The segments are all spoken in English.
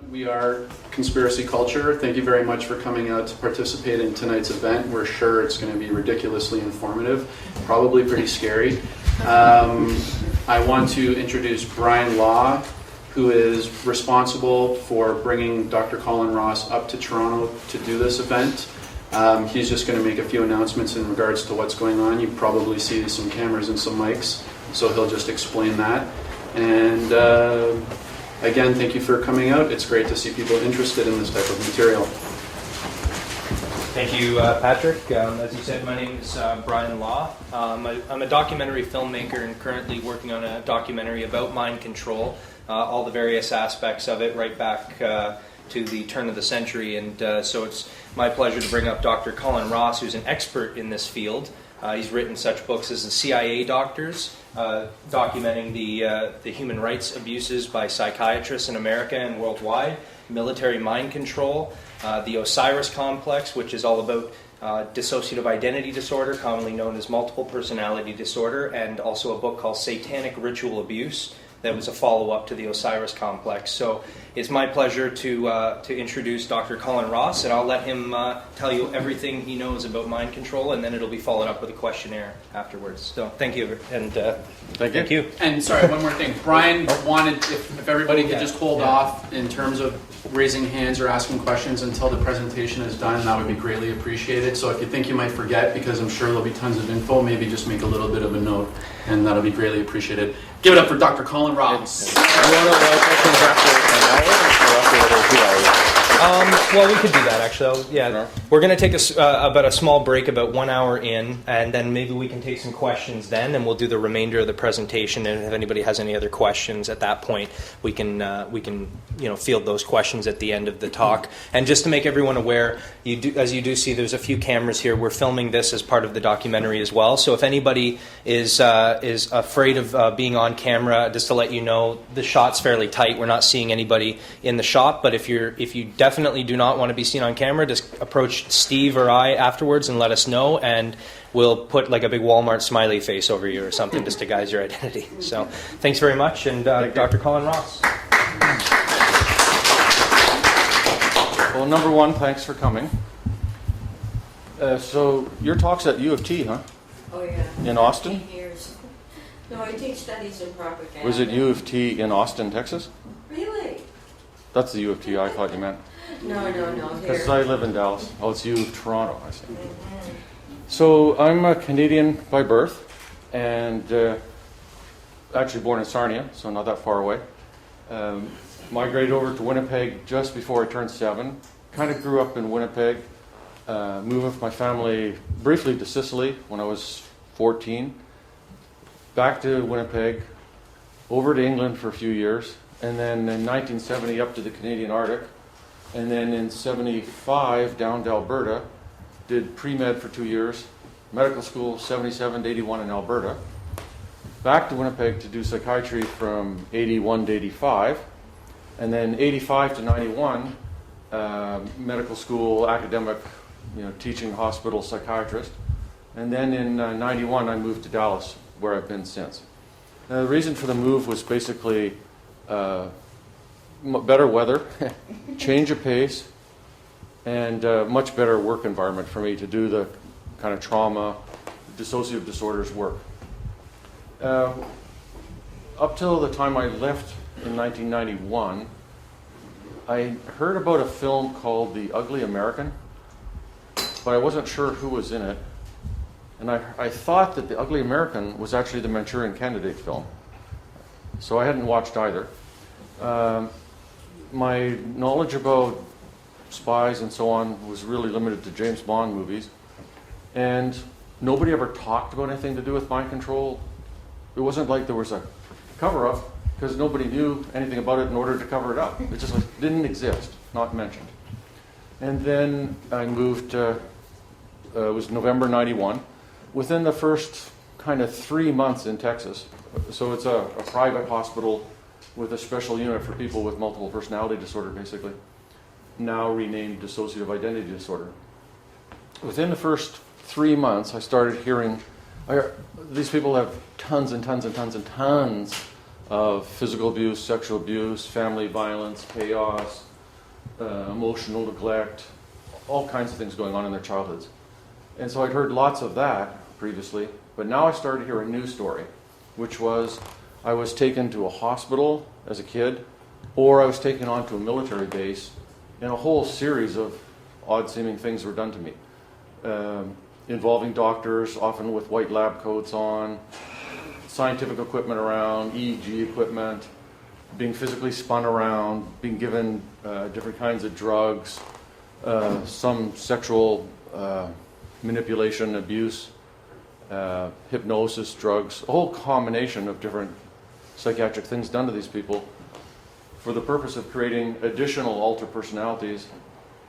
We are Conspiracy Culture. Thank you very much for coming out to participate in tonight's event. We're sure it's going to be ridiculously informative, probably pretty scary. I want to introduce Brian Law, who is responsible for bringing Dr. Colin Ross up to Toronto to do this event. He's just going to make a few announcements in regards to what's going on. You probably see some cameras and some mics, so he'll just explain that. And again, thank you for coming out. It's great to see people interested in this type of material. Thank you, Patrick. As you said, my name is Brian Law. I'm a documentary filmmaker and currently working on a documentary about mind control, all the various aspects of it right back to the turn of the century. And so it's my pleasure to bring up Dr. Colin Ross, who's an expert in this field. He's written such books as The CIA Doctors, documenting the human rights abuses by psychiatrists in America and worldwide, military mind control, the Osiris complex, which is all about dissociative identity disorder, commonly known as multiple personality disorder, and also a book called Satanic Ritual Abuse that was a follow-up to the Osiris complex. So it's my pleasure to introduce Dr. Colin Ross, and I'll let him tell you everything he knows about mind control, and then it'll be followed up with a questionnaire afterwards. So thank you, and thank you. And sorry, one more thing. Brian wanted, if everybody could just hold off in terms of raising hands or asking questions until the presentation is done, that would be greatly appreciated. So if you think you might forget, because I'm sure there'll be tons of info, maybe just make a little bit of a note, and that'll be greatly appreciated. Give it up for Dr. Colin Ross. Well, we could do that, actually. Yeah, we're going to take about a small break, about 1 hour in, and then maybe we can take some questions then, and we'll do the remainder of the presentation. And if anybody has any other questions at that point, we can field those questions at the end of the talk. And just to make everyone aware, as you do see, there's a few cameras here. We're filming this as part of the documentary as well. So if anybody is afraid of being on camera, just to let you know, the shot's fairly tight. We're not seeing anybody in the shot, but if you definitely do not want to be seen on camera, just approach Steve or I afterwards and let us know, and we'll put like a big Walmart smiley face over you or something just to guise your identity. So thanks very much, and Dr. Colin Ross. Well, number one, thanks for coming. So your talk's at U of T, huh? Oh, yeah. In Austin? 15 years. No, I teach studies in propaganda. Was it U of T in Austin, Texas? Really? That's the U of T I thought you meant. No, Because here. I live in Dallas. Oh, it's U of Toronto, I see. So I'm a Canadian by birth, and actually born in Sarnia, so not that far away. Migrated over to Winnipeg just before I turned 7. Kind of grew up in Winnipeg. Moved with my family briefly to Sicily when I was 14. Back to Winnipeg, over to England for a few years, and then in 1970 up to the Canadian Arctic, and then in 75 down to Alberta, did pre-med for 2 years, medical school 77 to 81 in Alberta, back to Winnipeg to do psychiatry from 81 to 85, and then 85 to 91, medical school, academic, teaching hospital psychiatrist, and then in 91 I moved to Dallas, where I've been since. Now, the reason for the move was basically better weather, change of pace, and much better work environment for me to do the kind of trauma, dissociative disorders work. Up till the time I left in 1991, I heard about a film called The Ugly American, but I wasn't sure who was in it. And I thought that The Ugly American was actually the Manchurian Candidate film. So I hadn't watched either. My knowledge about spies and so on was really limited to James Bond movies. And nobody ever talked about anything to do with mind control. It wasn't like there was a cover-up, because nobody knew anything about it in order to cover it up. It just didn't exist, not mentioned. And then I moved, it was November 91. Within the first kind of 3 months in Texas, so it's a private hospital with a special unit for people with multiple personality disorder, basically, now renamed dissociative identity disorder. Within the first 3 months, I started hearing, these people have tons and tons and tons and tons of physical abuse, sexual abuse, family violence, chaos, emotional neglect, all kinds of things going on in their childhoods. And so I'd heard lots of that previously, but now I started to hear a new story, which was I was taken to a hospital as a kid, or I was taken onto a military base, and a whole series of odd-seeming things were done to me, involving doctors, often with white lab coats on, scientific equipment around, EEG equipment, being physically spun around, being given different kinds of drugs, some sexual manipulation, abuse, hypnosis, drugs, a whole combination of different psychiatric things done to these people for the purpose of creating additional alter personalities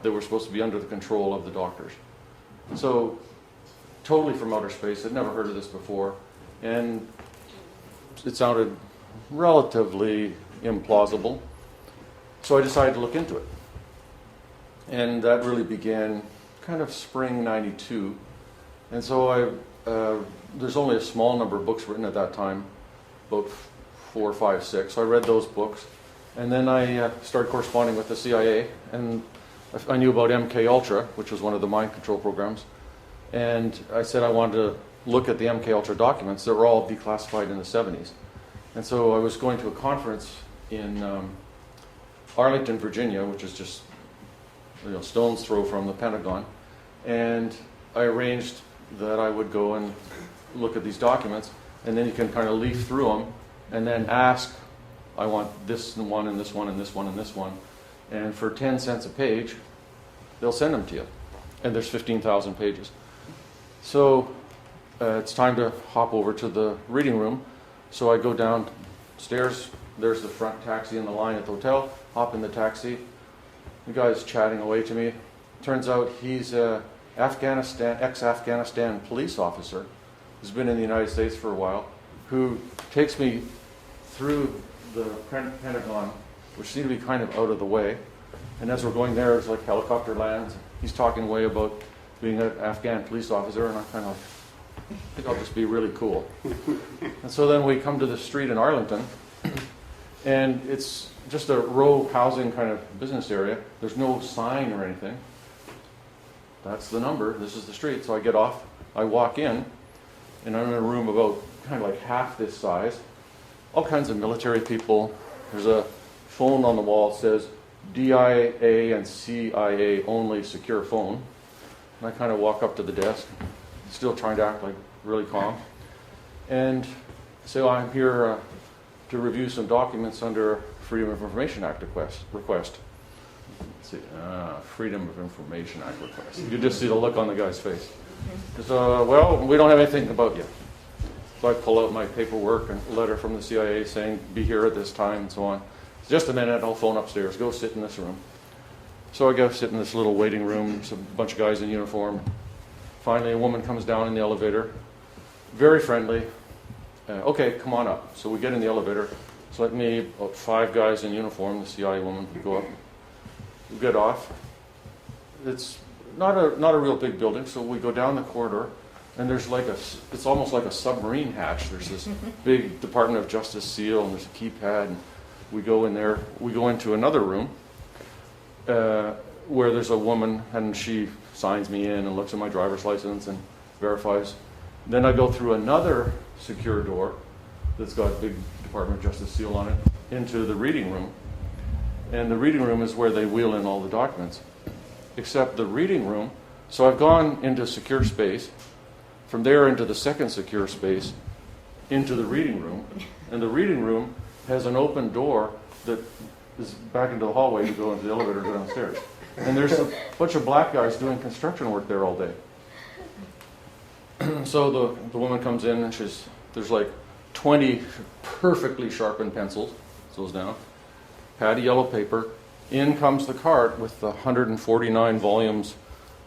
that were supposed to be under the control of the doctors. So, totally from outer space. I'd never heard of this before, and it sounded relatively implausible. So I decided to look into it. And that really began kind of spring '92. And so there's only a small number of books written at that time, about 4, 5, 6. So I read those books. And then I started corresponding with the CIA, and I knew about MK Ultra, which was one of the mind control programs. And I said I wanted to look at the MK Ultra documents that were all declassified in the 70s. And so I was going to a conference in Arlington, Virginia, which is just stone's throw from the Pentagon. And I arranged that I would go and look at these documents, and then you can kind of leaf through them and then ask, I want this one and this one and this one and this one. And for 10 cents a page, they'll send them to you. And there's 15,000 pages. So it's time to hop over to the reading room. So I go downstairs. There's the front taxi in the line at the hotel. Hop in the taxi. The guy's chatting away to me. Turns out he's an ex-Afghanistan police officer who's been in the United States for a while, who takes me through the Pentagon, which seemed to be kind of out of the way. And as we're going there, it's like helicopter lands. He's talking away about being an Afghan police officer, and I'm kind of like, I think I'll just be really cool. And so then we come to the street in Arlington, and it's just a row housing kind of business area. There's no sign or anything. That's the number. This is the street. So I get off. I walk in, and I'm in a room about kind of like half this size. All kinds of military people. There's a phone on the wall that says DIA and CIA only secure phone. And I kind of walk up to the desk, still trying to act like really calm. And say, I'm here to review some documents under Freedom of Information Act request. Let's see, Freedom of Information Act request. You can just see the look on the guy's face. So, well, we don't have anything about you. So I pull out my paperwork and a letter from the CIA saying, be here at this time and so on. Just a minute, I'll phone upstairs. Go sit in this room. So I go sit in this little waiting room. There's a bunch of guys in uniform. Finally, a woman comes down in the elevator. Very friendly. Okay, come on up. So we get in the elevator. It's like me, about 5 guys in uniform, the CIA woman. We go up. We get off. It's not a real big building, so we go down the corridor. And there's it's almost like a submarine hatch. There's this big Department of Justice seal, and there's a keypad. And we go in there. We go into another room where there's a woman, and she signs me in and looks at my driver's license and verifies. Then I go through another secure door that's got a big Department of Justice seal on it into the reading room. And the reading room is where they wheel in all the documents. Except the reading room, so I've gone into secure space, from there into the second secure space, into the reading room. And the reading room has an open door that is back into the hallway. You go into the elevator, go downstairs. And there's a bunch of black guys doing construction work there all day. So the woman comes in, and there's like 20 perfectly sharpened pencils, goes down, pad of yellow paper. In comes the cart with the 149 volumes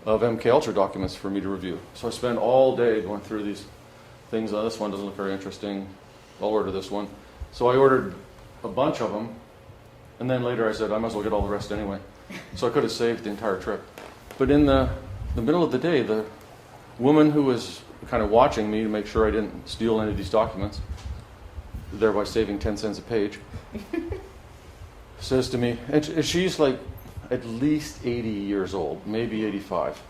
of MK Ultra documents for me to review. So I spend all day going through these things. This one doesn't look very interesting. I'll order this one. So I ordered a bunch of them, and then later I said I might as well get all the rest anyway. So I could have saved the entire trip. But in the middle of the day, the woman who was kind of watching me to make sure I didn't steal any of these documents thereby saving 10 cents a page, says to me, and she's like at least 80 years old, maybe 85,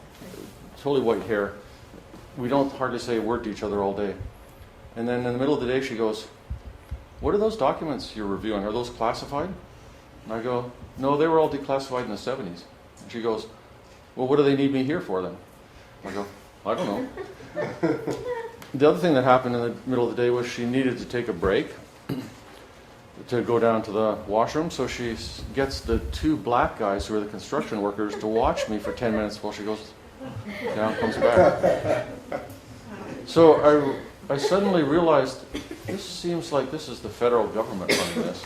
totally white hair. We don't hardly say a word to each other all day. And then in the middle of the day, she goes, "What are those documents you're reviewing? Are those classified?" And I go, "No, they were all declassified in the 70s. And she goes, "Well, what do they need me here for then?" I go, "I don't know." The other thing that happened in the middle of the day was she needed to take a break to go down to the washroom, so she gets the two black guys who are the construction workers to watch me for 10 minutes while she goes down, comes back. So I suddenly realized this seems like this is the federal government running this.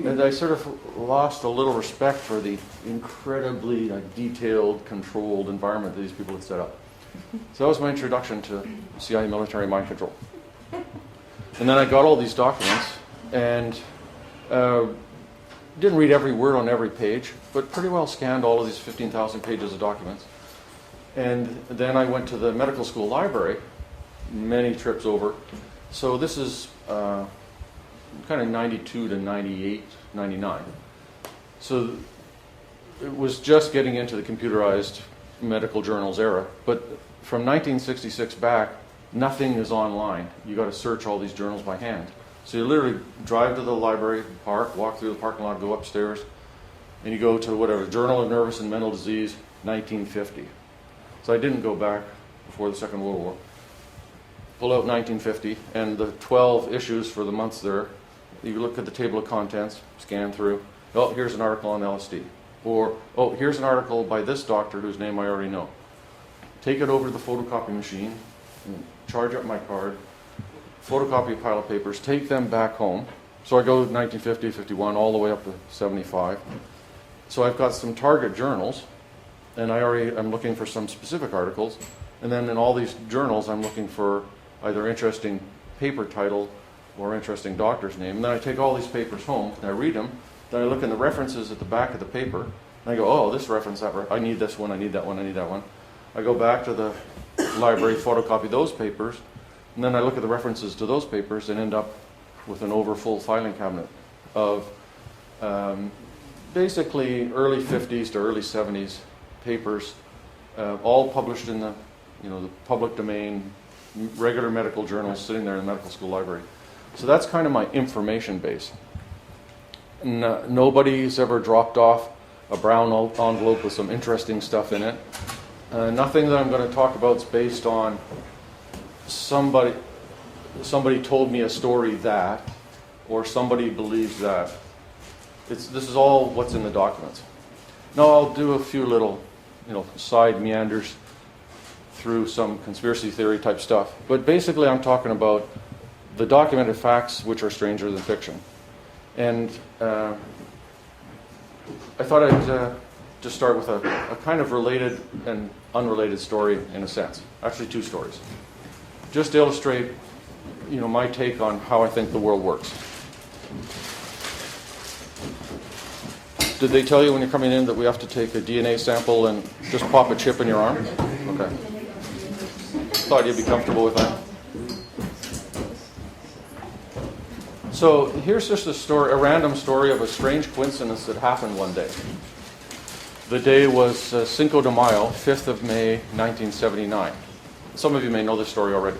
And I sort of lost a little respect for the incredibly detailed, controlled environment that these people had set up. So that was my introduction to CIA military mind control. And then I got all these documents and didn't read every word on every page, but pretty well scanned all of these 15,000 pages of documents. And then I went to the medical school library, many trips over. So this is kind of 92 to 98, 99. So it was just getting into the computerized medical journals era. But from 1966 back, nothing is online. You got to search all these journals by hand. So you literally drive to the library, park, walk through the parking lot, go upstairs, and you go to whatever, Journal of Nervous and Mental Disease, 1950. So I didn't go back before the Second World War. Pull out 1950, and the 12 issues for the months there, you look at the table of contents, scan through, oh, here's an article on LSD. Or, oh, here's an article by this doctor whose name I already know. Take it over to the photocopy machine, and charge up my card, photocopy a pile of papers, take them back home. So I go 1950, 51, all the way up to 75. So I've got some target journals, and I'm looking for some specific articles. And then in all these journals, I'm looking for either interesting paper title or interesting doctor's name. And then I take all these papers home, and I read them. Then I look in the references at the back of the paper, and I go, oh, this reference, I need this one, I need that one, I need that one. I go back to the library, photocopy those papers, and then I look at the references to those papers and end up with an overfull filing cabinet of basically early 50s to early 70s papers, all published in the public domain, regular medical journals sitting there in the medical school library. So that's kind of my information base. Nobody's ever dropped off a brown envelope with some interesting stuff in it. Nothing that I'm going to talk about is based on somebody told me a story that, or somebody believes that. This is all what's in the documents. Now I'll do a few little, side meanders through some conspiracy theory type stuff. But basically I'm talking about the documented facts which are stranger than fiction. And I thought I'd just start with a kind of related and unrelated story in a sense. Actually, two stories. Just to illustrate, my take on how I think the world works. Did they tell you when you're coming in that we have to take a DNA sample and just pop a chip in your arm? Okay. Thought you'd be comfortable with that. So here's just a random story of a strange coincidence that happened one day. The day was Cinco de Mayo, 5th of May, 1979. Some of you may know this story already.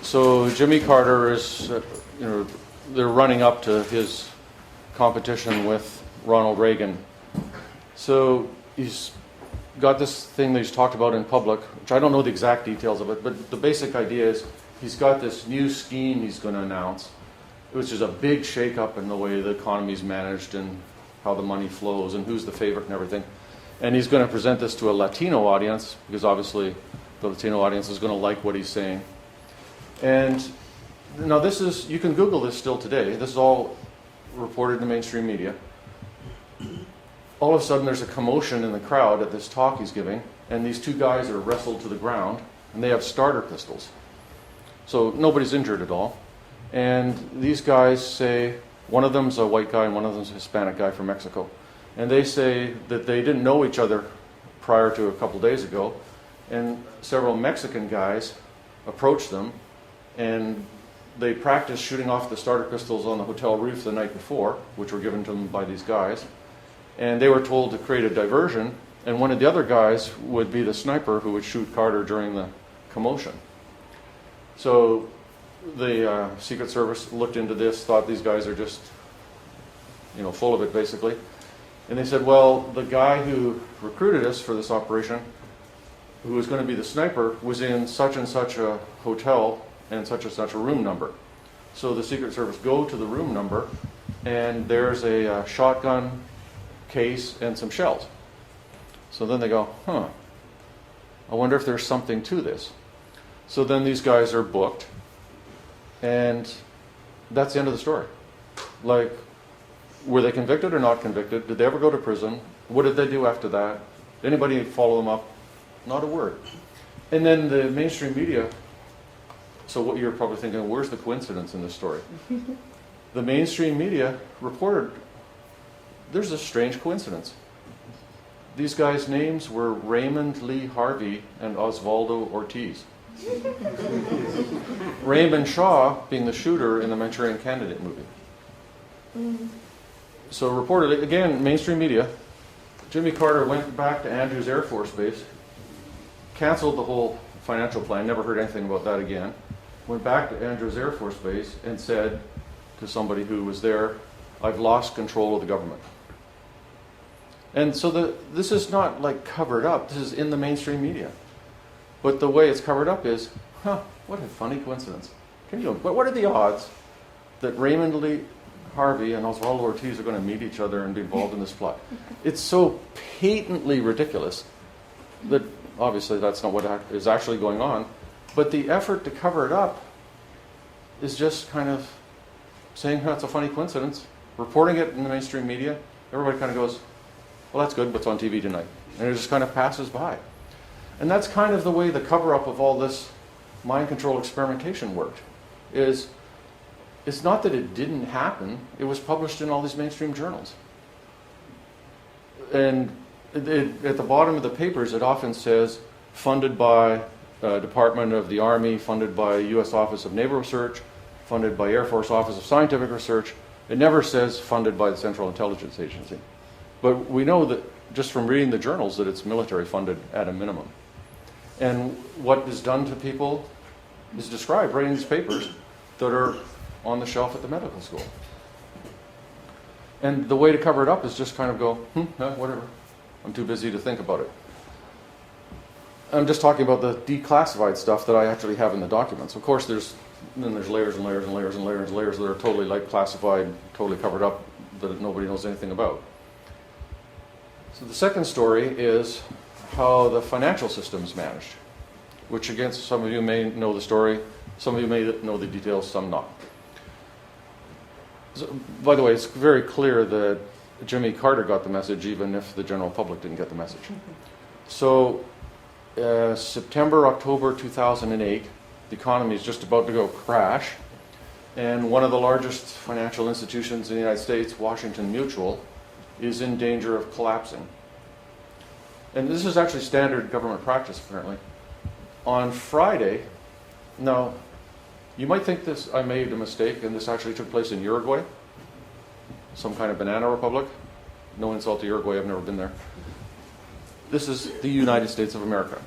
So Jimmy Carter is, they're running up to his competition with Ronald Reagan. So he's got this thing that he's talked about in public, which I don't know the exact details of it, but the basic idea is he's got this new scheme he's going to announce, which is a big shakeup in the way the economy's managed and how the money flows and who's the favorite and everything. And he's going to present this to a Latino audience, because obviously the Latino audience is going to like what he's saying. And now you can Google this still today. This is all reported in the mainstream media. All of a sudden there's a commotion in the crowd at this talk he's giving, and these two guys are wrestled to the ground, and they have starter pistols. So nobody's injured at all. And these guys say, one of them's a white guy and one of them's a Hispanic guy from Mexico. And they say that they didn't know each other prior to a couple days ago. And several Mexican guys approached them and they practiced shooting off the starter pistols on the hotel roof the night before, which were given to them by these guys. And they were told to create a diversion, and one of the other guys would be the sniper who would shoot Carter during the commotion. So the Secret Service looked into this, thought these guys are just, full of it, basically. And they said, well, the guy who recruited us for this operation, who was going to be the sniper, was in such and such a hotel and such a room number. So the Secret Service go to the room number, and there's a shotgun case and some shells. So then they go, I wonder if there's something to this. So then these guys are booked, and that's the end of the story. Like, were they convicted or not convicted? Did they ever go to prison? What did they do after that? Did anybody follow them up? Not a word. And then the mainstream media, so what you're probably thinking, where's the coincidence in this story? The mainstream media reported there's a strange coincidence. These guys' names were Raymond Lee Harvey and Osvaldo Ortiz. Raymond Shaw being the shooter in the Manchurian Candidate movie. So reportedly, again, mainstream media, Jimmy Carter went back to Andrews Air Force Base, canceled the whole financial plan, never heard anything about that again, went back to Andrews Air Force Base and said to somebody who was there, I've lost control of the government. And so this is not like covered up, this is in the mainstream media. But the way it's covered up is, what a funny coincidence. What are the odds that Raymond Lee Harvey and Osvaldo Ortiz are going to meet each other and be involved in this plot? It's so patently ridiculous that obviously that's not what is actually going on. But the effort to cover it up is just kind of saying, it's a funny coincidence, reporting it in the mainstream media. Everybody kind of goes, well, that's good, what's on TV tonight? And it just kind of passes by. And that's kind of the way the cover-up of all this mind control experimentation worked. It's not that it didn't happen, it was published in all these mainstream journals. And at the bottom of the papers, it often says, funded by Department of the Army, funded by U.S. Office of Naval Research, funded by Air Force Office of Scientific Research. It never says funded by the Central Intelligence Agency. But we know that just from reading the journals that it's military funded at a minimum. And what is done to people is described right in these papers that are on the shelf at the medical school. And the way to cover it up is just kind of go, whatever. I'm too busy to think about it. I'm just talking about the declassified stuff that I actually have in the documents. Of course, there's layers and layers and layers and layers and layers that are totally classified, totally covered up, that nobody knows anything about. So the second story is how the financial system is managed, which again, some of you may know the story, some of you may know the details, some not. So, by the way, it's very clear that Jimmy Carter got the message even if the general public didn't get the message. So September, October 2008, the economy is just about to go crash, and one of the largest financial institutions in the United States, Washington Mutual, is in danger of collapsing. And this is actually standard government practice, apparently. On Friday, now, you might think I made a mistake, and this actually took place in Uruguay, some kind of banana republic. No insult to Uruguay, I've never been there. This is the United States of America.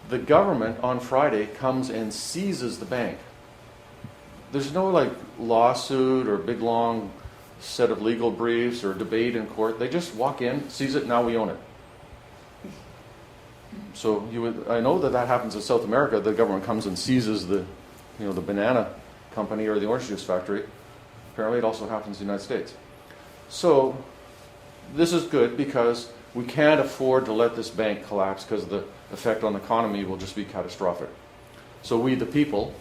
The government on Friday comes and seizes the bank. There's no lawsuit or big long set of legal briefs or debate in court. They just walk in, seize it, now we own it. So I know that happens in South America. The government comes and seizes the banana company or the orange juice factory. Apparently it also happens in the United States. So this is good because we can't afford to let this bank collapse because the effect on the economy will just be catastrophic. So we, the people,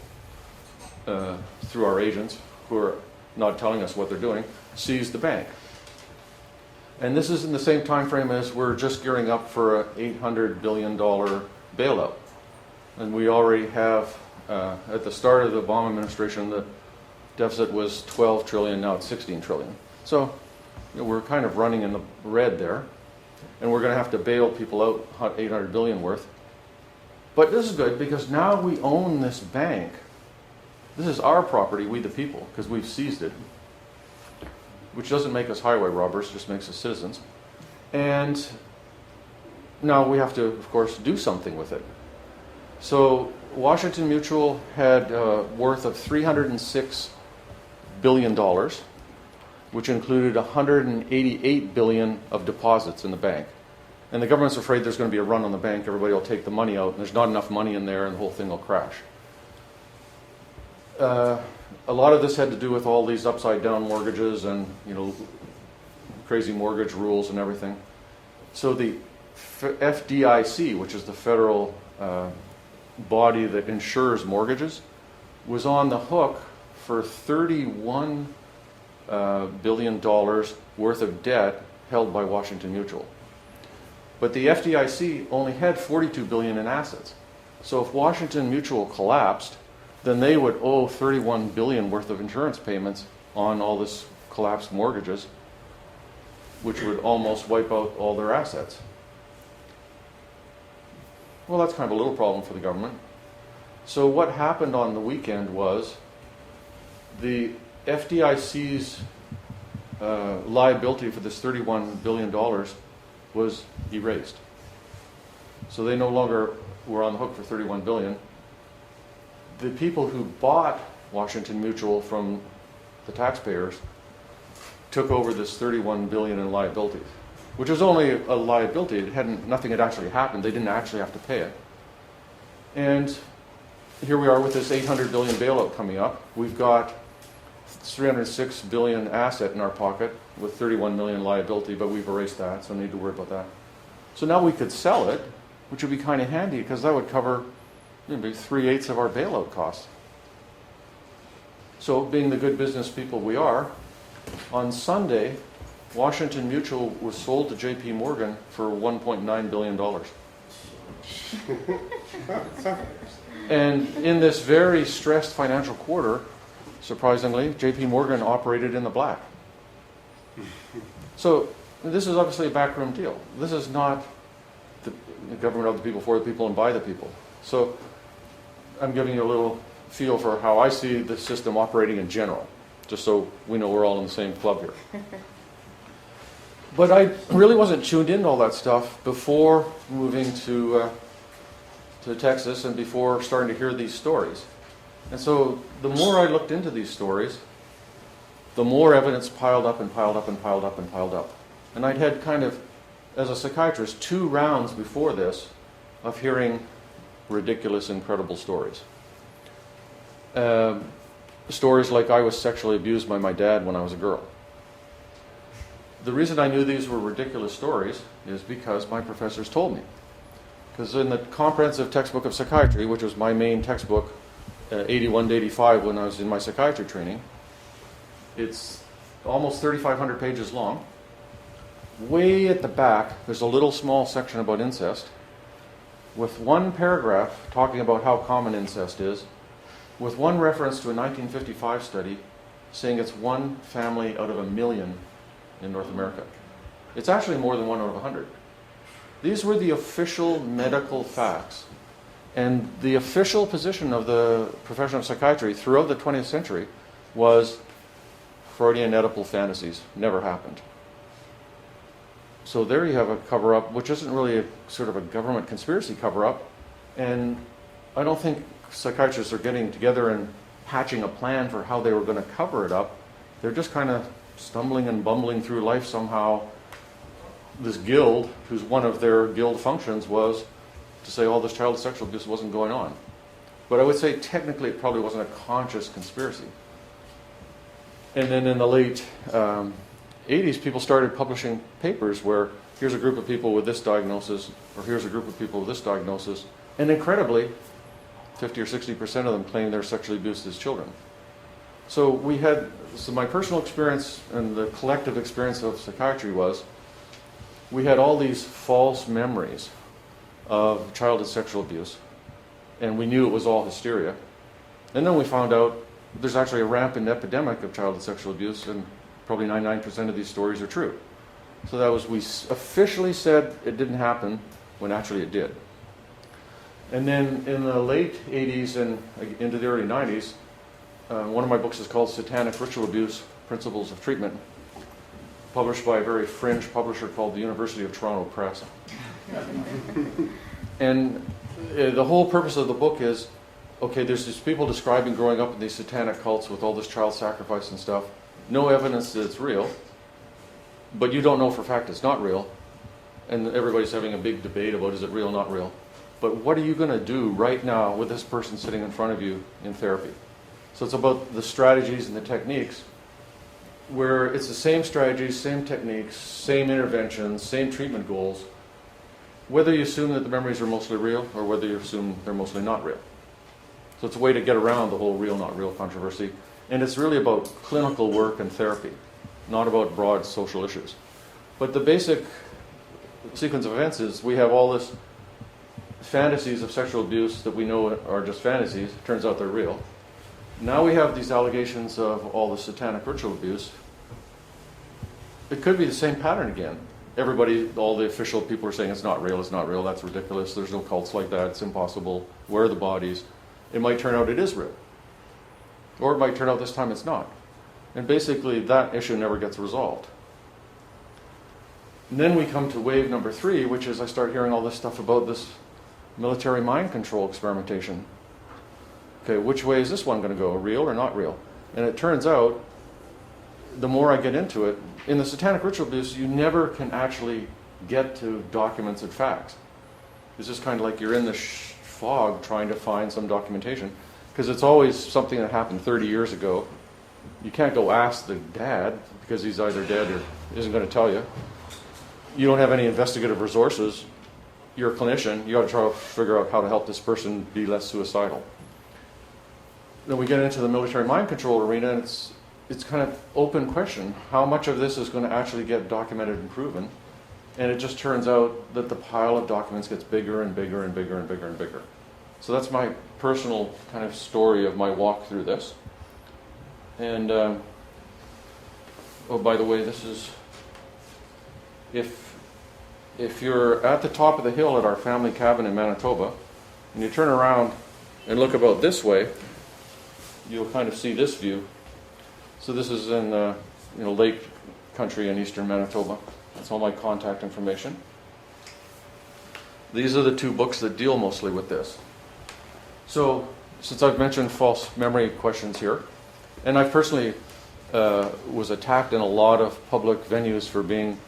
through our agents, who are not telling us what they're doing, seize the bank. And this is in the same time frame as we're just gearing up for an $800 billion bailout. And we already have, at the start of the Obama administration, the deficit was 12 trillion, now it's 16 trillion. So we're kind of running in the red there. And we're going to have to bail people out 800 billion worth. But this is good because now we own this bank. This is our property, we the people, because we've seized it, which doesn't make us highway robbers, just makes us citizens. And now we have to, of course, do something with it. So Washington Mutual had worth of $306 billion, which included $188 billion of deposits in the bank. And the government's afraid there's going to be a run on the bank, everybody will take the money out, and there's not enough money in there, and the whole thing will crash. A lot of this had to do with all these upside-down mortgages and, crazy mortgage rules and everything. So the FDIC, which is the federal body that insures mortgages, was on the hook for $31 billion worth of debt held by Washington Mutual. But the FDIC only had $42 billion in assets. So if Washington Mutual collapsed, then they would owe $31 billion worth of insurance payments on all this collapsed mortgages, which would almost wipe out all their assets. Well, that's kind of a little problem for the government. So what happened on the weekend was the FDIC's liability for this $31 billion was erased. So they no longer were on the hook for $31 billion. The people who bought Washington Mutual from the taxpayers took over this $31 billion in liabilities, which was only a liability. Nothing had actually happened. They didn't actually have to pay it. And here we are with this $800 billion bailout coming up. We've got $306 billion asset in our pocket with $31 million liability, but we've erased that, so no need to worry about that. So now we could sell it, which would be kind of handy because that would cover maybe 3/8 of our bailout costs. So being the good business people we are, on Sunday, Washington Mutual was sold to J.P. Morgan for $1.9 billion. And in this very stressed financial quarter, surprisingly, J.P. Morgan operated in the black. So this is obviously a backroom deal. This is not the government of the people, for the people, and by the people. So I'm giving you a little feel for how I see the system operating in general, just so we know we're all in the same club here. But I really wasn't tuned into all that stuff before moving to Texas and before starting to hear these stories. And so the more I looked into these stories, the more evidence piled up and piled up and piled up and piled up. And I'd had kind of, as a psychiatrist, 2 rounds before this of hearing ridiculous, incredible stories. Stories like I was sexually abused by my dad when I was a girl. The reason I knew these were ridiculous stories is because my professors told me. Because in the comprehensive textbook of psychiatry, which was my main textbook, 81 to 85 when I was in my psychiatry training, it's almost 3,500 pages long. Way at the back, there's a little small section about incest, with one paragraph talking about how common incest is, with one reference to a 1955 study saying it's 1 family out of 1 million in North America. It's actually more than 1 out of 100. These were the official medical facts. And the official position of the profession of psychiatry throughout the 20th century was Freudian Oedipal fantasies. Never happened. So there you have a cover-up, which isn't really a sort of a government conspiracy cover-up. And I don't think psychiatrists are getting together and hatching a plan for how they were going to cover it up. They're just kind of stumbling and bumbling through life somehow. This guild, whose one of their guild functions was to say all this child sexual abuse wasn't going on. But I would say technically it probably wasn't a conscious conspiracy. And then in the late 80s, people started publishing papers where here's a group of people with this diagnosis, or here's a group of people with this diagnosis. And incredibly, 50 or 60% of them claim they're sexually abused as children. So my personal experience and the collective experience of psychiatry was, we had all these false memories of childhood sexual abuse, and we knew it was all hysteria. And then we found out there's actually a rampant epidemic of childhood sexual abuse, and probably 99% of these stories are true. So that was, we officially said it didn't happen when actually it did. And then in the late 80s and into the early 90s, One of my books is called Satanic Ritual Abuse, Principles of Treatment, published by a very fringe publisher called the University of Toronto Press. And the whole purpose of the book is, okay, there's these people describing growing up in these satanic cults with all this child sacrifice and stuff. No evidence that it's real, but you don't know for a fact it's not real. And everybody's having a big debate about is it real, not real. But what are you going to do right now with this person sitting in front of you in therapy? So it's about the strategies and the techniques, where it's the same strategies, same techniques, same interventions, same treatment goals, whether you assume that the memories are mostly real or whether you assume they're mostly not real. So it's a way to get around the whole real, not real controversy. And it's really about clinical work and therapy, not about broad social issues. But the basic sequence of events is we have all this fantasies of sexual abuse that we know are just fantasies. Turns out they're real. Now we have these allegations of all the satanic ritual abuse. It could be the same pattern again. Everybody, all the official people are saying it's not real, that's ridiculous, there's no cults like that, it's impossible, where are the bodies? It might turn out it is real. Or it might turn out this time it's not. And basically that issue never gets resolved. And then we come to wave number 3, which is I start hearing all this stuff about this military mind control experimentation. Okay, which way is this one going to go, real or not real? And it turns out, the more I get into it, in the satanic ritual abuse, you never can actually get to documents and facts. It's just kind of like you're in the fog trying to find some documentation, because it's always something that happened 30 years ago. You can't go ask the dad, because he's either dead or isn't going to tell you. You don't have any investigative resources. You're a clinician. You got to try to figure out how to help this person be less suicidal. Then we get into the military mind control arena, and it's kind of open question. How much of this is going to actually get documented and proven? And it just turns out that the pile of documents gets bigger and bigger and bigger and bigger and bigger. So that's my personal kind of story of my walk through this. And, oh, by the way, this is, if you're at the top of the hill at our family cabin in Manitoba, and you turn around and look about this way, you'll kind of see this view. So this is in lake country in eastern Manitoba. That's all my contact information. These are the 2 books that deal mostly with this. So since I've mentioned false memory questions here, and I personally was attacked in a lot of public venues for being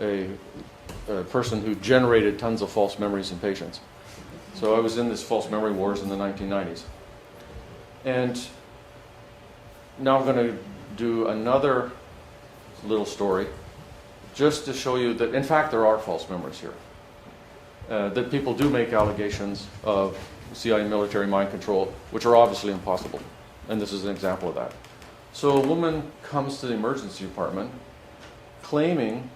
a person who generated tons of false memories in patients. So I was in this false memory wars in the 1990s. And now I'm going to do another little story just to show you that, in fact, there are false memories here. That people do make allegations of CIA military mind control, which are obviously impossible. And this is an example of that. So a woman comes to the emergency department claiming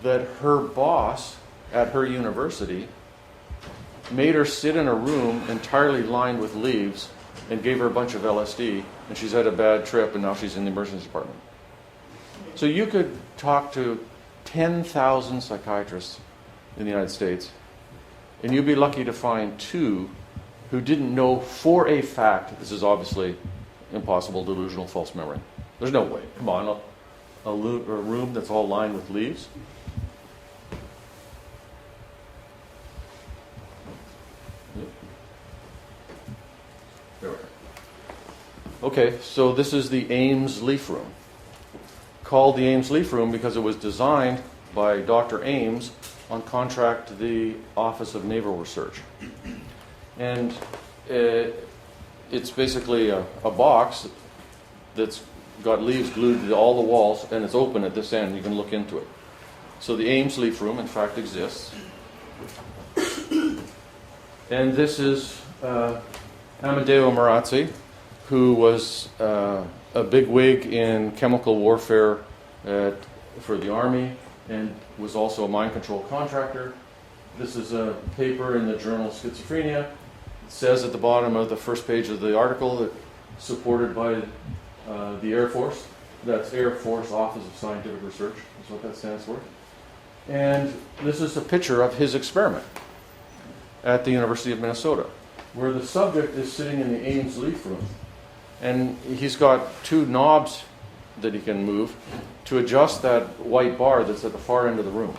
that her boss at her university made her sit in a room entirely lined with leaves and gave her a bunch of LSD, and she's had a bad trip, and now she's in the emergency department. So you could talk to 10,000 psychiatrists in the United States, and you'd be lucky to find 2 who didn't know for a fact this is obviously impossible, delusional, false memory. There's no way. Come on, a room that's all lined with leaves? Okay, so this is the Ames Leaf Room. Called the Ames Leaf Room because it was designed by Dr. Ames on contract to the Office of Naval Research. And it's basically a box that's got leaves glued to all the walls, and it's open at this end. You can look into it. So the Ames Leaf Room, in fact, exists. And this is Amedeo Marazzi, who was a big wig in chemical warfare for the Army and was also a mind control contractor. This is a paper in the journal Schizophrenia. It says at the bottom of the first page of the article that supported by the Air Force. That's Air Force Office of Scientific Research, is what that stands for. And this is a picture of his experiment at the University of Minnesota, where the subject is sitting in the Ames Leaf Room. And he's got two knobs that he can move to adjust that white bar that's at the far end of the room.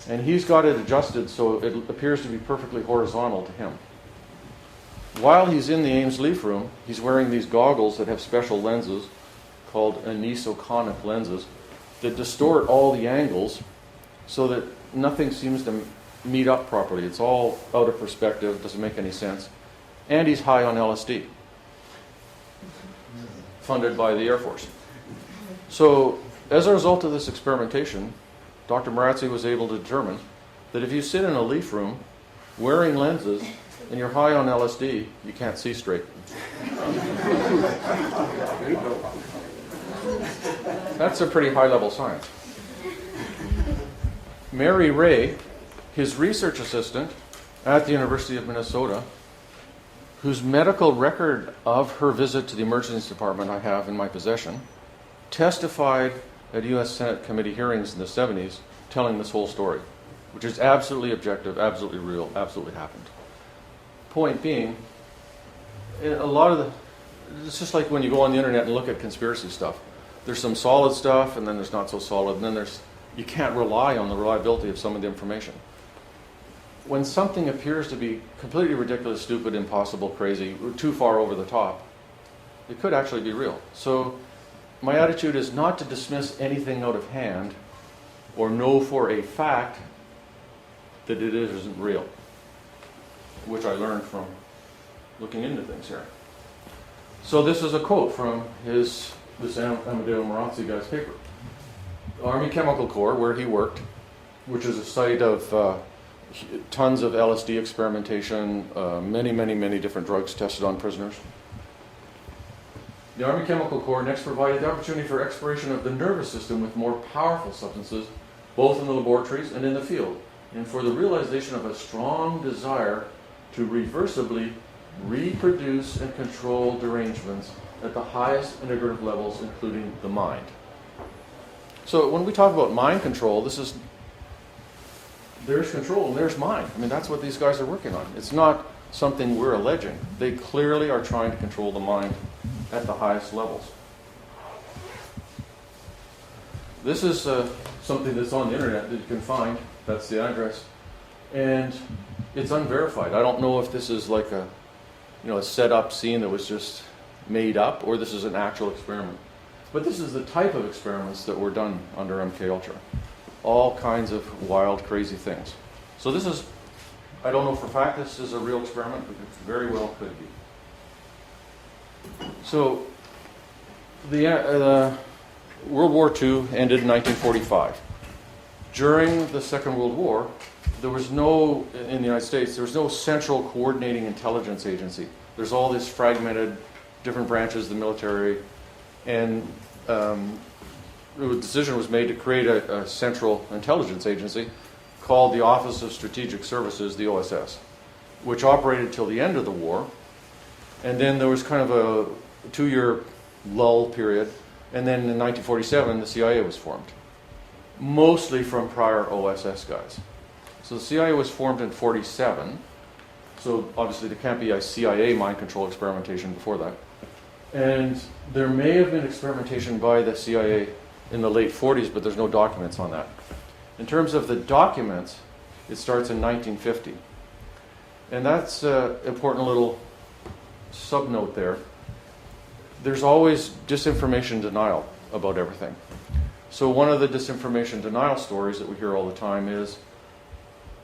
And he's got it adjusted so it appears to be perfectly horizontal to him. While he's in the Ames Leaf room, he's wearing these goggles that have special lenses called anisoconic lenses that distort all the angles so that nothing seems to meet up properly. It's all out of perspective, doesn't make any sense. And he's high on LSD, funded by the Air Force. So, as a result of this experimentation, Dr. Marazzi was able to determine that if you sit in a leaf room wearing lenses and you're high on LSD, you can't see straight. That's a pretty high-level science. Mary Ray, his research assistant at the University of Minnesota, whose medical record of her visit to the emergency department I have in my possession, testified at U.S. Senate committee hearings in the 70s telling this whole story, which is absolutely objective, absolutely real, absolutely happened. Point being, a lot of the, it's just like when you go on the internet and look at conspiracy stuff. There's some solid stuff, and then there's not so solid, and then you can't rely on the reliability of some of the information. When something appears to be completely ridiculous, stupid, impossible, crazy, too far over the top, it could actually be real. So my attitude is not to dismiss anything out of hand or know for a fact that it isn't real, which I learned from looking into things here. So this is a quote from this Amadeo Marazzi guy's paper. Army Chemical Corps, where he worked, which is a site of tons of LSD experimentation, many different drugs tested on prisoners. The Army Chemical Corps next provided the opportunity for exploration of the nervous system with more powerful substances, both in the laboratories and in the field, and for the realization of a strong desire to reversibly reproduce and control derangements at the highest integrative levels, including the mind. So when we talk about mind control, there's control and there's mind. I mean, that's what these guys are working on. It's not something we're alleging. They clearly are trying to control the mind at the highest levels. This is something that's on the internet that you can find. That's the address. And it's unverified. I don't know if this is like a set up scene that was just made up, or this is an actual experiment. But this is the type of experiments that were done under MK Ultra. All kinds of wild, crazy things. So this is, I don't know for a fact this is a real experiment, but it very well could be. So the World War II ended in 1945. During the Second World War, in the United States, there was no central coordinating intelligence agency. There's all this fragmented, different branches of the military, and the decision was made to create a central intelligence agency called the Office of Strategic Services, the OSS, which operated till the end of the war. And then there was kind of a 2-year lull period, and then in 1947 the CIA was formed, mostly from prior OSS guys. So the CIA was formed in 1947, so obviously there can't be a CIA mind control experimentation before that. And there may have been experimentation by the CIA in the late 40s, but there's no documents on that. In terms of the documents, it starts in 1950. And that's an important little subnote there. There's always disinformation denial about everything. So one of the disinformation denial stories that we hear all the time is,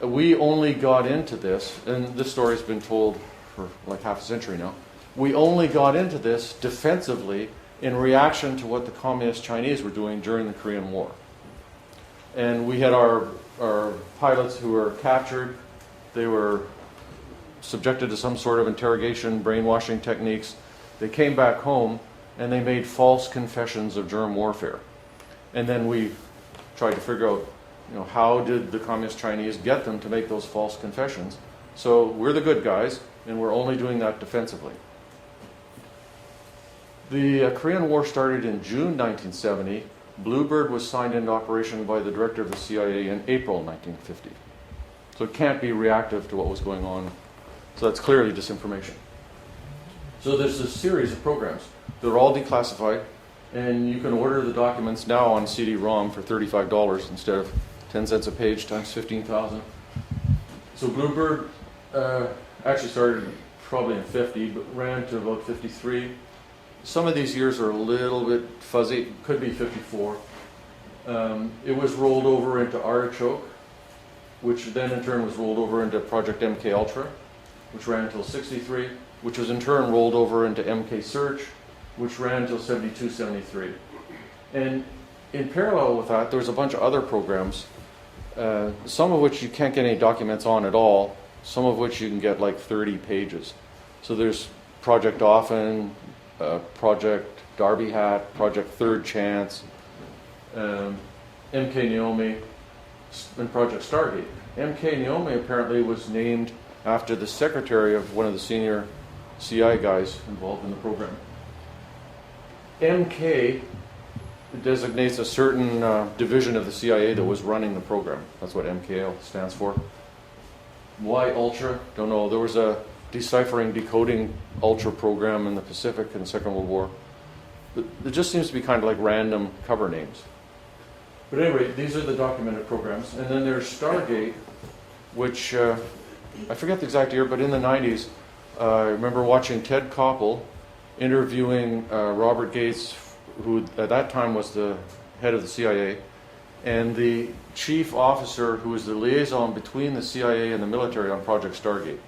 we only got into this, and this story's been told for like half a century now, we only got into this defensively in reaction to what the communist Chinese were doing during the Korean War. And we had our pilots who were captured. They were subjected to some sort of interrogation, brainwashing techniques. They came back home and they made false confessions of germ warfare. And then we tried to figure out, how did the communist Chinese get them to make those false confessions? So we're the good guys, and we're only doing that defensively. The Korean War started in June 1970. Bluebird was signed into operation by the director of the CIA in April 1950. So it can't be reactive to what was going on. So that's clearly disinformation. So there's a series of programs. They're all declassified, and you can order the documents now on CD-ROM for $35 instead of 10 cents a page times 15,000. So Bluebird actually started probably in 50, but ran to about 53. Some of these years are a little bit fuzzy. It could be 54. It was rolled over into Artichoke, which then in turn was rolled over into Project MK Ultra, which ran until 63, which was in turn rolled over into MK Search, which ran until 72, 73. And in parallel with that, there was a bunch of other programs, some of which you can't get any documents on at all, some of which you can get like 30 pages. So there's Project Often, Project Derby Hat, Project Third Chance, MK Naomi, and Project Stargate. MK Naomi apparently was named after the secretary of one of the senior CI guys involved in the program. MK designates a certain division of the CIA that was running the program. That's what MKL stands for. Why Ultra? Don't know. There was a deciphering, decoding Ultra program in the Pacific in the Second World War. It just seems to be kind of like random cover names. But anyway, these are the documented programs. And then there's Stargate, which I forget the exact year, but in the 90s, I remember watching Ted Koppel interviewing Robert Gates, who at that time was the head of the CIA, and the chief officer who was the liaison between the CIA and the military on Project Stargate.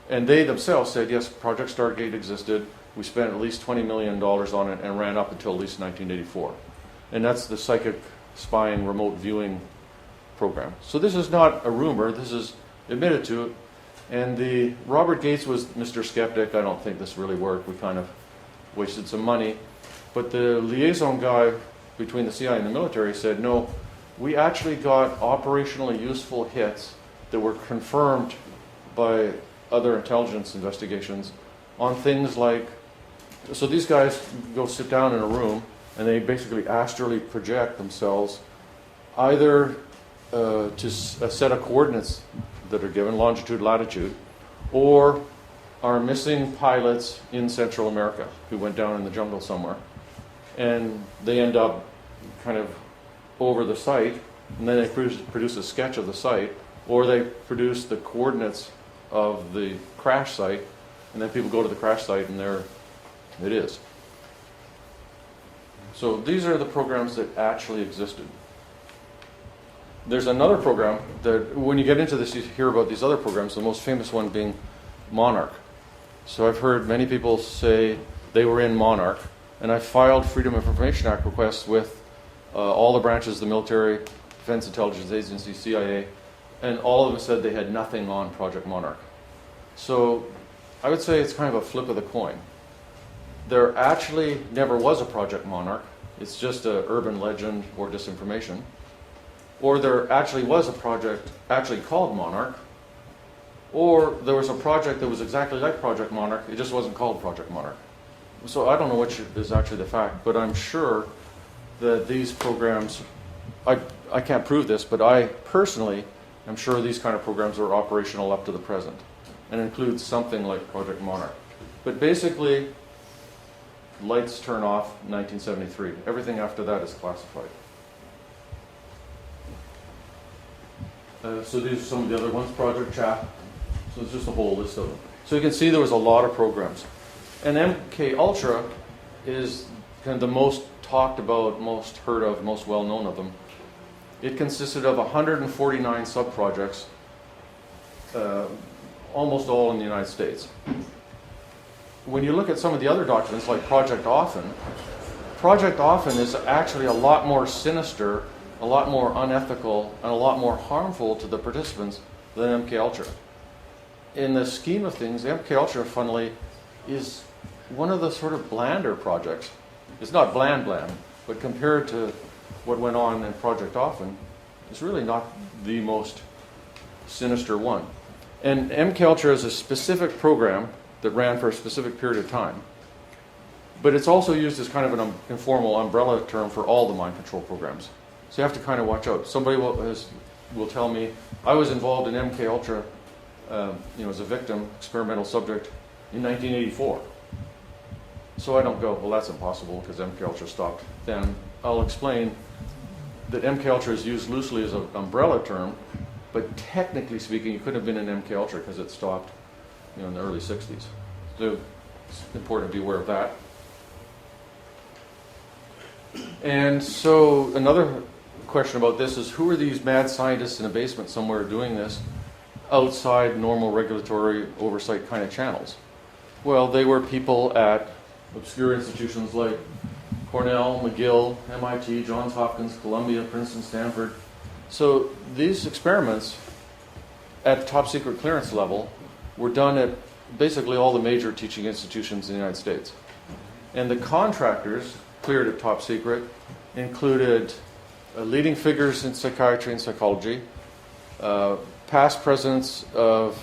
And they themselves said, yes, Project Stargate existed. We spent at least $20 million on it and ran up until at least 1984. And that's the psychic spying remote viewing program. So this is not a rumor. This is admitted to it. And the Robert Gates was Mr. Skeptic. I don't think this really worked. We kind of wasted some money. But the liaison guy between the CIA and the military said, no, we actually got operationally useful hits that were confirmed by other intelligence investigations on things like, so these guys go sit down in a room and they basically astrally project themselves either to a set of coordinates that are given, longitude, latitude, or are missing pilots in Central America who went down in the jungle somewhere. And they end up kind of over the site, and then they produce a sketch of the site, or they produce the coordinates of the crash site, and then people go to the crash site and there it is. So these are the programs that actually existed. There's another program that, when you get into this, you hear about these other programs, the most famous one being Monarch. So I've heard many people say they were in Monarch, and I filed Freedom of Information Act requests with all the branches of the military, Defense Intelligence Agency, CIA, and all of them said they had nothing on Project Monarch. So I would say it's kind of a flip of the coin. There actually never was a Project Monarch. It's just an urban legend or disinformation. Or there actually was a project actually called Monarch. Or there was a project that was exactly like Project Monarch. It just wasn't called Project Monarch. So I don't know which is actually the fact, but I'm sure that these programs, I can't prove this, but I personally am sure these kind of programs are operational up to the present and include something like Project Monarch. But basically, lights turn off 1973. Everything after that is classified. So these are some of the other ones, Project Chat. So it's just a whole list of them. So you can see there was a lot of programs. And MK Ultra is kind of the most talked about, most heard of, most well known of them. It consisted of 149 sub-projects, almost all in the United States. When you look at some of the other documents, like Project Often is actually a lot more sinister, a lot more unethical, and a lot more harmful to the participants than MK Ultra. In the scheme of things, MK Ultra, funnily, is one of the sort of blander projects. It's not bland, but compared to what went on in Project Often, it's really not the most sinister one. And MK Ultra is a specific program that ran for a specific period of time. But it's also used as kind of an informal umbrella term for all the mind control programs. So you have to kind of watch out. Somebody will tell me, I was involved in MK Ultra as a victim, experimental subject, in 1984. So I don't go, well, that's impossible because MK Ultra stopped then. I'll explain that MK Ultra is used loosely as an umbrella term, but technically speaking, it couldn't have been an MK Ultra because it stopped, in the early 60s. So it's important to be aware of that. And so another question about this is, who are these mad scientists in a basement somewhere doing this outside normal regulatory oversight kind of channels? Well, they were people at obscure institutions like Cornell, McGill, MIT, Johns Hopkins, Columbia, Princeton, Stanford. So these experiments at top secret clearance level were done at basically all the major teaching institutions in the United States. And the contractors cleared at top secret included leading figures in psychiatry and psychology, past presidents of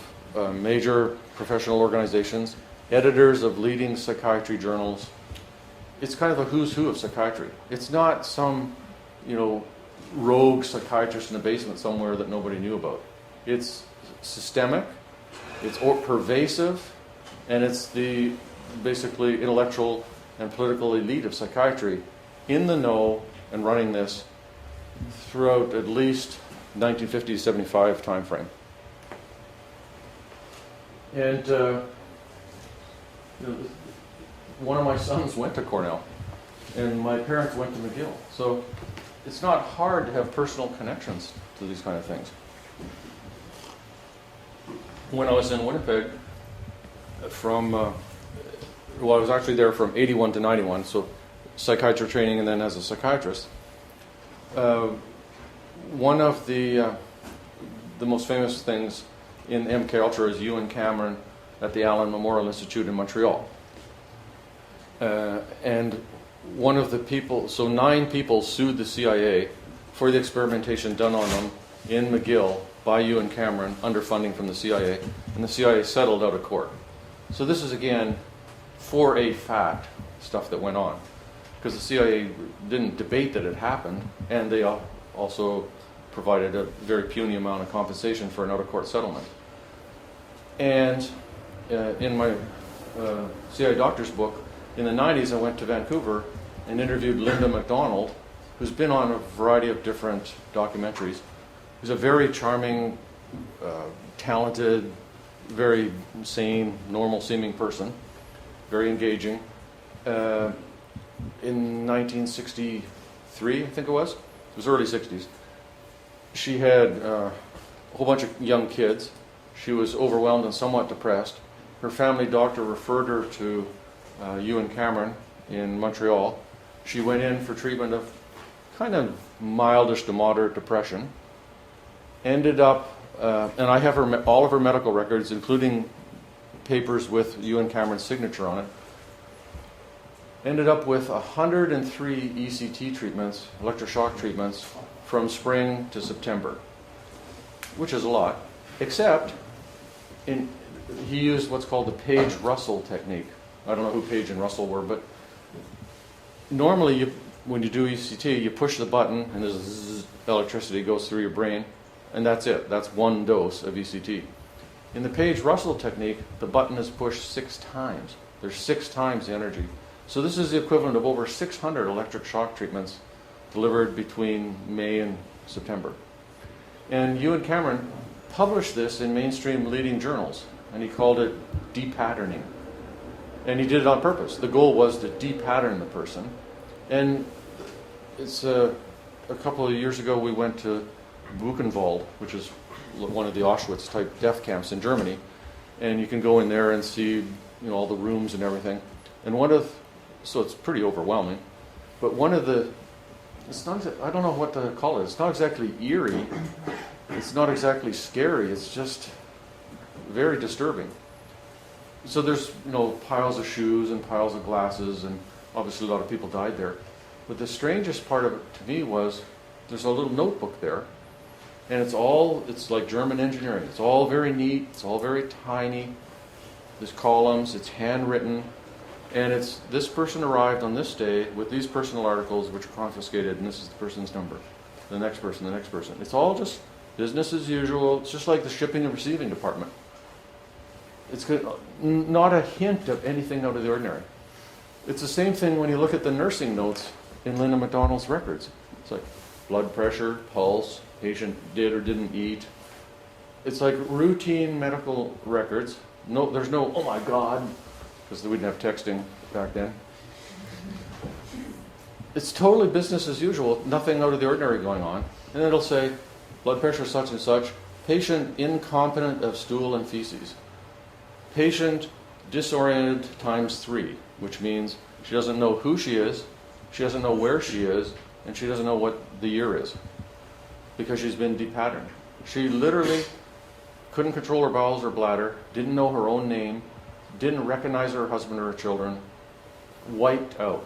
major professional organizations, editors of leading psychiatry journals. It's kind of a who's who of psychiatry. It's not some, rogue psychiatrist in a basement somewhere that nobody knew about. It's systemic, it's pervasive, and it's the basically intellectual and political elite of psychiatry in the know and running this throughout at least 1950 to 75 time frame. And one of my sons went to Cornell, and my parents went to McGill. So it's not hard to have personal connections to these kind of things. When I was in Winnipeg, I was actually there from 81 to 91, so psychiatry training and then as a psychiatrist. One of the most famous things in MK Ultra is Ewan Cameron at the Allen Memorial Institute in Montreal. And one of the people, so 9 people sued the CIA for the experimentation done on them in McGill by Ewan Cameron under funding from the CIA, and the CIA settled out of court. So this is, again, for a fact stuff that went on, because the CIA didn't debate that it happened, and they also provided a very puny amount of compensation for an out-of-court settlement. And in my CIA doctor's book, in the 90s, I went to Vancouver and interviewed Linda MacDonald, who's been on a variety of different documentaries, who's a very charming, talented, very sane, normal-seeming person, very engaging. In 1963, I think it was early 60s, she had a whole bunch of young kids. She was overwhelmed and somewhat depressed. Her family doctor referred her to Ewan Cameron in Montreal. She went in for treatment of kind of mildish to moderate depression. Ended up, and I have all of her medical records, including papers with Ewan Cameron's signature on it. Ended up with 103 ECT treatments, electroshock treatments, from spring to September, which is a lot, except he used what's called the Page-Russell technique. I don't know who Page and Russell were, but normally when you do ECT, you push the button and there's electricity goes through your brain, and that's it. That's one dose of ECT. In the Page-Russell technique, the button is pushed 6 times. There's 6 times the energy. So this is the equivalent of over 600 electric shock treatments delivered between May and September. And Ewan Cameron published this in mainstream leading journals, and he called it de-patterning. And he did it on purpose. The goal was to de-pattern the person. And it's a couple of years ago we went to Buchenwald, which is one of the Auschwitz-type death camps in Germany, and you can go in there and see all the rooms and everything. And so it's pretty overwhelming. But it's not, I don't know what to call it. It's not exactly eerie. It's not exactly scary. It's just very disturbing. So there's piles of shoes and piles of glasses, and obviously a lot of people died there. But the strangest part of it to me was there's a little notebook there, and it's like German engineering. It's all very neat. It's all very tiny. There's columns. It's handwritten. And it's this person arrived on this day with these personal articles which are confiscated, and this is the person's number. The next person, the next person. It's all just business as usual. It's just like the shipping and receiving department. It's not a hint of anything out of the ordinary. It's the same thing when you look at the nursing notes in Linda McDonald's records. It's like blood pressure, pulse, patient did or didn't eat. It's like routine medical records. No, there's no, oh my God, because we didn't have texting back then. It's totally business as usual, nothing out of the ordinary going on. And it'll say, blood pressure such and such, patient incompetent of stool and feces. Patient disoriented ×3, which means she doesn't know who she is, she doesn't know where she is, and she doesn't know what the year is, because she's been depatterned. She literally couldn't control her bowels or bladder, didn't know her own name, didn't recognize her husband or her children, wiped out.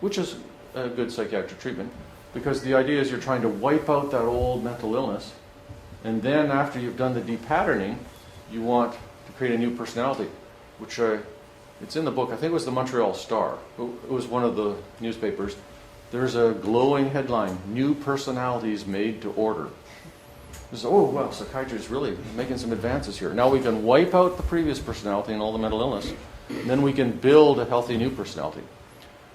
Which is a good psychiatric treatment, because the idea is you're trying to wipe out that old mental illness, and then after you've done the depatterning, you want to create a new personality, which it's in the book. I think it was the Montreal Star. It was one of the newspapers. There's a glowing headline, "New Personalities Made to Order." It's, oh, well, psychiatry is really making some advances here. Now we can wipe out the previous personality and all the mental illness, and then we can build a healthy new personality.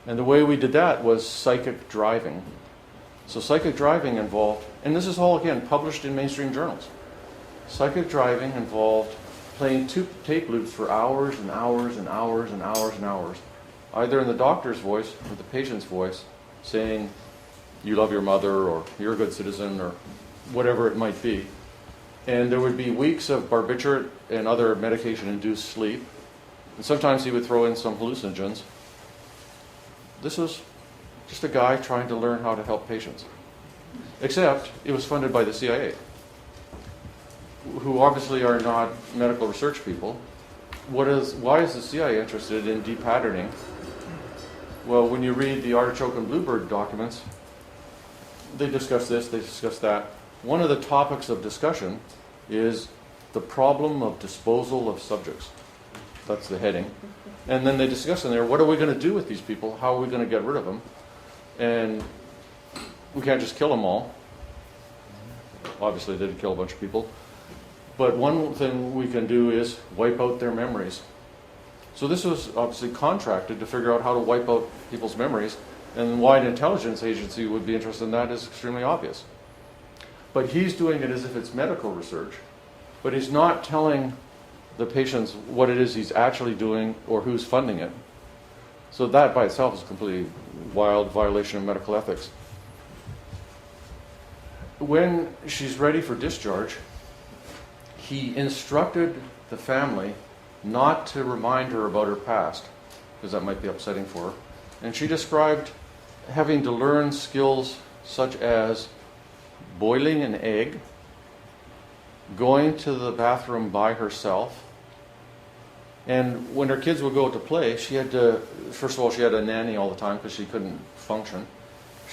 And the way we did that was psychic driving. So psychic driving involved, and this is all, again, published in mainstream journals. Psychic driving involved playing two tape loops for hours and hours and hours and hours and hours, either in the doctor's voice or the patient's voice, saying, you love your mother, or you're a good citizen, or whatever it might be. And there would be weeks of barbiturate and other medication-induced sleep. And sometimes he would throw in some hallucinogens. This was just a guy trying to learn how to help patients. Except it was funded by the CIA, who obviously are not medical research people. Why is the CIA interested in depatterning? Well, when you read the Artichoke and Bluebird documents, they discuss this, they discuss that. One of the topics of discussion is the problem of disposal of subjects. That's the heading. And then they discuss in there, what are we going to do with these people? How are we going to get rid of them? And we can't just kill them all. Obviously, they did kill a bunch of people. But one thing we can do is wipe out their memories. So this was obviously contracted to figure out how to wipe out people's memories. And why an intelligence agency would be interested in that is extremely obvious. But he's doing it as if it's medical research. But he's not telling the patients what it is he's actually doing or who's funding it. So that by itself is a completely wild violation of medical ethics. When she's ready for discharge, he instructed the family not to remind her about her past, because that might be upsetting for her. And she described having to learn skills such as boiling an egg, going to the bathroom by herself, and when her kids would go to play, she had to, first of all, she had a nanny all the time because she couldn't function.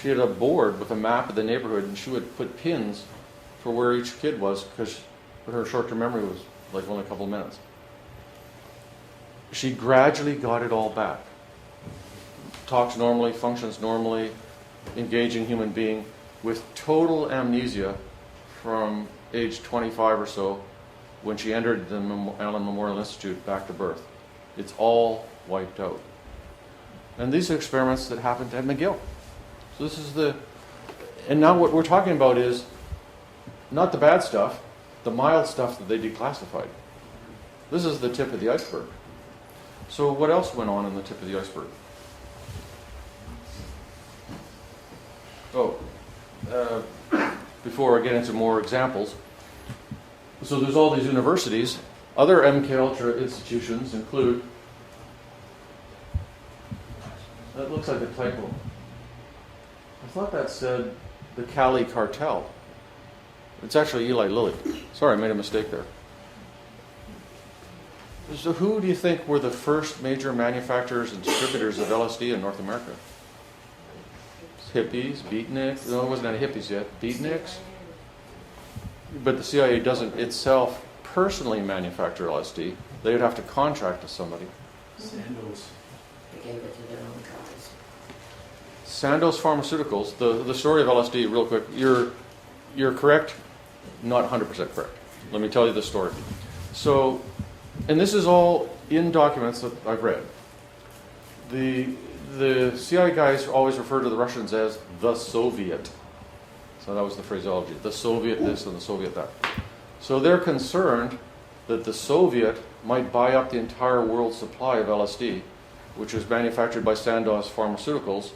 She had a board with a map of the neighborhood, and she would put pins for where each kid was, because her short-term memory was like only a couple of minutes. She gradually got it all back. Talks normally, functions normally, engaging human being, with total amnesia from age 25 or so, when she entered the Allen Memorial Institute back to birth. It's all wiped out. And these are experiments that happened at McGill. So this is and now what we're talking about is not the bad stuff, the mild stuff that they declassified. This is the tip of the iceberg. So what else went on in the tip of the iceberg? Before I get into more examples, so there's all these universities. Other MKUltra institutions include, that looks like a typo. I thought that said the Cali Cartel. It's actually Eli Lilly. Sorry, I made a mistake there. So who do you think were the first major manufacturers and distributors of LSD in North America? Hippies, beatniks. No, it wasn't any hippies yet. Beatniks. But the CIA doesn't itself personally manufacture LSD. They would have to contract to somebody. Sandoz. They gave it to their own guys. Sandoz Pharmaceuticals. The story of LSD, real quick. You're correct, not 100% correct. Let me tell you the story. So, and this is all in documents that I've read. the CIA guys always refer to the Russians as the Soviet. So that was the phraseology. The Soviet this and the Soviet that. So they're concerned that the Soviet might buy up the entire world supply of LSD, which is manufactured by Sandoz Pharmaceuticals,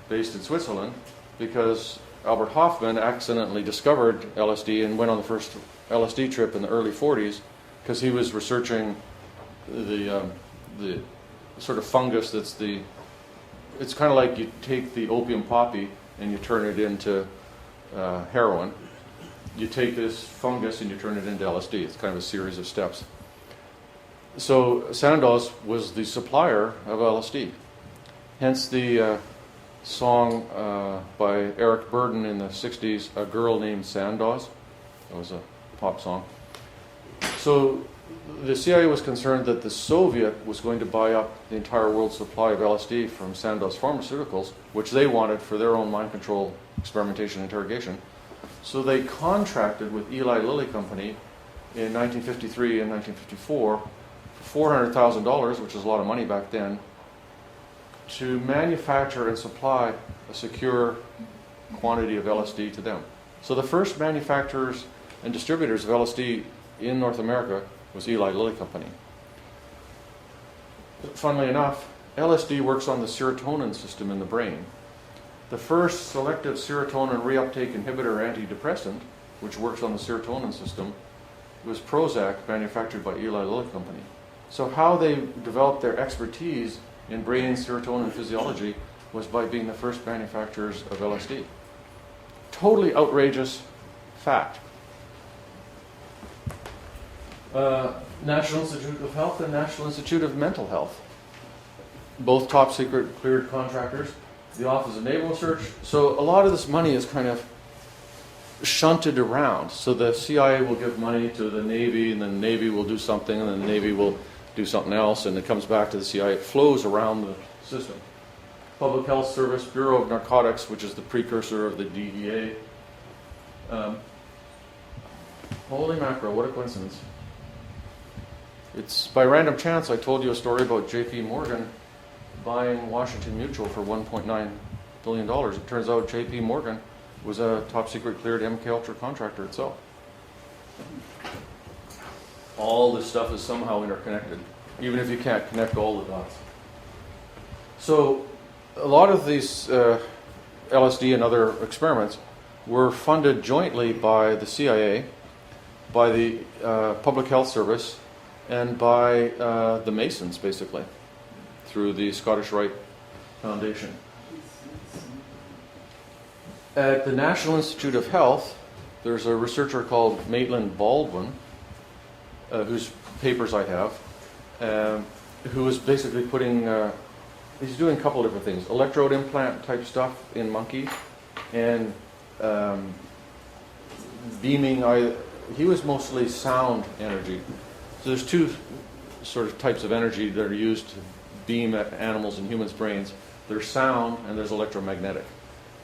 based in Switzerland, because Albert Hoffman accidentally discovered LSD and went on the first LSD trip in the early 40s because he was researching the sort of fungus that's it's kind of like you take the opium poppy and you turn it into heroin. You take this fungus and you turn it into LSD. It's kind of a series of steps. So Sandoz was the supplier of LSD. Hence the song by Eric Burdon in the 60s, A Girl Named Sandoz. That was a pop song. So the CIA was concerned that the Soviet was going to buy up the entire world supply of LSD from Sandoz Pharmaceuticals, which they wanted for their own mind control experimentation and interrogation. So they contracted with Eli Lilly Company in 1953 and 1954 for $400,000, which is a lot of money back then, to manufacture and supply a secure quantity of LSD to them. So the first manufacturers and distributors of LSD in North America was Eli Lilly Company. Funnily enough, LSD works on the serotonin system in the brain. The first selective serotonin reuptake inhibitor antidepressant, which works on the serotonin system, was Prozac, manufactured by Eli Lilly Company. So how they developed their expertise in brain serotonin physiology was by being the first manufacturers of LSD. Totally outrageous fact. National Institute of Health and National Institute of Mental Health. Both top secret cleared contractors. The Office of Naval Research. So a lot of this money is kind of shunted around. So the CIA will give money to the Navy, and then the Navy will do something, and then the Navy will do something else, and it comes back to the CIA. It flows around the system. Public Health Service, Bureau of Narcotics, which is the precursor of the DEA. Holy mackerel, what a coincidence. It's by random chance I told you a story about J.P. Morgan buying Washington Mutual for $1.9 billion. It turns out J.P. Morgan was a top secret cleared MK Ultra contractor itself. All this stuff is somehow interconnected, even if you can't connect all the dots. So a lot of these LSD and other experiments were funded jointly by the CIA, by the Public Health Service, and by the Masons, basically, through the Scottish Rite Foundation. At the National Institute of Health, there's a researcher called Maitland Baldwin, whose papers I have, who is basically he's doing a couple different things. Electrode implant type stuff in monkeys, and beaming. He was mostly sound energy. So there's two sort of types of energy that are used to beam at animals and humans' brains. There's sound and there's electromagnetic.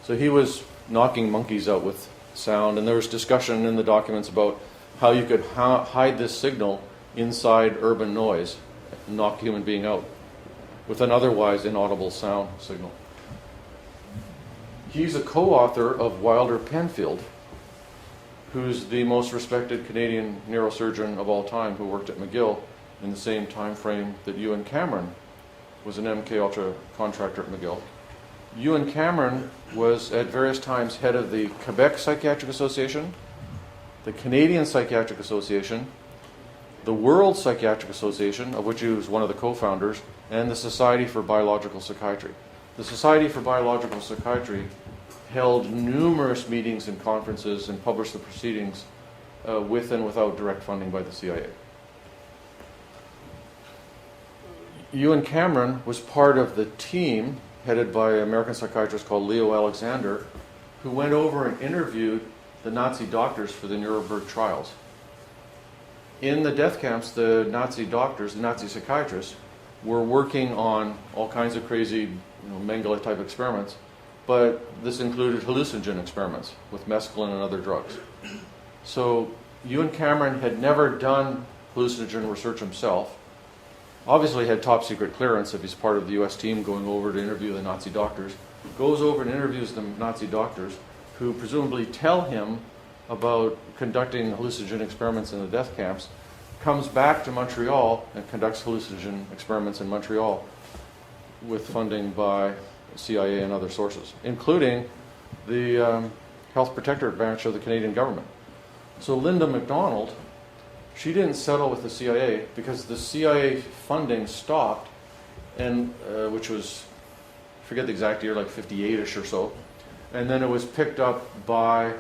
So he was knocking monkeys out with sound, and there was discussion in the documents about how you could hide this signal inside urban noise and knock a human being out with an otherwise inaudible sound signal. He's a co-author of Wilder Penfield, who's the most respected Canadian neurosurgeon of all time, who worked at McGill in the same time frame that Ewan Cameron was an MK Ultra contractor at McGill. Ewan Cameron was at various times head of the Quebec Psychiatric Association, the Canadian Psychiatric Association, the World Psychiatric Association, of which he was one of the co-founders, and the Society for Biological Psychiatry. The Society for Biological Psychiatry held numerous meetings and conferences and published the proceedings with and without direct funding by the CIA. Ewan Cameron was part of the team headed by an American psychiatrist called Leo Alexander, who went over and interviewed the Nazi doctors for the Nuremberg trials. In the death camps, the Nazi doctors, the Nazi psychiatrists, were working on all kinds of crazy, Mengele type experiments, but this included hallucinogen experiments with mescaline and other drugs. So Ewan Cameron had never done hallucinogen research himself, obviously had top secret clearance if he's part of the US team going over to interview the Nazi doctors, goes over and interviews the Nazi doctors who presumably tell him about conducting hallucinogen experiments in the death camps, comes back to Montreal and conducts hallucinogen experiments in Montreal with funding by CIA and other sources, including the Health Protectorate branch of the Canadian government. So Linda MacDonald, she didn't settle with the CIA because the CIA funding stopped, and which was, I forget the exact year, like 58-ish or so, and then it was picked up by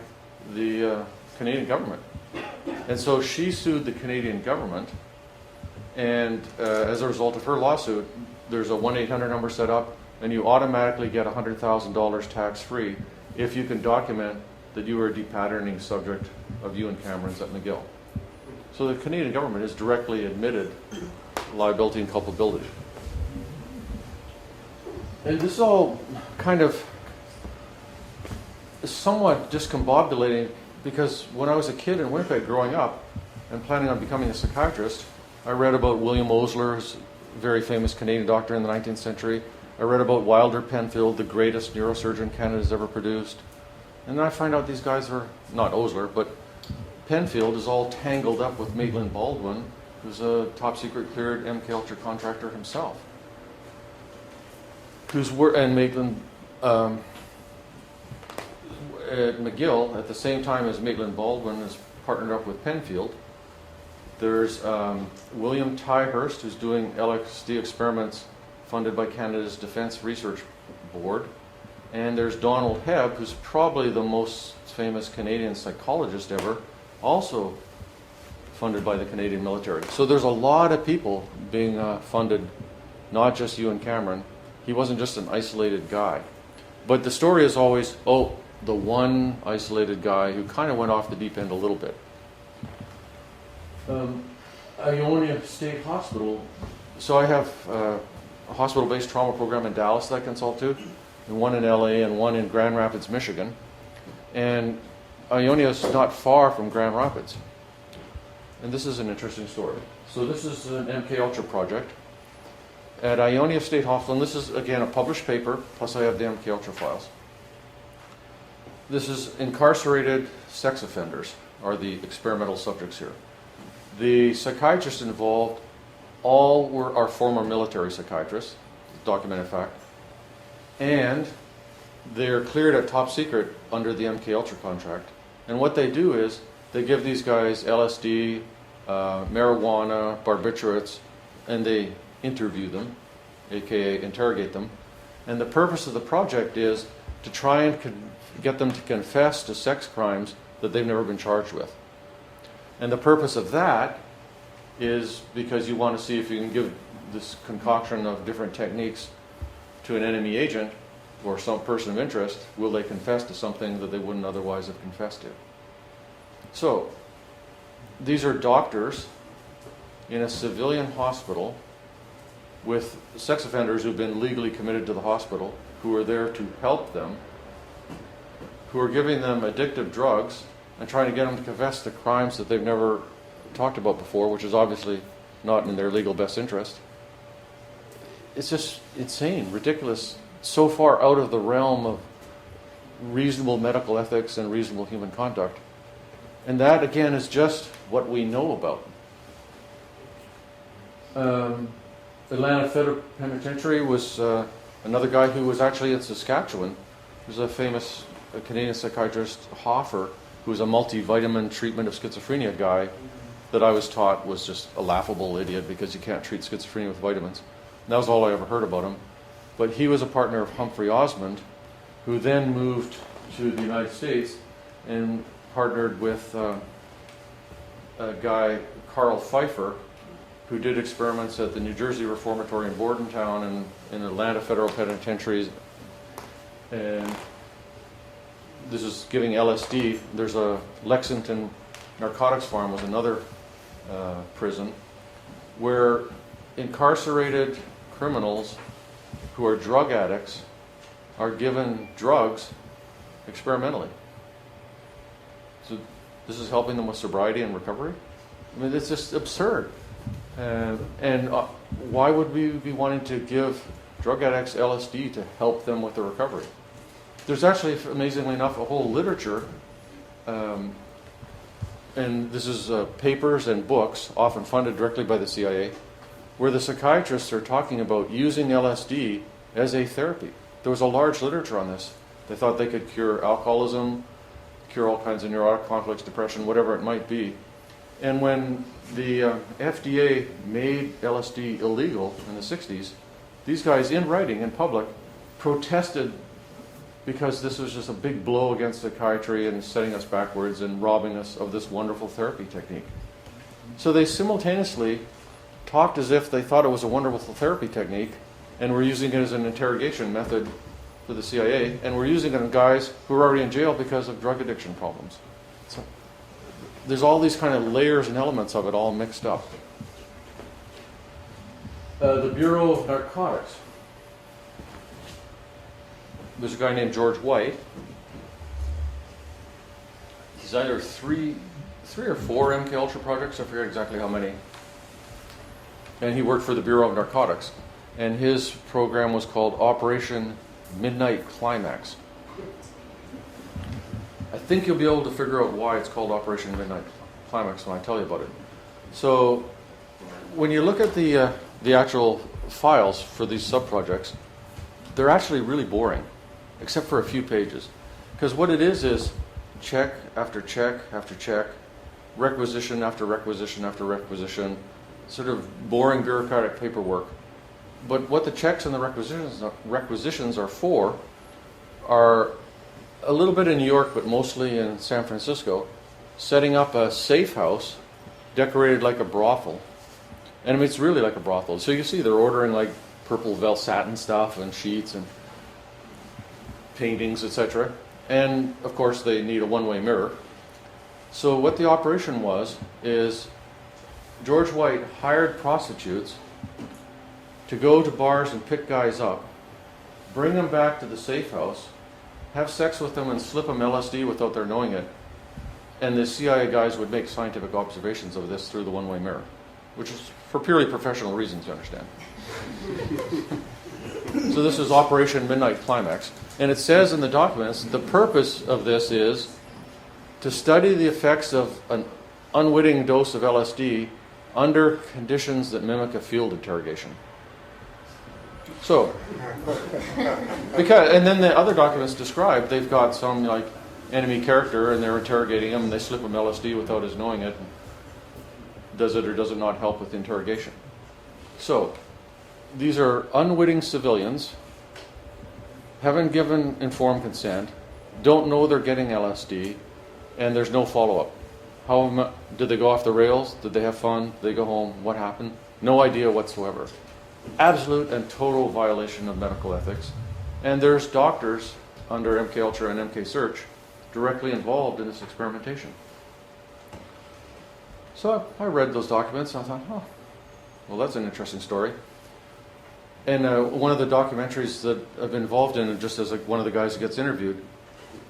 the Canadian government. And so she sued the Canadian government, and as a result of her lawsuit, there's a 1-800 number set up, and you automatically get $100,000 tax-free if you can document that you were a depatterning subject of Ewan Cameron's at McGill. So the Canadian government has directly admitted liability and culpability. And this is all kind of somewhat discombobulating because when I was a kid in Winnipeg growing up and planning on becoming a psychiatrist, I read about William Osler, who's a very famous Canadian doctor in the 19th century. I read about Wilder Penfield, the greatest neurosurgeon Canada's ever produced. And then I find out these guys are, not Osler, but Penfield is all tangled up with Maitland Baldwin, who's a top secret cleared MK Ultra contractor himself. And Maitland, at McGill, at the same time as Maitland Baldwin is partnered up with Penfield, there's William Tyhurst, who's doing LSD experiments funded by Canada's Defence Research Board. And there's Donald Hebb, who's probably the most famous Canadian psychologist ever, also funded by the Canadian military. So there's a lot of people being funded, not just Ewan Cameron. He wasn't just an isolated guy. But the story is always, oh, the one isolated guy who kind of went off the deep end a little bit. Ionia State Hospital. So I have a hospital-based trauma program in Dallas that I consult to, and one in LA and one in Grand Rapids, Michigan. And Ionia is not far from Grand Rapids. And this is an interesting story. So this is an MK Ultra project at Ionia State Hospital, and this is, again, a published paper, plus I have the MK Ultra files. This is incarcerated sex offenders are the experimental subjects here. The psychiatrists involved all are former military psychiatrists, documented fact, and they're cleared at top secret under the MK Ultra contract. And what they do is they give these guys LSD, marijuana, barbiturates, and they interview them, aka interrogate them. And the purpose of the project is to try and get them to confess to sex crimes that they've never been charged with. And the purpose of that is because you want to see if you can give this concoction of different techniques to an enemy agent or some person of interest, will they confess to something that they wouldn't otherwise have confessed to? So, these are doctors in a civilian hospital with sex offenders who've been legally committed to the hospital, who are there to help them, who are giving them addictive drugs and trying to get them to confess to crimes that they've never talked about before, which is obviously not in their legal best interest. It's just insane, ridiculous, so far out of the realm of reasonable medical ethics and reasonable human conduct. And that, again, is just what we know about. Atlanta Federal Penitentiary was another guy who was actually in Saskatchewan. There's a famous Canadian psychiatrist, Hoffer, who was a multivitamin treatment of schizophrenia guy that I was taught was just a laughable idiot because you can't treat schizophrenia with vitamins. And that was all I ever heard about him. But he was a partner of Humphrey Osmond, who then moved to the United States and partnered with a guy, Carl Pfeiffer, who did experiments at the New Jersey Reformatory in Bordentown and in Atlanta Federal Penitentiary. And this is giving LSD. There's a Lexington Narcotics Farm was another prison where incarcerated criminals who are drug addicts are given drugs experimentally. So this is helping them with sobriety and recovery. I mean, it's just absurd. And why would we be wanting to give drug addicts LSD to help them with their recovery? There's actually, amazingly enough, a whole literature, and this is papers and books, often funded directly by the CIA, where the psychiatrists are talking about using LSD as a therapy. There was a large literature on this. They thought they could cure alcoholism, cure all kinds of neurotic conflicts, depression, whatever it might be. And when the FDA made LSD illegal in the 60s, these guys, in writing, in public, protested because this was just a big blow against psychiatry and setting us backwards and robbing us of this wonderful therapy technique. So they simultaneously talked as if they thought it was a wonderful therapy technique and were using it as an interrogation method for the CIA, and were using it on guys who were already in jail because of drug addiction problems. So there's all these kind of layers and elements of it all mixed up. The Bureau of Narcotics. There's a guy named George White. He's either three or four MK Ultra projects, I forget exactly how many. And he worked for the Bureau of Narcotics. And his program was called Operation Midnight Climax. I think you'll be able to figure out why it's called Operation Midnight Climax when I tell you about it. So when you look at the actual files for these sub-projects, they're actually really boring, except for a few pages. Because what it is check after check after check, requisition after requisition after requisition, sort of boring bureaucratic paperwork. But what the checks and the requisitions are for are a little bit in New York, but mostly in San Francisco, setting up a safe house decorated like a brothel. And I mean, it's really like a brothel. So you see they're ordering like purple Vel satin stuff and sheets and paintings, etc. And of course they need a one-way mirror. So what the operation was is George White hired prostitutes to go to bars and pick guys up, bring them back to the safe house, have sex with them and slip them LSD without their knowing it. And the CIA guys would make scientific observations of this through the one-way mirror, which is for purely professional reasons, you understand. So this is Operation Midnight Climax. And it says in the documents, the purpose of this is to study the effects of an unwitting dose of LSD under conditions that mimic a field interrogation. So, and then the other documents describe they've got some like enemy character and they're interrogating him and they slip him LSD without his knowing it. Does it or does it not help with the interrogation? So, these are unwitting civilians, haven't given informed consent, don't know they're getting LSD, and there's no follow-up. How did they go off the rails? Did they have fun? Did they go home? What happened? No idea whatsoever. Absolute and total violation of medical ethics. And there's doctors under MK Ultra and MK Search directly involved in this experimentation. So I read those documents and I thought, oh, well, that's an interesting story. And one of the documentaries that I've been involved in, just as like one of the guys who gets interviewed,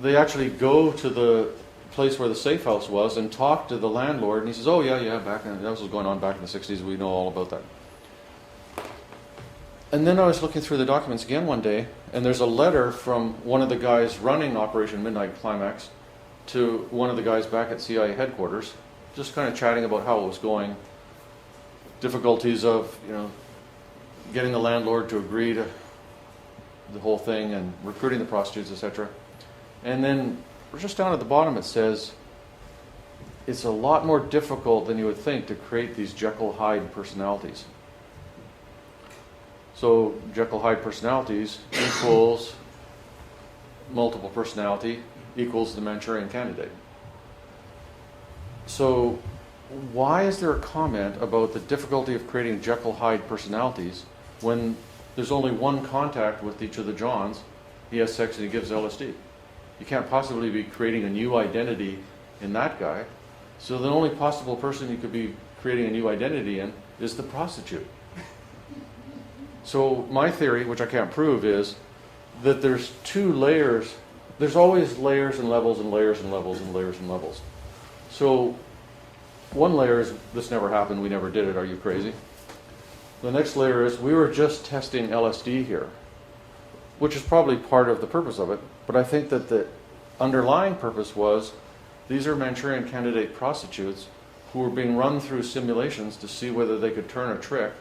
they actually go to the place where the safe house was and talk to the landlord, and he says, oh yeah, that was going on back in the 60s, we know all about that. And then I was looking through the documents again one day, and there's a letter from one of the guys running Operation Midnight Climax to one of the guys back at CIA headquarters, just kind of chatting about how it was going, difficulties of, getting the landlord to agree to the whole thing and recruiting the prostitutes, etc. And then just down at the bottom it says, it's a lot more difficult than you would think to create these Jekyll-Hyde personalities. So Jekyll-Hyde personalities equals multiple personality equals the Manchurian candidate. So why is there a comment about the difficulty of creating Jekyll-Hyde personalities when there's only one contact with each of the Johns? He has sex and he gives LSD. You can't possibly be creating a new identity in that guy. So the only possible person you could be creating a new identity in is the prostitute. So my theory, which I can't prove, is that there's two layers. There's always layers and levels and layers and levels and layers and levels. So one layer is, this never happened, we never did it, are you crazy? The next layer is we were just testing LSD here, which is probably part of the purpose of it, but I think that the underlying purpose was these are Manchurian candidate prostitutes who were being run through simulations to see whether they could turn a trick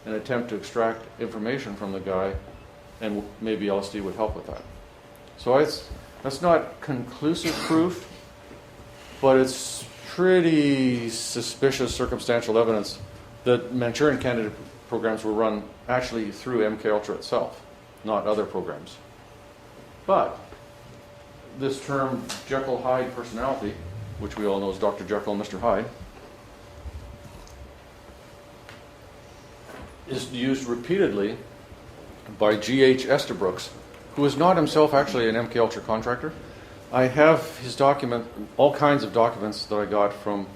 and attempt to extract information from the guy, and maybe LSD would help with that. So that's not conclusive proof, but it's pretty suspicious circumstantial evidence that Manchurian candidate programs were run actually through MKUltra itself, not other programs. But this term Jekyll-Hyde personality, which we all know as Dr. Jekyll and Mr. Hyde, is used repeatedly by G.H. Estabrooks, who is not himself actually an MKUltra contractor. I have his document, all kinds of documents that I got from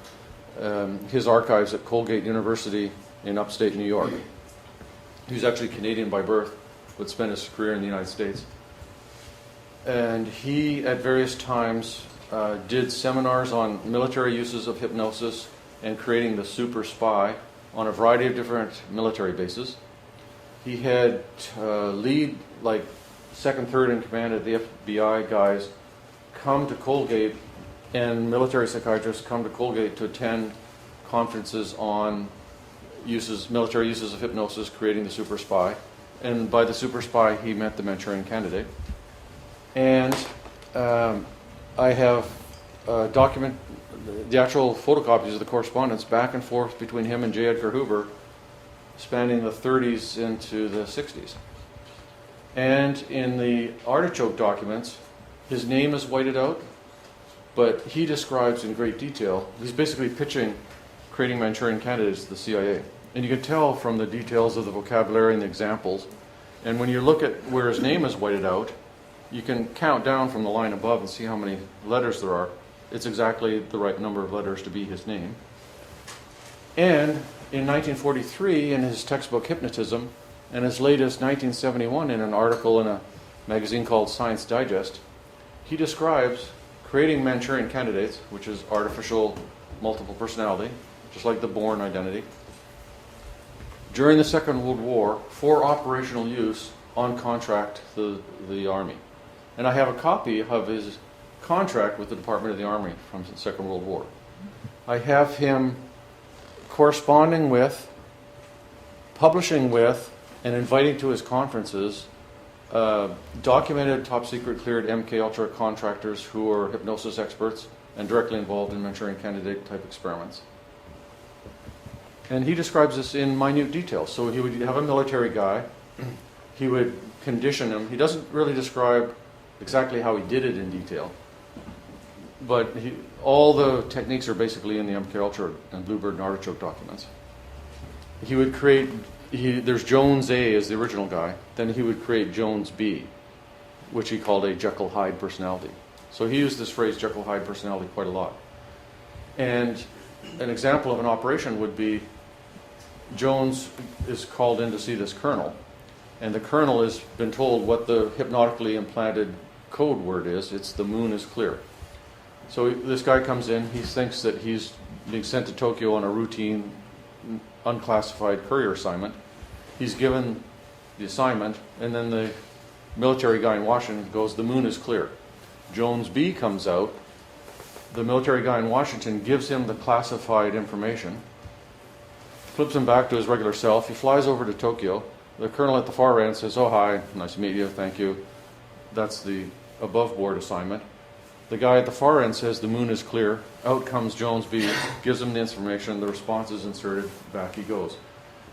his archives at Colgate University in upstate New York. He's actually Canadian by birth, but spent his career in the United States. And he, at various times, did seminars on military uses of hypnosis and creating the super spy on a variety of different military bases. He had lead, like second, third in command at the FBI guys come to Colgate, and military psychiatrists come to Colgate to attend conferences on military uses of hypnosis, creating the super spy. And by the super spy, he meant the Manchurian candidate. And I have document the actual photocopies of the correspondence back and forth between him and J. Edgar Hoover, spanning the 30s into the 60s. And in the artichoke documents, his name is whited out, but he describes in great detail, he's basically pitching creating Manchurian candidates to the CIA. And you can tell from the details of the vocabulary and the examples. And when you look at where his name is whited out, you can count down from the line above and see how many letters there are. It's exactly the right number of letters to be his name. And in 1943, in his textbook Hypnotism, and as late as 1971 in an article in a magazine called Science Digest, he describes creating Manchurian candidates, which is artificial multiple personality, just like the Bourne identity, during the Second World War for operational use on contract to the Army. And I have a copy of his contract with the Department of the Army from the Second World War. I have him corresponding with, publishing with, and inviting to his conferences documented top secret cleared MKUltra contractors who are hypnosis experts and directly involved in Manchurian candidate type experiments. And he describes this in minute detail. So he would have a military guy, he would condition him. He doesn't really describe exactly how he did it in detail, but all the techniques are basically in the MKUltra and Bluebird and Artichoke documents. He would create, there's Jones A as the original guy, then he would create Jones B, which he called a Jekyll-Hyde personality. So he used this phrase Jekyll-Hyde personality quite a lot. And an example of an operation would be Jones is called in to see this colonel, and the colonel has been told what the hypnotically implanted code word is. It's the moon is clear. So this guy comes in, he thinks that he's being sent to Tokyo on a routine unclassified courier assignment. He's given the assignment, and then the military guy in Washington goes, the moon is clear. Jones B comes out, the military guy in Washington gives him the classified information, flips him back to his regular self, he flies over to Tokyo. The colonel at the far end says, oh hi, nice to meet you, thank you. That's the above board assignment. The guy at the far end says the moon is clear. Out comes Jones B, gives him the information, the response is inserted, back he goes.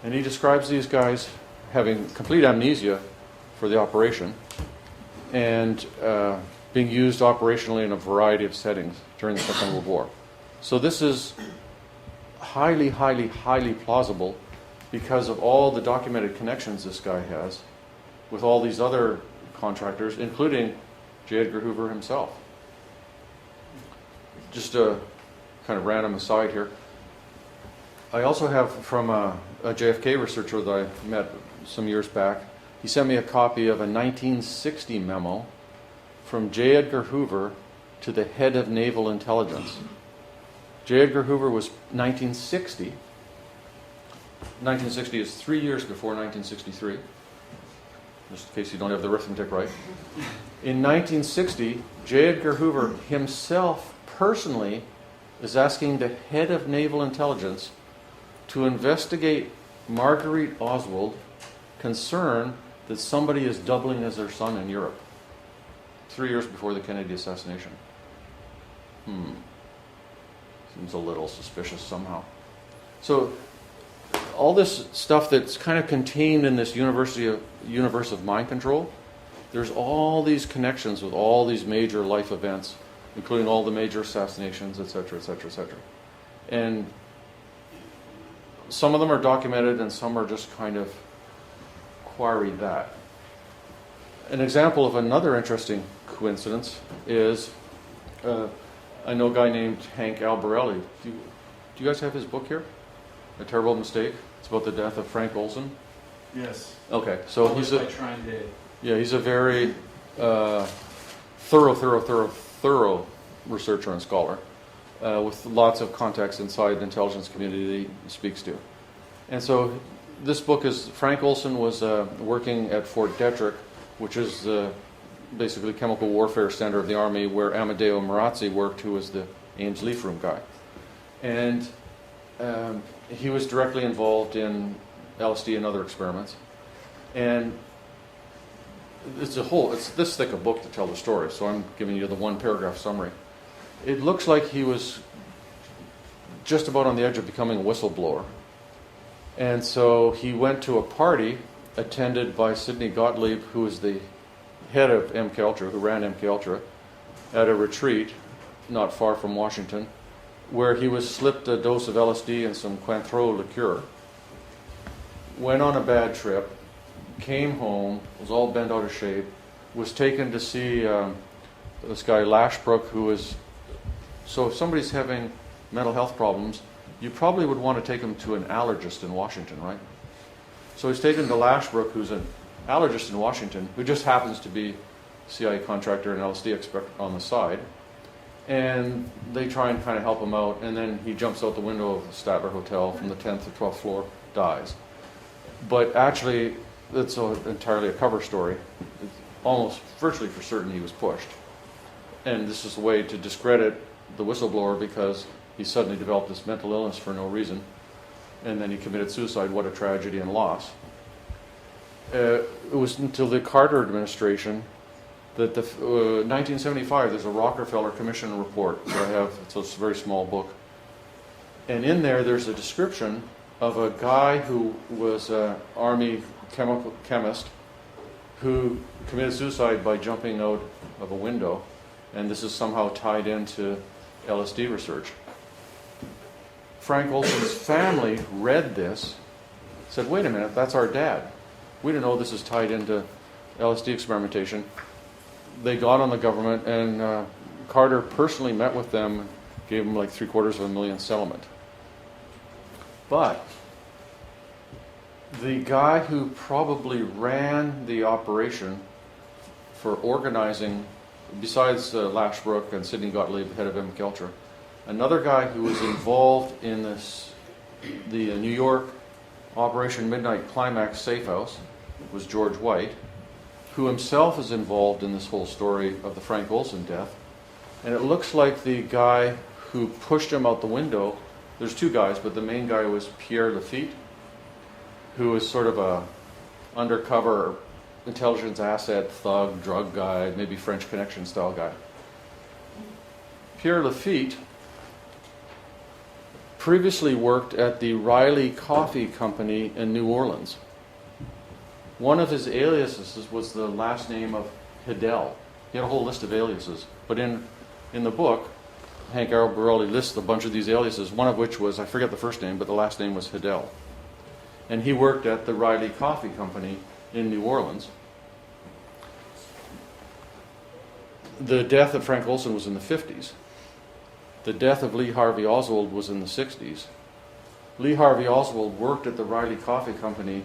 And he describes these guys having complete amnesia for the operation and being used operationally in a variety of settings during the Second World War. So this is highly, highly, highly plausible because of all the documented connections this guy has with all these other contractors, including J. Edgar Hoover himself. Just a kind of random aside here. I also have from a JFK researcher that I met some years back, he sent me a copy of a 1960 memo from J. Edgar Hoover to the head of naval intelligence. J. Edgar Hoover was 1960. 1960 is 3 years before 1963, just in case you don't have the arithmetic right. In 1960, J. Edgar Hoover himself personally is asking the head of naval intelligence to investigate Marguerite Oswald concern that somebody is doubling as their son in Europe. 3 years before the Kennedy assassination. Seems a little suspicious somehow. So all this stuff that's kind of contained in this universe of mind control, there's all these connections with all these major life events, including all the major assassinations, etc., etc., etc. And some of them are documented and some are just kind of query that. An example of another interesting coincidence is, I know a guy named Hank Albarelli. Do you guys have his book here? A Terrible Mistake? It's about the death of Frank Olson. Yes. Okay, so he's a very thorough researcher and scholar with lots of contacts inside the intelligence community that he speaks to. And so this book is, Frank Olson was working at Fort Detrick, which is basically chemical warfare center of the Army, where Amadeo Marazzi worked, who was the Ames Leaf Room guy. And he was directly involved in LSD and other experiments. And it's this thick a book to tell the story, so I'm giving you the one paragraph summary. It looks like he was just about on the edge of becoming a whistleblower. And so he went to a party attended by Sidney Gottlieb, who was the head of MK Ultra, who ran MK Ultra, at a retreat not far from Washington, where he was slipped a dose of LSD and some Cointreau liqueur, went on a bad trip, came home, was all bent out of shape, was taken to see this guy Lashbrook, who was... So if somebody's having mental health problems, you probably would want to take him to an allergist in Washington, right? So he's taken to Lashbrook, who's an allergist in Washington, who just happens to be CIA contractor and LSD expert on the side. And they try and kind of help him out, and then he jumps out the window of the Statler Hotel from the 10th or 12th floor, dies. But actually, it's entirely a cover story. It's almost virtually for certain he was pushed. And this is a way to discredit the whistleblower because he suddenly developed this mental illness for no reason. And then he committed suicide. What a tragedy and loss. It was until the Carter administration that 1975, there's a Rockefeller Commission report that I have. It's a very small book. And in there's a description of a guy who was an Army chemist who committed suicide by jumping out of a window. And this is somehow tied into LSD research. Frank Olson's family read this, said, wait a minute, that's our dad. We didn't know this is tied into LSD experimentation. They got on the government, and Carter personally met with them, gave them like $750,000 settlement. But the guy who probably ran the operation for organizing, besides Lashbrook and Sidney Gottlieb, head of MK Ultra, another guy who was involved in the New York Operation Midnight Climax safe house was George White, who himself is involved in this whole story of the Frank Olson death. And it looks like the guy who pushed him out the window, there's two guys, but the main guy was Pierre Lafitte, who was sort of a undercover intelligence asset, thug, drug guy, maybe French Connection style guy. Pierre Lafitte previously worked at the Riley Coffee Company in New Orleans. One of his aliases was the last name of Hidell. He had a whole list of aliases. But in the book, Hank Albarelli lists a bunch of these aliases, one of which was, I forget the first name, but the last name was Hidell. And he worked at the Riley Coffee Company in New Orleans. The death of Frank Olson was in the 50s. The death of Lee Harvey Oswald was in the 60s. Lee Harvey Oswald worked at the Riley Coffee Company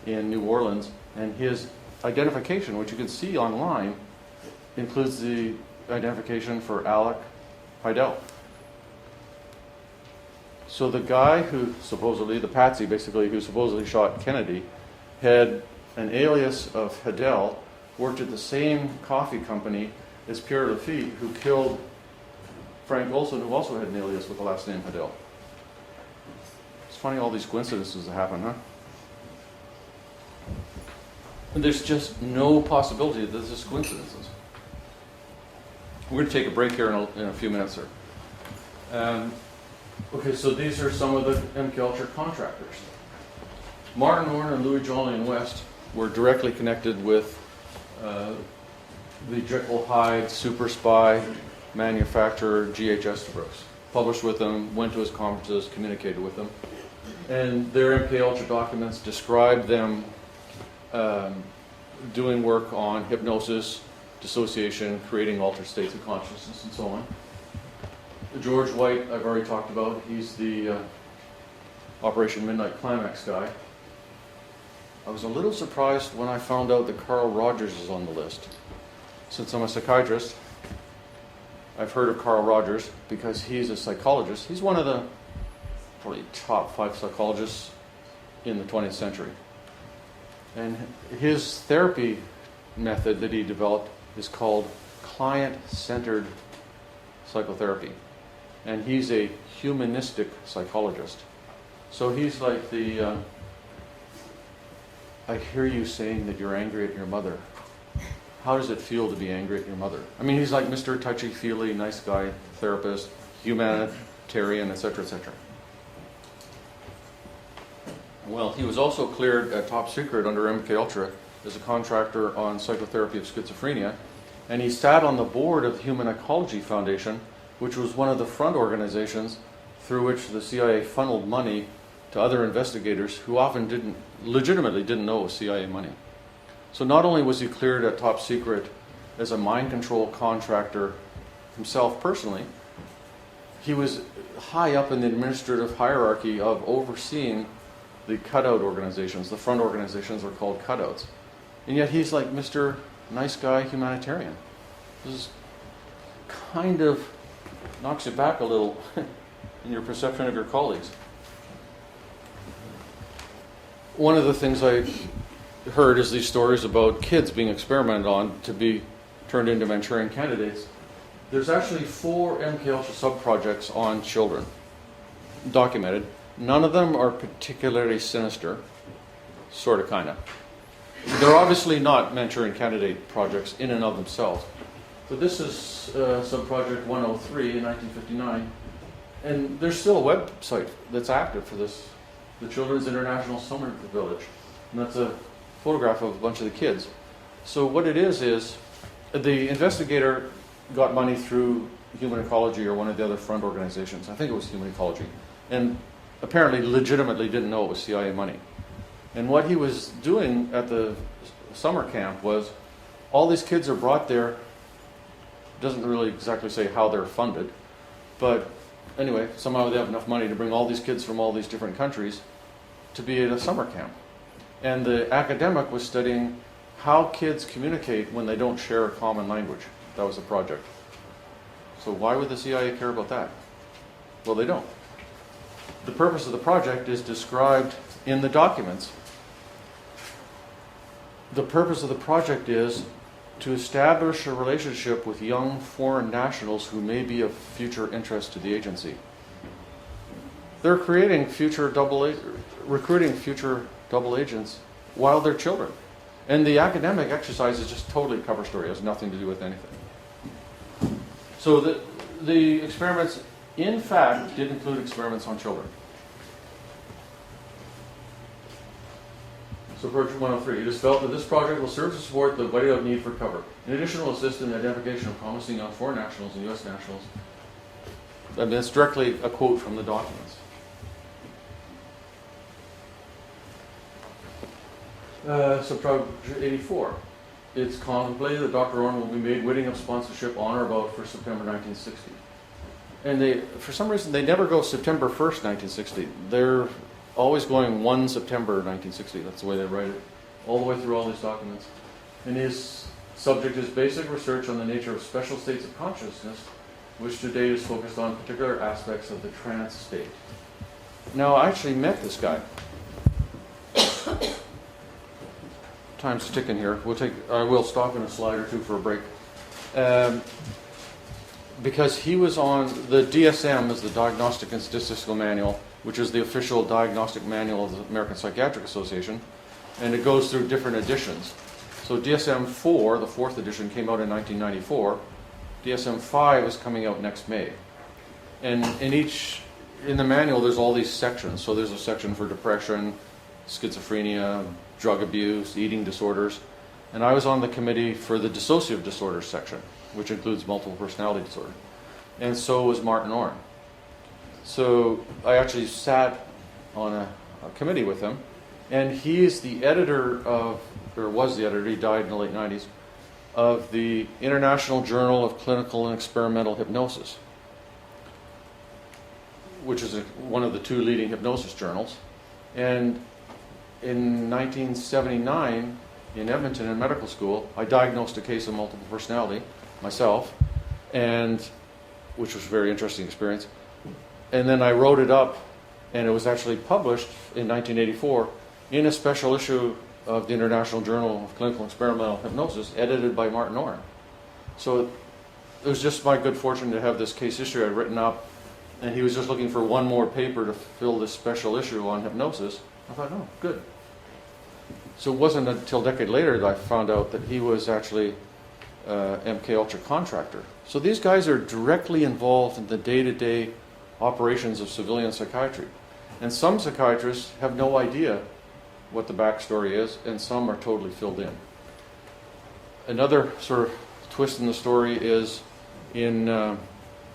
in New Orleans, and his identification, which you can see online, includes the identification for Alec Hidell. So the guy who supposedly, the patsy basically, who supposedly shot Kennedy, had an alias of Hedel, worked at the same coffee company as Pierre Lafitte, who killed Frank Olson, who also had an alias with the last name Hedel. It's funny all these coincidences that happen, huh? And there's just no possibility that this is coincidences. We're going to take a break here in a few minutes, sir. Okay, so these are some of the MK Ultra contractors. Martin Orne and Louis Jolyon West were directly connected with the Jekyll Hyde super spy manufacturer G.H. Estabrook. Published with them, went to his conferences, communicated with them. And their MK Ultra documents describe them doing work on hypnosis, dissociation, creating altered states of consciousness, and so on. George White, I've already talked about. He's the Operation Midnight Climax guy. I was a little surprised when I found out that Carl Rogers is on the list. Since I'm a psychiatrist, I've heard of Carl Rogers because he's a psychologist. He's one of the probably top 5 psychologists in the 20th century. And his therapy method that he developed is called client-centered psychotherapy. And he's a humanistic psychologist. So he's like the, I hear you saying that you're angry at your mother. How does it feel to be angry at your mother? I mean, he's like Mr. Touchy-feely, nice guy, therapist, humanitarian, etc., etc. Well, he was also cleared at top secret under MK Ultra as a contractor on psychotherapy of schizophrenia, and he sat on the board of the Human Ecology Foundation, which was one of the front organizations through which the CIA funneled money to other investigators who often legitimately didn't know it was CIA money. So not only was he cleared at top secret as a mind control contractor himself personally, he was high up in the administrative hierarchy of overseeing the cutout organizations. The front organizations are called cutouts. And yet he's like Mr. Nice Guy Humanitarian. This is kind of knocks you back a little in your perception of your colleagues. One of the things I heard is these stories about kids being experimented on to be turned into Manchurian candidates. There's actually 4 MK Ultra sub-projects on children documented. None of them are particularly sinister, sort of, kind of. They're obviously not Manchurian candidate projects in and of themselves. So this is sub-project 103 in 1959, and there's still a website that's active for this, the Children's International Summer Village, and that's a photograph of a bunch of the kids. So what it is the investigator got money through Human Ecology or one of the other front organizations. I think it was Human Ecology, and apparently legitimately didn't know it was CIA money. And what he was doing at the summer camp was all these kids are brought there. Doesn't really exactly say how they're funded, but anyway, somehow they have enough money to bring all these kids from all these different countries to be at a summer camp. And the academic was studying how kids communicate when they don't share a common language. That was the project. So why would the CIA care about that? Well, they don't. The purpose of the project is described in the documents. The purpose of the project is to establish a relationship with young foreign nationals who may be of future interest to the agency. They're creating recruiting future double agents while they're children. And the academic exercise is just totally a cover story. It has nothing to do with anything. So the experiments, in fact, did include experiments on children. So Project 103, it is felt that this project will serve to support the whiteout need for cover. In addition, it will assist in the identification of promising young foreign nationals and U.S. nationals. And that's directly a quote from the documents. So Project 84, it's contemplated that Dr. Orne will be made witting of sponsorship on or about 1st September 1960. And for some reason, they never go September 1st, 1960. They're always going 1 September 1960. That's the way they write it, all the way through all these documents. And his subject is basic research on the nature of special states of consciousness, which today is focused on particular aspects of the trance state. Now, I actually met this guy. Time's ticking here. I will stop in a slide or two for a break. Because he was on the DSM, is the Diagnostic and Statistical Manual, which is the official diagnostic manual of the American Psychiatric Association, and it goes through different editions. So DSM-4, the 4th edition, came out in 1994. DSM-5 is coming out next May. And in the manual, there's all these sections. So there's a section for depression, schizophrenia, drug abuse, eating disorders. And I was on the committee for the dissociative disorders section, which includes multiple personality disorder. And so was Martin Orrin. So I actually sat on a committee with him, and he is the editor of, or was the editor, he died in the late 90s, of the International Journal of Clinical and Experimental Hypnosis, which is one of the 2 leading hypnosis journals. And in 1979, in Edmonton in medical school, I diagnosed a case of multiple personality myself, and which was a very interesting experience. And then I wrote it up, and it was actually published in 1984 in a special issue of the International Journal of Clinical and Experimental Hypnosis, edited by Martin Orrin. So it was just my good fortune to have this case history I'd written up, and he was just looking for one more paper to fill this special issue on hypnosis. I thought, oh, good. So it wasn't until a decade later that I found out that he was actually MK Ultra contractor. So these guys are directly involved in the day-to-day operations of civilian psychiatry. And some psychiatrists have no idea what the backstory is, and some are totally filled in. Another sort of twist in the story is in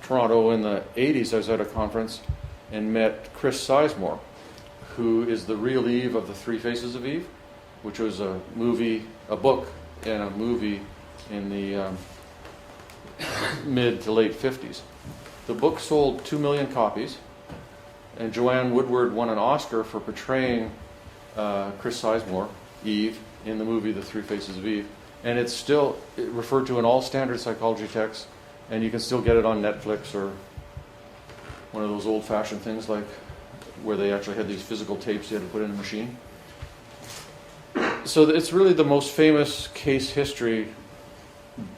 Toronto in the 80s, I was at a conference and met Chris Sizemore, who is the real Eve of the Three Faces of Eve, which was a book and a movie in the mid to late 50s. The book sold 2 million copies, and Joanne Woodward won an Oscar for portraying Chris Sizemore, Eve, in the movie The Three Faces of Eve. And it's still referred to in all standard psychology texts, and you can still get it on Netflix or one of those old-fashioned things like where they actually had these physical tapes you had to put in a machine. So it's really the most famous case history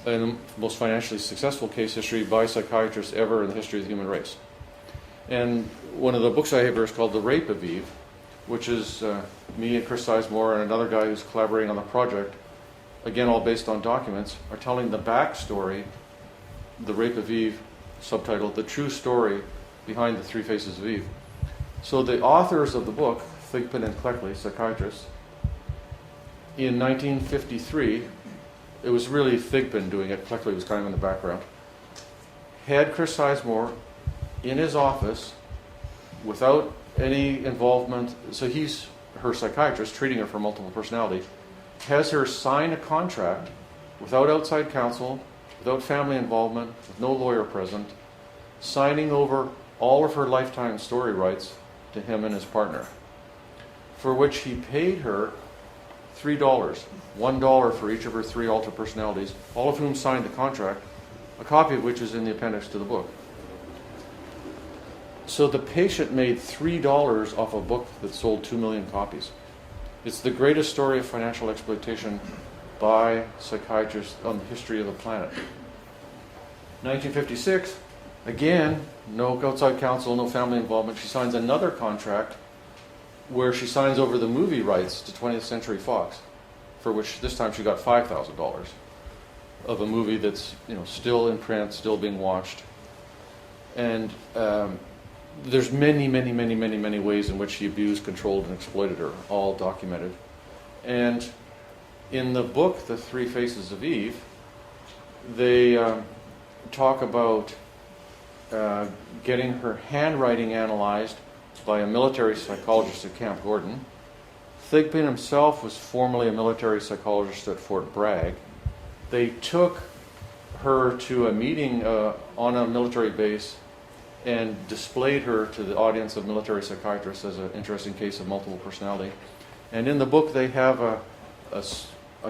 and the most financially successful case history by psychiatrists ever in the history of the human race. And one of the books I have here is called The Rape of Eve, which is me and Chris Sizemore and another guy who's collaborating on the project, again all based on documents, are telling the backstory, The Rape of Eve, subtitled The True Story Behind the Three Faces of Eve. So the authors of the book, Thigpen and Cleckley, psychiatrists, in 1953, it was really Thigpen doing it, Cleckley was kind of in the background, had Chris Sizemore in his office without any involvement. So he's her psychiatrist, treating her for multiple personality, has her sign a contract without outside counsel, without family involvement, with no lawyer present, signing over all of her lifetime story rights to him and his partner, for which he paid her $3, $1 for each of her 3 alter personalities, all of whom signed the contract, a copy of which is in the appendix to the book. So the patient made $3 off a book that sold 2 million copies. It's the greatest story of financial exploitation by psychiatrists on the history of the planet. 1956, again, no outside counsel, no family involvement. She signs another contract where she signs over the movie rights to 20th Century Fox, for which this time she got $5,000 of a movie that's still in print, still being watched. And there's many ways in which she abused, controlled, and exploited her, all documented. And in the book, The Three Faces of Eve, they talk about getting her handwriting analyzed by a military psychologist at Camp Gordon. Thigpen himself was formerly a military psychologist at Fort Bragg. They took her to a meeting on a military base and displayed her to the audience of military psychiatrists as an interesting case of multiple personality. And in the book, they have a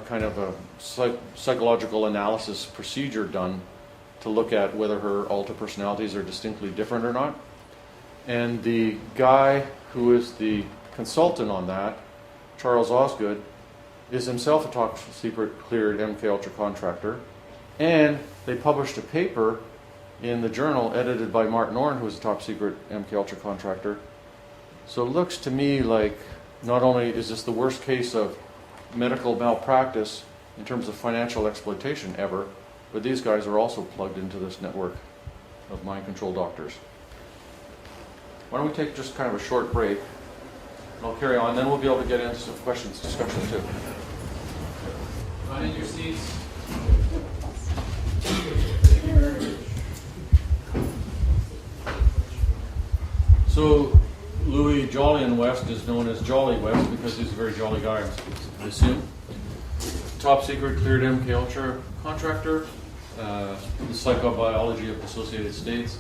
kind of a psychological analysis procedure done to look at whether her alter personalities are distinctly different or not. And the guy who is the consultant on that, Charles Osgood, is himself a top secret cleared MK Ultra contractor. And they published a paper in the journal edited by Martin Orne, who is a top secret MK Ultra contractor. So it looks to me like not only is this the worst case of medical malpractice in terms of financial exploitation ever, but these guys are also plugged into this network of mind control doctors. Why don't we take just kind of a short break? I'll carry on, then we'll be able to get into some questions, discussion too. Find your seats. So Louis Jolyon West is known as Jolly West because he's a very jolly guy, I assume. Top secret cleared MK Ultra contractor, the psychobiology of dissociated states,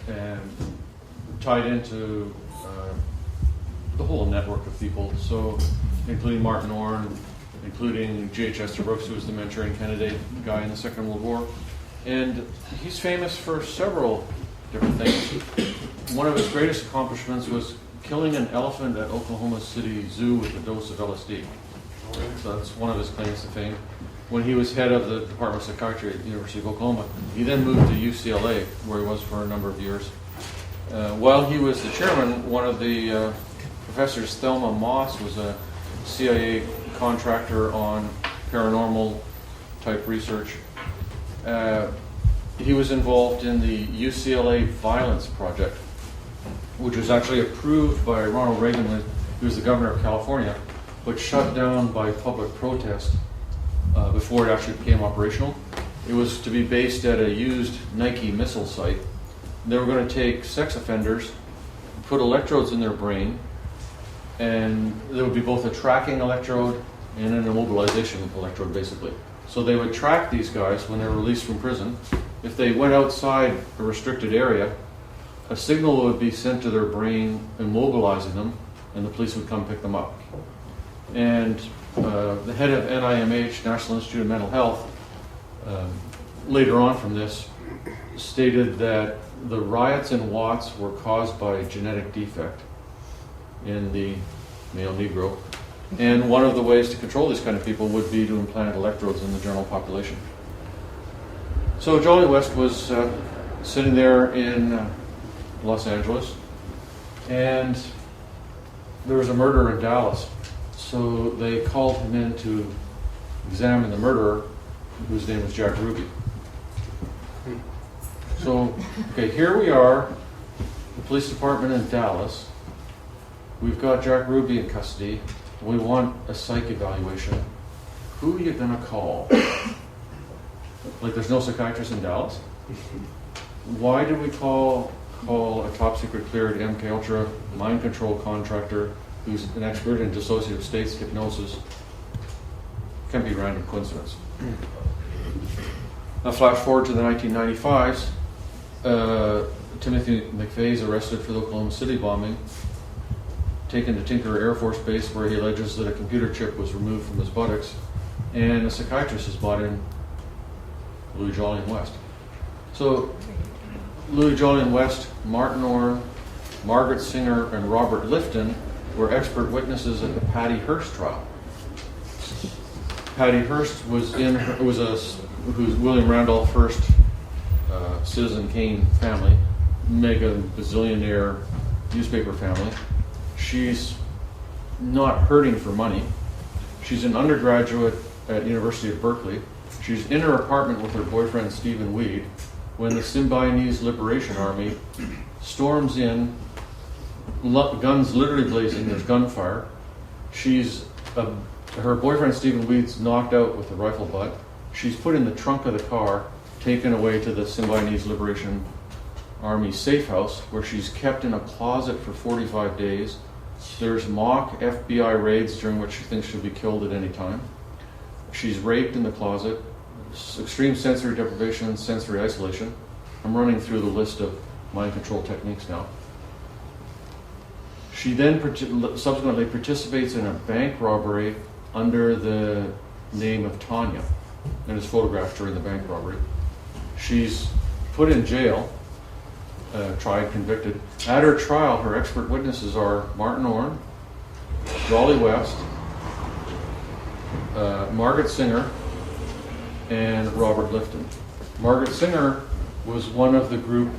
and tied into the whole network of people. So, including Martin Orne, including G.H. Estabrook, who was the Manchurian Candidate guy in the Second World War. And he's famous for several different things. One of his greatest accomplishments was killing an elephant at Oklahoma City Zoo with a dose of LSD. So that's one of his claims to fame. When he was head of the Department of Psychiatry at the University of Oklahoma, he then moved to UCLA, where he was for a number of years. While he was the chairman, one of the professors, Thelma Moss, was a CIA contractor on paranormal type research. He was involved in the UCLA Violence Project, which was actually approved by Ronald Reagan when he was the governor of California, but shut down by public protest before it actually became operational. It was to be based at a used Nike missile site. They were going to take sex offenders, put electrodes in their brain, and there would be both a tracking electrode and an immobilization electrode, basically. So they would track these guys when they were released from prison. If they went outside a restricted area, a signal would be sent to their brain, immobilizing them, and the police would come pick them up. And the head of NIMH, National Institute of Mental Health, later on from this, stated that the riots in Watts were caused by a genetic defect in the male Negro. And one of the ways to control these kind of people would be to implant electrodes in the general population. So Jolly West was sitting there in Los Angeles, and there was a murder in Dallas. So they called him in to examine the murderer, whose name was Jack Ruby. So, okay, here we are, the police department in Dallas. We've got Jack Ruby in custody. We want a psych evaluation. Who are you going to call? Like, there's no psychiatrist in Dallas? Why do we call a top secret cleared MK Ultra mind control contractor who's an expert in dissociative states hypnosis? Can't be random coincidence. Now flash forward to the 1995s. Timothy McVeigh is arrested for the Oklahoma City bombing, taken to Tinker Air Force Base, where he alleges that a computer chip was removed from his buttocks, and a psychiatrist is brought in, Louis Jolyon West. So Louis Jolyon West, Martin Orne, Margaret Singer, and Robert Lifton were expert witnesses at the Patty Hearst trial. Patty Hearst was William Randolph Hearst, Citizen Kane family, mega bazillionaire newspaper family. She's not hurting for money. She's an undergraduate at University of Berkeley. She's in her apartment with her boyfriend Stephen Weed when the Symbionese Liberation Army storms in, guns literally blazing, there's gunfire. Her boyfriend Stephen Weed's knocked out with a rifle butt. She's put in the trunk of the car, taken away to the Symbionese Liberation Army safe house, where she's kept in a closet for 45 days. There's mock FBI raids during which she thinks she'll be killed at any time. She's raped in the closet, extreme sensory deprivation, sensory isolation. I'm running through the list of mind control techniques now. She then subsequently participates in a bank robbery under the name of Tanya and is photographed during the bank robbery. She's put in jail tried, convicted. At her trial, her expert witnesses are Martin Orne, Jolly West, Margaret Singer, and Robert Lifton. Margaret Singer was one of the group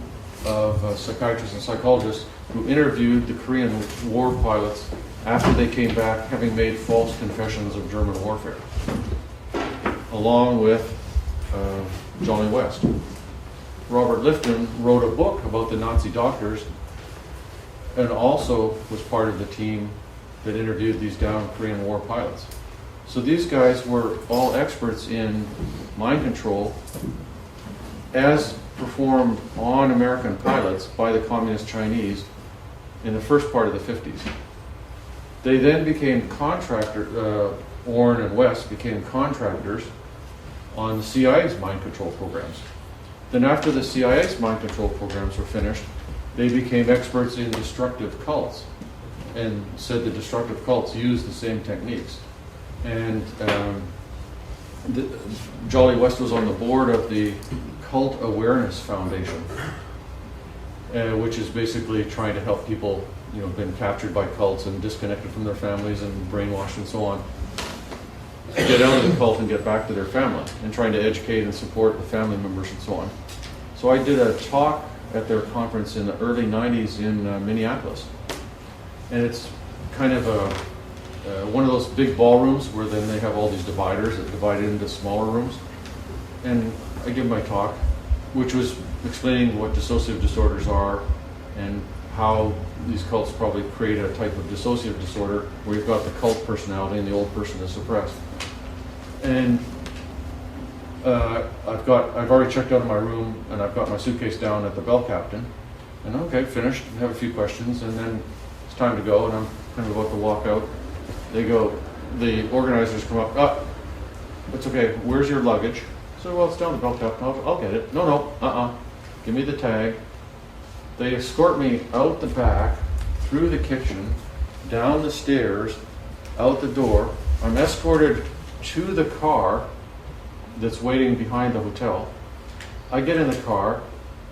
of psychiatrists and psychologists who interviewed the Korean War pilots after they came back having made false confessions of German warfare, along with Johnny West. Robert Lifton wrote a book about the Nazi doctors and also was part of the team that interviewed these downed Korean War pilots. So these guys were all experts in mind control as performed on American pilots by the communist Chinese in the first part of the 50s. They then became Orne and West became contractors on the CIA's mind control programs. Then after the CIA's mind control programs were finished, they became experts in destructive cults and said the destructive cults use the same techniques. And Jolly West was on the board of the Cult Awareness Foundation, which is basically trying to help people, been captured by cults and disconnected from their families and brainwashed and so on, get out of the cult and get back to their family, and trying to educate and support the family members and so on. So I did a talk at their conference in the early 90s in Minneapolis. And it's kind of one of those big ballrooms where then they have all these dividers that divide it into smaller rooms. And I give my talk, which was explaining what dissociative disorders are and how these cults probably create a type of dissociative disorder where you've got the cult personality and the old person is suppressed. And I've already checked out of my room and I've got my suitcase down at the Bell Captain. And okay, finished, have a few questions, and then it's time to go, and I'm kind of about to walk out. The organizers come up, it's okay, where's your luggage? So, well, it's down the Bell Captain, I'll get it. No, give me the tag. They escort me out the back, through the kitchen, down the stairs, out the door. I'm escorted to the car that's waiting behind the hotel. I get in the car,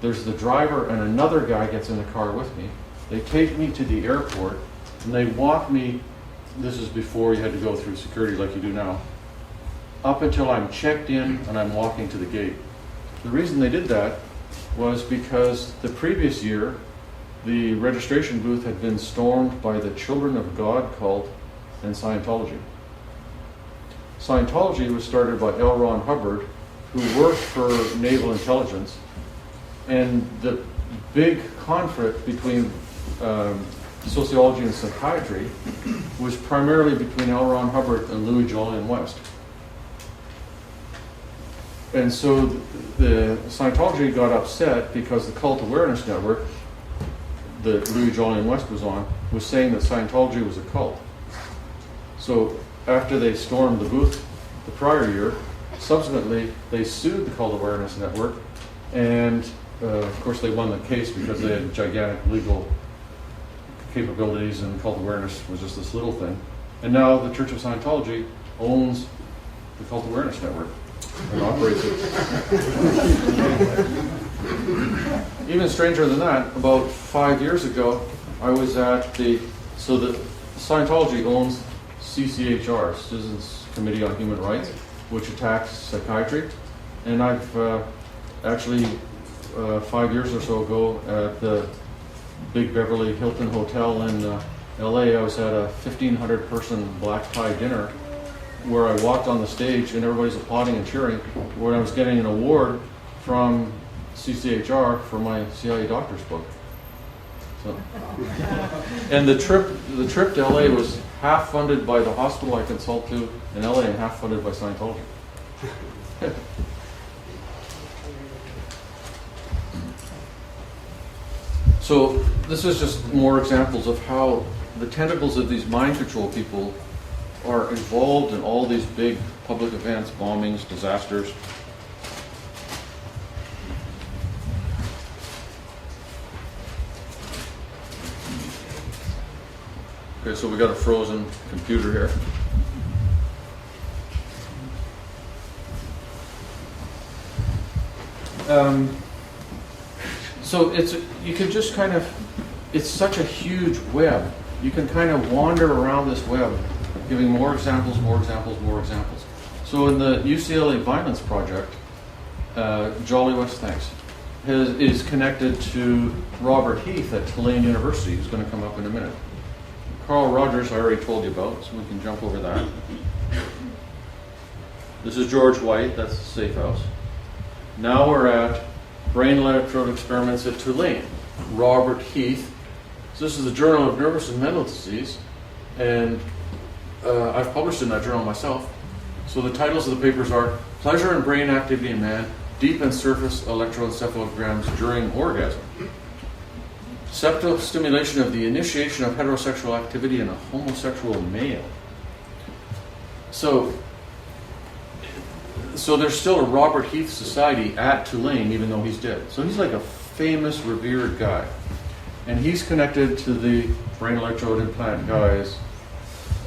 there's the driver and another guy gets in the car with me. They take me to the airport and they walk me, this is before you had to go through security like you do now, up until I'm checked in and I'm walking to the gate. The reason they did that was because the previous year, the registration booth had been stormed by the Children of God cult and Scientology. Scientology was started by L. Ron Hubbard, who worked for naval intelligence, and the big conflict between sociology and psychiatry was primarily between L. Ron Hubbard and Louis Jolyon West. And so the Scientology got upset because the Cult Awareness Network that Louis Jolyon West was on was saying that Scientology was a cult. So after they stormed the booth the prior year, subsequently they sued the Cult Awareness Network, and of course they won the case because they had gigantic legal capabilities and cult awareness was just this little thing. And now the Church of Scientology owns the Cult Awareness Network and operates it. Even stranger than that, about 5 years ago, I was at the Scientology owns CCHR, Citizens Committee on Human Rights, which attacks psychiatry. And I've actually 5 years or so ago at the big Beverly Hilton Hotel in LA, I was at a 1,500 person black tie dinner where I walked on the stage and everybody's applauding and cheering when I was getting an award from CCHR for my CIA doctor's book. So, and the trip to LA was half funded by the hospital I consult to in LA and half funded by Scientology. So this is just more examples of how the tentacles of these mind control people are involved in all these big public events, bombings, disasters. Okay, so we got a frozen computer here. So you can just kind of, it's such a huge web. You can kind of wander around this web, giving more examples, more examples, more examples. So in the UCLA Violence Project, Jolly West, thanks, is connected to Robert Heath at Tulane University, who's going to come up in a minute. Carl Rogers, I already told you about, so we can jump over that. This is George White, that's the safe house. Now we're at brain electrode experiments at Tulane. Robert Heath. So this is the Journal of Nervous and Mental Disease, and I've published in that journal myself. So the titles of the papers are Pleasure and Brain Activity in Man, Deep and Surface Electroencephalograms During Orgasm. Septal stimulation of the initiation of heterosexual activity in a homosexual male. So there's still a Robert Heath Society at Tulane, even though he's dead. So he's like a famous, revered guy. And he's connected to the brain electrode implant guys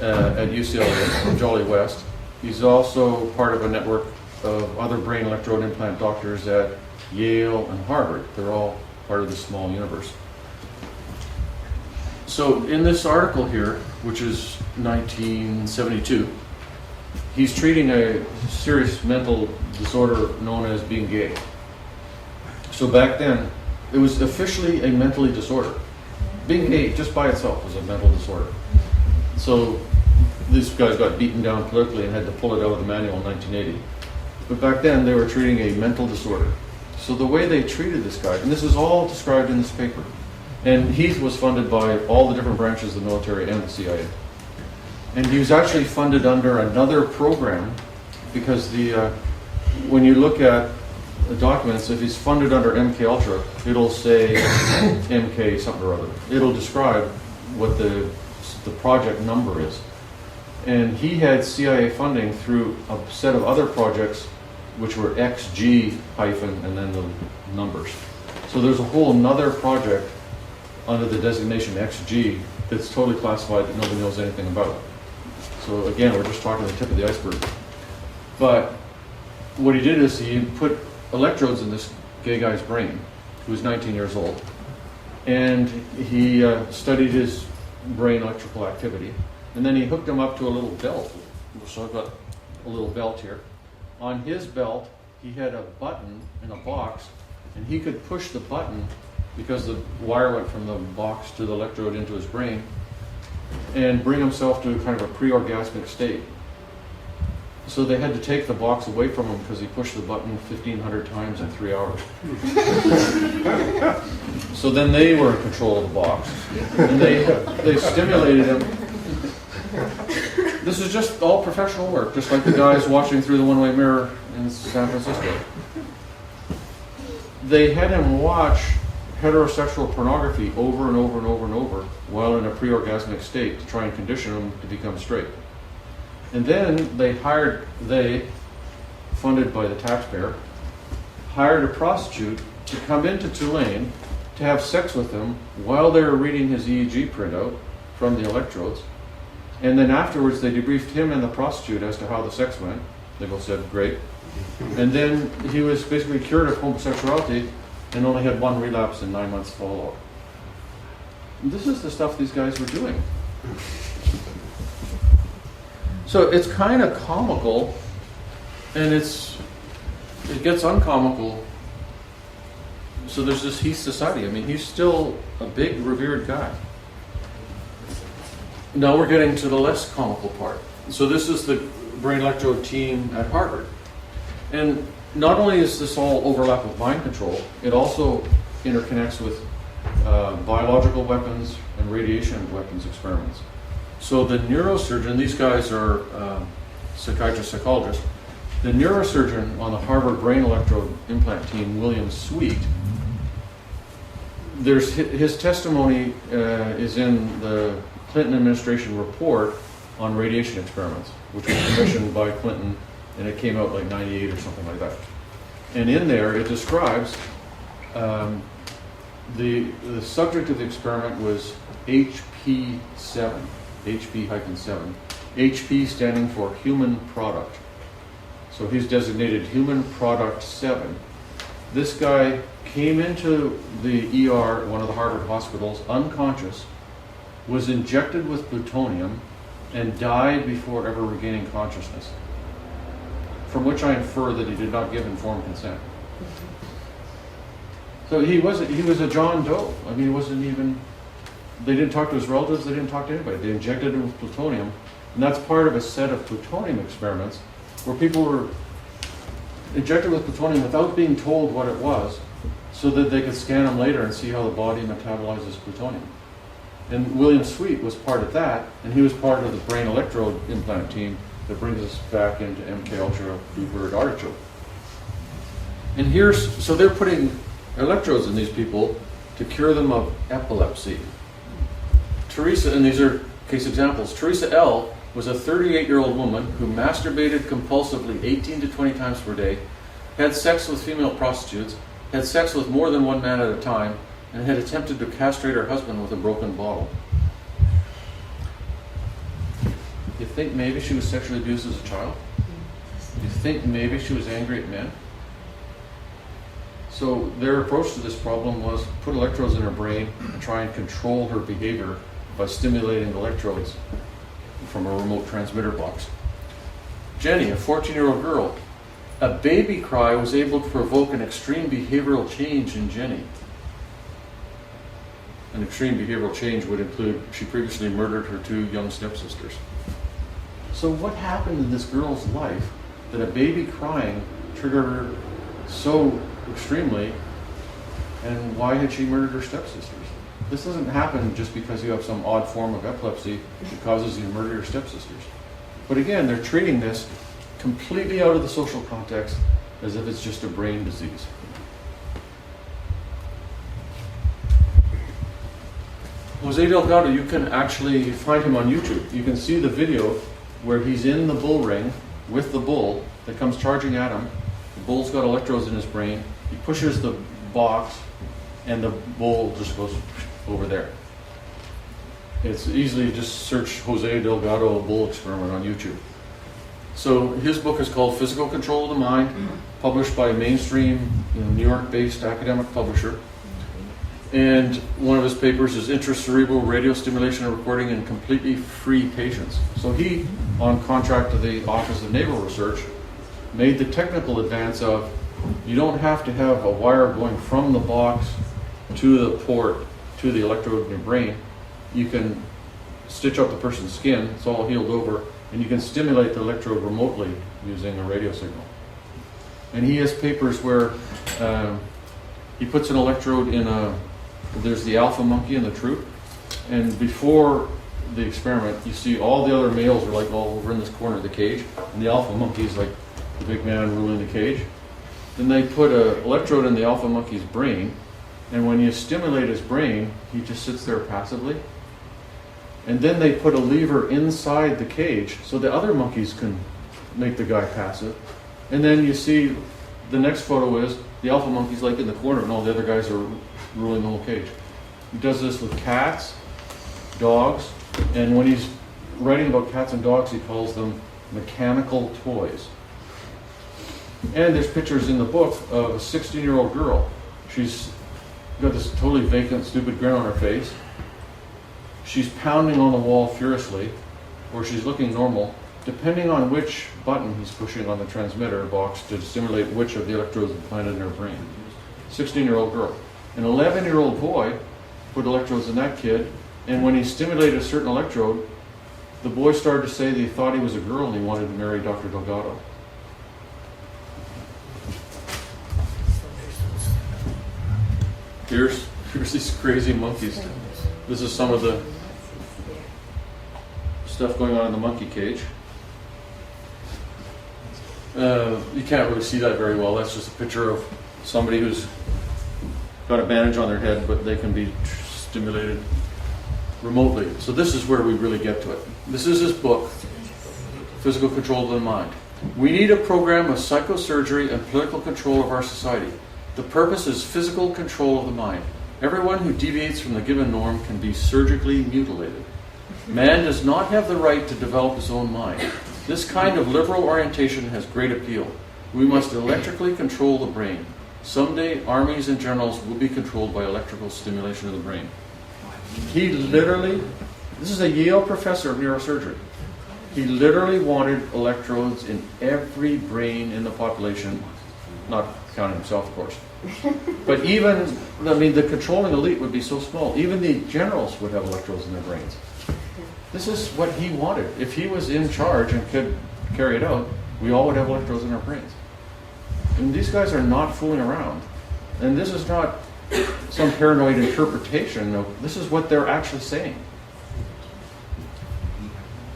at UCLA and Jolly West. He's also part of a network of other brain electrode implant doctors at Yale and Harvard. They're all part of this small universe. So in this article here, which is 1972, he's treating a serious mental disorder known as being gay. So back then, it was officially a mentally disorder. Being gay just by itself was a mental disorder. So these guys got beaten down politically and had to pull it out of the manual in 1980. But back then, they were treating a mental disorder. So the way they treated this guy, and this is all described in this paper, and Heath was funded by all the different branches of the military and the CIA. And he was actually funded under another program because when you look at the documents, if he's funded under MK Ultra, it'll say MK something or other. It'll describe what the project number is. And he had CIA funding through a set of other projects which were XG hyphen and then the numbers. So there's a whole another project under the designation XG that's totally classified that nobody knows anything about. So again, we're just talking the tip of the iceberg. But what he did is he put electrodes in this gay guy's brain, who was 19 years old, and he studied his brain electrical activity, and then he hooked him up to a little belt. So I've got a little belt here. On his belt, he had a button in a box, and he could push the button because the wire went from the box to the electrode into his brain, and bring himself to kind of a pre-orgasmic state. So they had to take the box away from him because he pushed the button 1,500 times in 3 hours. So then they were in control of the box, and they stimulated him. This is just all professional work, just like the guys watching through the one-way mirror in San Francisco. They had him watch heterosexual pornography over and over and over and over while in a pre-orgasmic state to try and condition him to become straight. And then they, funded by the taxpayer, hired a prostitute to come into Tulane to have sex with him while they were reading his EEG printout from the electrodes. And then afterwards they debriefed him and the prostitute as to how the sex went. They both said, great. And then he was basically cured of homosexuality and only had one relapse in 9 months follow-up. This is the stuff these guys were doing. So it's kind of comical, and it gets uncomical. So there's this Heath Society. I mean, he's still a big, revered guy. Now we're getting to the less comical part. So this is the brain electrode team at Harvard. And not only is this all overlap with mind control, it also interconnects with biological weapons and radiation weapons experiments. So the neurosurgeon, these guys are psychiatrists, psychologists. The neurosurgeon on the Harvard brain electrode implant team, William Sweet, his testimony is in the Clinton administration report on radiation experiments, which was commissioned by Clinton, and it came out like 98 or something like that. And in there, it describes the subject of the experiment was HP7, HP-7, HP standing for human product. So he's designated human product 7. This guy came into the ER at one of the Harvard hospitals, unconscious, was injected with plutonium, and died before ever regaining consciousness. From which I infer that he did not give informed consent. So he was a John Doe. I mean, he wasn't even, they didn't talk to his relatives, they didn't talk to anybody. They injected him with plutonium, and that's part of a set of plutonium experiments where people were injected with plutonium without being told what it was, so that they could scan them later and see how the body metabolizes plutonium. And William Sweet was part of that, and he was part of the brain electrode implant team that brings us back into MK Ultra Bluebird Artichoke. And so they're putting electrodes in these people to cure them of epilepsy. Teresa, and these are case examples, Teresa L. was a 38-year-old woman who masturbated compulsively 18 to 20 times per day, had sex with female prostitutes, had sex with more than one man at a time, and had attempted to castrate her husband with a broken bottle. You think maybe she was sexually abused as a child? You think maybe she was angry at men? So their approach to this problem was put electrodes in her brain and try and control her behavior by stimulating electrodes from a remote transmitter box. Jenny, a 14-year-old girl, a baby cry was able to provoke an extreme behavioral change in Jenny. An extreme behavioral change would include she previously murdered her 2 young stepsisters. So what happened in this girl's life that a baby crying triggered her so extremely, and why had she murdered her stepsisters? This doesn't happen just because you have some odd form of epilepsy that causes you to murder your stepsisters. But again, they're treating this completely out of the social context as if it's just a brain disease. Jose Delgado, you can actually find him on YouTube. You can see the video where he's in the bull ring with the bull that comes charging at him. The bull's got electrodes in his brain. He pushes the box, and the bull just goes over there. It's easily just search Jose Delgado bull experiment on YouTube. So his book is called Physical Control of the Mind, published by a mainstream New York-based academic publisher. And one of his papers is intracerebral radio stimulation and recording in completely free patients. So he, on contract to the Office of Naval Research, made the technical advance of you don't have to have a wire going from the box to the port to the electrode in your brain. You can stitch up the person's skin, it's all healed over, and you can stimulate the electrode remotely using a radio signal. And he has papers where he puts an electrode in there's the alpha monkey in the troop, and before the experiment, you see all the other males are like all over in this corner of the cage, and the alpha monkey is like the big man ruling the cage. Then they put an electrode in the alpha monkey's brain, and when you stimulate his brain, he just sits there passively. And then they put a lever inside the cage so the other monkeys can make the guy passive. And then you see the next photo is the alpha monkey's like in the corner, and all the other guys are ruling the whole cage. He does this with cats, dogs, and when he's writing about cats and dogs, he calls them mechanical toys. And there's pictures in the book of a 16-year-old girl. She's got this totally vacant, stupid grin on her face. She's pounding on the wall furiously, or she's looking normal, depending on which button he's pushing on the transmitter box to stimulate which of the electrodes implanted in her brain. 16-year-old girl. An 11-year-old boy put electrodes in that kid, and when he stimulated a certain electrode, the boy started to say that he thought he was a girl and he wanted to marry Dr. Delgado. Here's these crazy monkeys. This is some of the stuff going on in the monkey cage. You can't really see that very well. That's just a picture of somebody who's got a bandage on their head, but they can be stimulated remotely. So this is where we really get to it. This is his book, Physical Control of the Mind. We need a program of psychosurgery and political control of our society. The purpose is physical control of the mind. Everyone who deviates from the given norm can be surgically mutilated. Man does not have the right to develop his own mind. This kind of liberal orientation has great appeal. We must electrically control the brain. someday armies and generals will be controlled by electrical stimulation of the brain. He literally, this is a Yale professor of neurosurgery, he literally wanted electrodes in every brain in the population, not counting himself, of course. But even, I mean, the controlling elite would be so small, even the generals would have electrodes in their brains. This is what he wanted. If he was in charge and could carry it out, we all would have electrodes in our brains. And these guys are not fooling around. And this is not some paranoid interpretation of, this is what they're actually saying.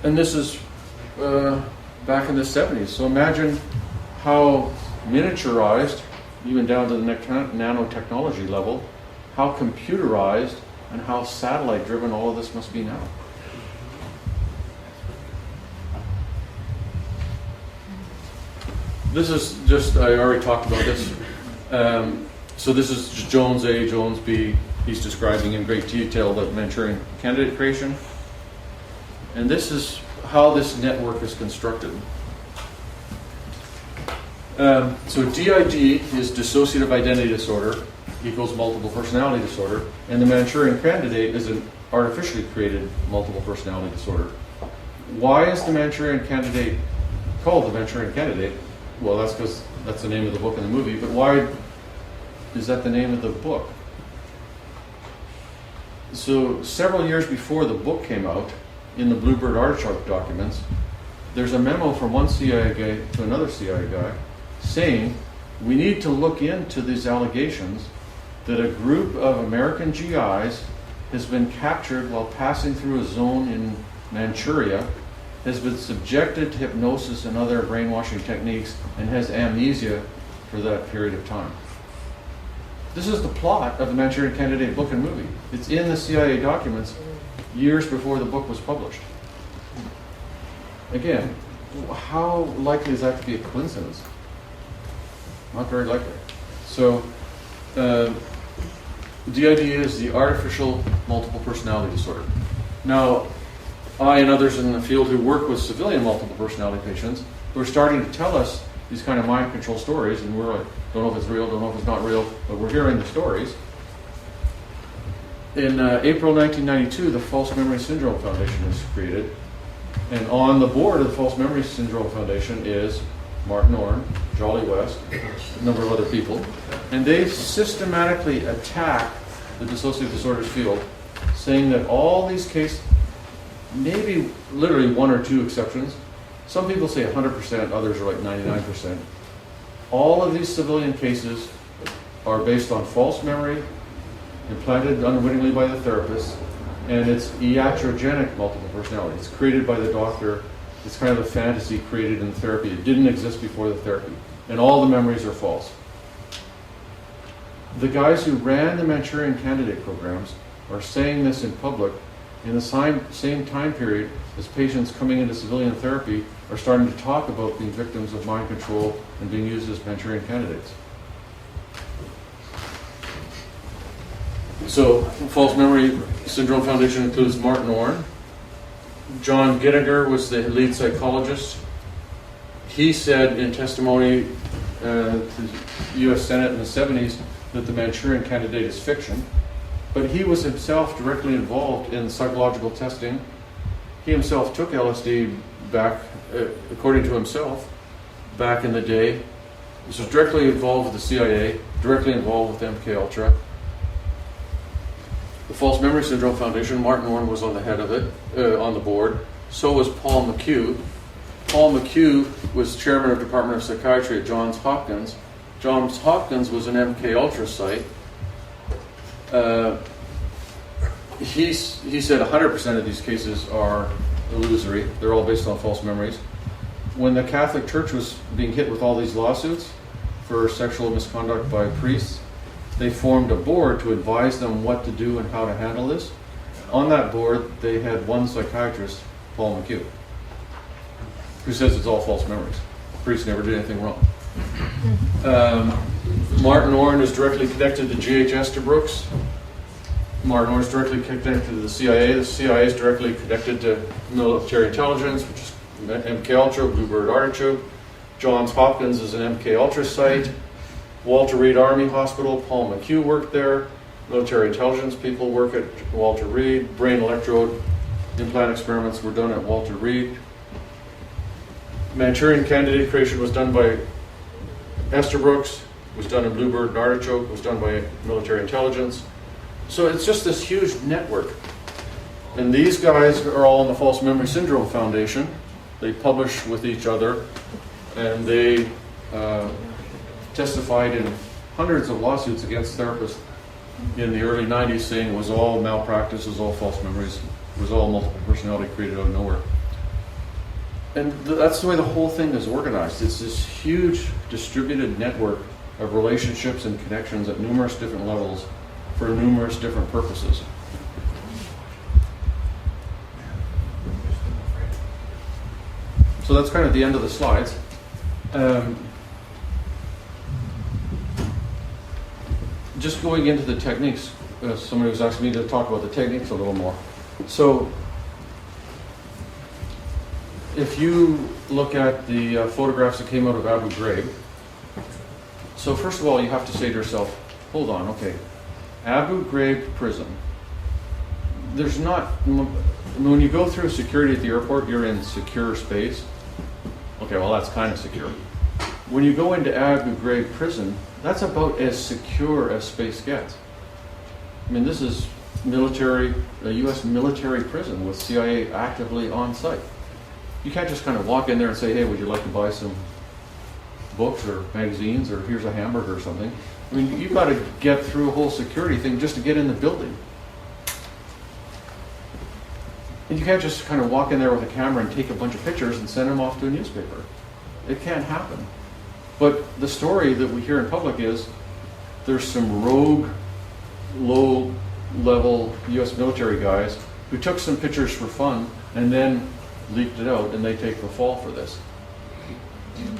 And this is back in the 70s. So imagine how miniaturized, even down to the nanotechnology level, how computerized and how satellite driven all of this must be now. This is just, I already talked about this. So this is Jones A, Jones B. He's describing in great detail the Manchurian candidate creation. And this is how this network is constructed. So DID is dissociative identity disorder equals multiple personality disorder, and the Manchurian candidate is an artificially created multiple personality disorder. Why is the Manchurian candidate called the Manchurian candidate? Well, that's because that's the name of the book and the movie, but why is that the name of the book? So several years before the book came out, in the Bluebird Artichoke documents, there's a memo from one CIA guy to another CIA guy saying, we need to look into these allegations that a group of American GIs has been captured while passing through a zone in Manchuria, has been subjected to hypnosis and other brainwashing techniques, and has amnesia for that period of time. This is the plot of the Manchurian Candidate book and movie. It's in the CIA documents years before the book was published. Again, how likely is that to be a coincidence? Not very likely. So, DID is the artificial multiple personality disorder. Now, I and others in the field who work with civilian multiple personality patients who are starting to tell us these kind of mind control stories, and we're like, don't know if it's real, don't know if it's not real, but we're hearing the stories. In April 1992, the False Memory Syndrome Foundation was created, and on the board of the False Memory Syndrome Foundation is Martin Orne, Jolly West, a number of other people, and they systematically attack the dissociative disorders field, saying that all these cases, maybe literally one or two exceptions, some people say 100%, others are like 99%, all of these civilian cases are based on false memory, implanted unwittingly by the therapist, and it's iatrogenic multiple personality. It's created by the doctor. It's kind of a fantasy created in therapy. It didn't exist before the therapy. And all the memories are false. The guys who ran the Manchurian Candidate programs are saying this in public in the same time period as patients coming into civilian therapy are starting to talk about being victims of mind control and being used as Manchurian candidates. So, False Memory Syndrome Foundation includes Martin Orne. John Gittiger was the lead psychologist. He said in testimony to the U.S. Senate in the 70s that the Manchurian Candidate is fiction, but he was himself directly involved in psychological testing. He himself took LSD back, according to himself, back in the day. This was directly involved with the CIA, directly involved with MKUltra. The False Memory Syndrome Foundation, Martin Orne was on the head of it, on the board. So was Paul McHugh. Paul McHugh was chairman of Department of Psychiatry at Johns Hopkins. Johns Hopkins was an MKUltra site. He said 100% of these cases are illusory. They're all based on false memories. When the Catholic Church was being hit with all these lawsuits for sexual misconduct by priests, they formed a board to advise them what to do and how to handle this. On that board, they had one psychiatrist, Paul McHugh, who says it's all false memories. The priest never did anything wrong. Martin Orne is directly connected to G.H. Estabrooks. Martin Orne is directly connected to the CIA. The CIA is directly connected to military intelligence, which is MKUltra, Bluebird Artichoke. Johns Hopkins is an MKUltra site. Walter Reed Army Hospital, Paul McHugh worked there. Military intelligence people work at Walter Reed. Brain electrode implant experiments were done at Walter Reed. Manchurian candidate creation was done by Esterbrook's, was done in Bluebird and Artichoke, was done by military intelligence. So it's just this huge network. And these guys are all in the False Memory Syndrome Foundation. They publish with each other, and they testified in hundreds of lawsuits against therapists in the early 90s saying it was all malpractice, it was all false memories, it was all multiple personality created out of nowhere. And that's the way the whole thing is organized. It's this huge distributed network of relationships and connections at numerous different levels for numerous different purposes. So that's kind of the end of the slides. Just going into the techniques, somebody was asking me to talk about the techniques a little more. So if you look at the photographs that came out of Abu Ghraib, so first of all you have to say to yourself, hold on, okay, Abu Ghraib prison, there's not, when you go through security at the airport, you're in secure space. Okay, well that's kind of secure. When you go into Abu Ghraib prison, that's about as secure as space gets. I mean, this is military, a U.S. military prison with CIA actively on site. You can't just kind of walk in there and say, hey, would you like to buy some books or magazines, or here's a hamburger or something. I mean, you've got to get through a whole security thing just to get in the building. And you can't just kind of walk in there with a camera and take a bunch of pictures and send them off to a newspaper. It can't happen. But the story that we hear in public is there's some rogue, low-level U.S. military guys who took some pictures for fun and then leaked it out, and they take the fall for this.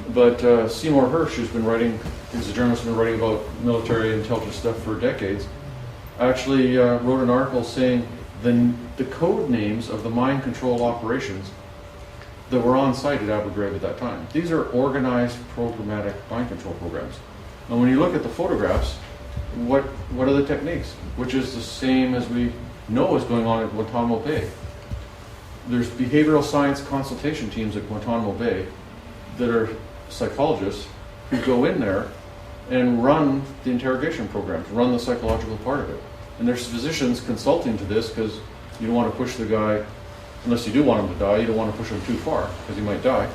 But Seymour Hersh, who's been writing, he's a journalist who's been writing about military intelligence stuff for decades, actually wrote an article saying the code names of the mind control operations that were on site at Abu Ghraib at that time. These are organized, programmatic mind control programs. And when you look at the photographs, what are the techniques? Which is the same as we know is going on at Guantanamo Bay. There's behavioral science consultation teams at Guantanamo Bay that are psychologists who go in there and run the interrogation programs, run the psychological part of it. And there's physicians consulting to this because you don't want to push the guy, unless you do want him to die, you don't want to push him too far because he might die.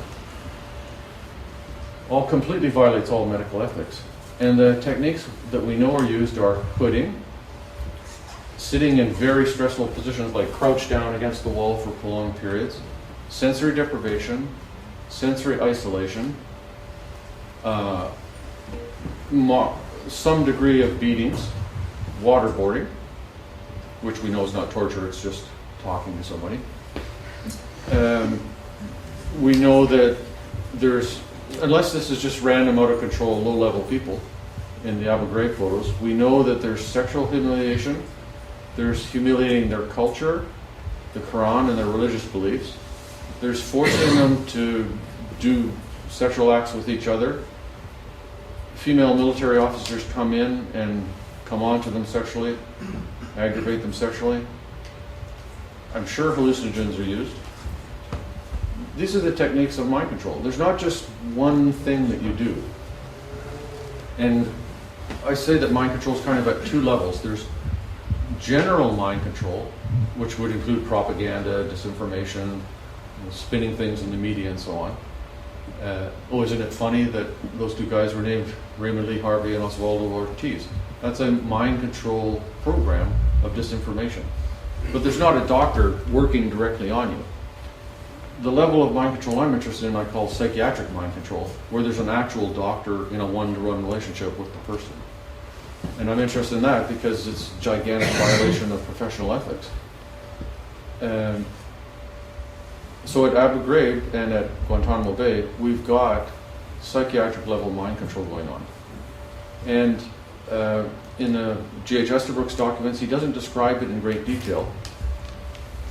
All completely violates all medical ethics. And the techniques that we know are used are hooding, sitting in very stressful positions like crouched down against the wall for prolonged periods, sensory deprivation, sensory isolation, some degree of beatings, waterboarding, which we know is not torture, it's just talking to somebody. We know that there's, unless this is just random, out of control, low-level people in the Abu Ghraib photos, we know that there's sexual humiliation, there's humiliating their culture, the Quran and their religious beliefs, there's forcing them to do sexual acts with each other. Female military officers come in and come on to them sexually, aggravate them sexually. I'm sure hallucinogens are used. These are the techniques of mind control. There's not just one thing that you do. And I say that mind control is kind of at two levels. There's general mind control, which would include propaganda, disinformation, spinning things in the media and so on. Isn't it funny that those two guys were named Raymond Lee Harvey and Oswaldo Ortiz? That's a mind control program of disinformation. But there's not a doctor working directly on you. The level of mind control I'm interested in I call psychiatric mind control, where there's an actual doctor in a one-to-one relationship with the person. And I'm interested in that because it's a gigantic violation of professional ethics. So at Abu Ghraib and at Guantanamo Bay, we've got psychiatric level mind control going on. And in G.H. Esterbrook's documents, he doesn't describe it in great detail.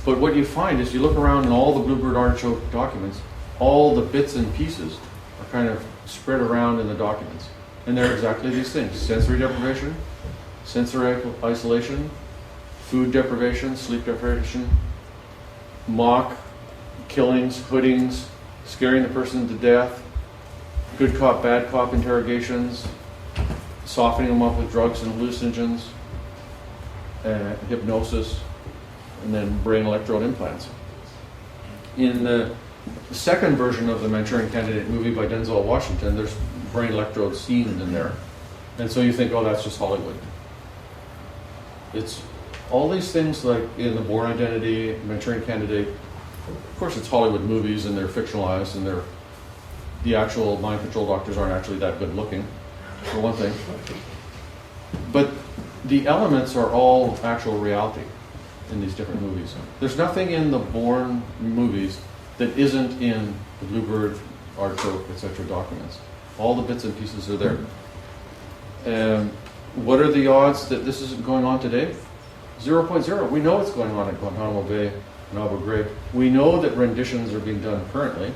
But what you find is you look around in all the Bluebird Artichoke documents, all the bits and pieces are kind of spread around in the documents. And they're exactly these things: sensory deprivation, sensory isolation, food deprivation, sleep deprivation, mock killings, hoodings, scaring the person to death, good cop, bad cop interrogations, softening them up with drugs and hallucinogens, hypnosis, and then brain electrode implants. In the second version of the Manchurian Candidate movie by Denzel Washington, there's brain electrode scenes in there. And so you think, oh, that's just Hollywood. It's all these things like in The Bourne Identity, Manchurian Candidate. Of course, it's Hollywood movies and they're fictionalized and the actual mind control doctors aren't actually that good looking, for one thing. But the elements are all actual reality in these different movies. There's nothing in the Bourne movies that isn't in the Bluebird, Artichoke, etc. documents. All the bits and pieces are there. And what are the odds that this isn't going on today? 0.0. We know it's going on at Guantanamo Bay and Abu Ghraib. We know that renditions are being done currently.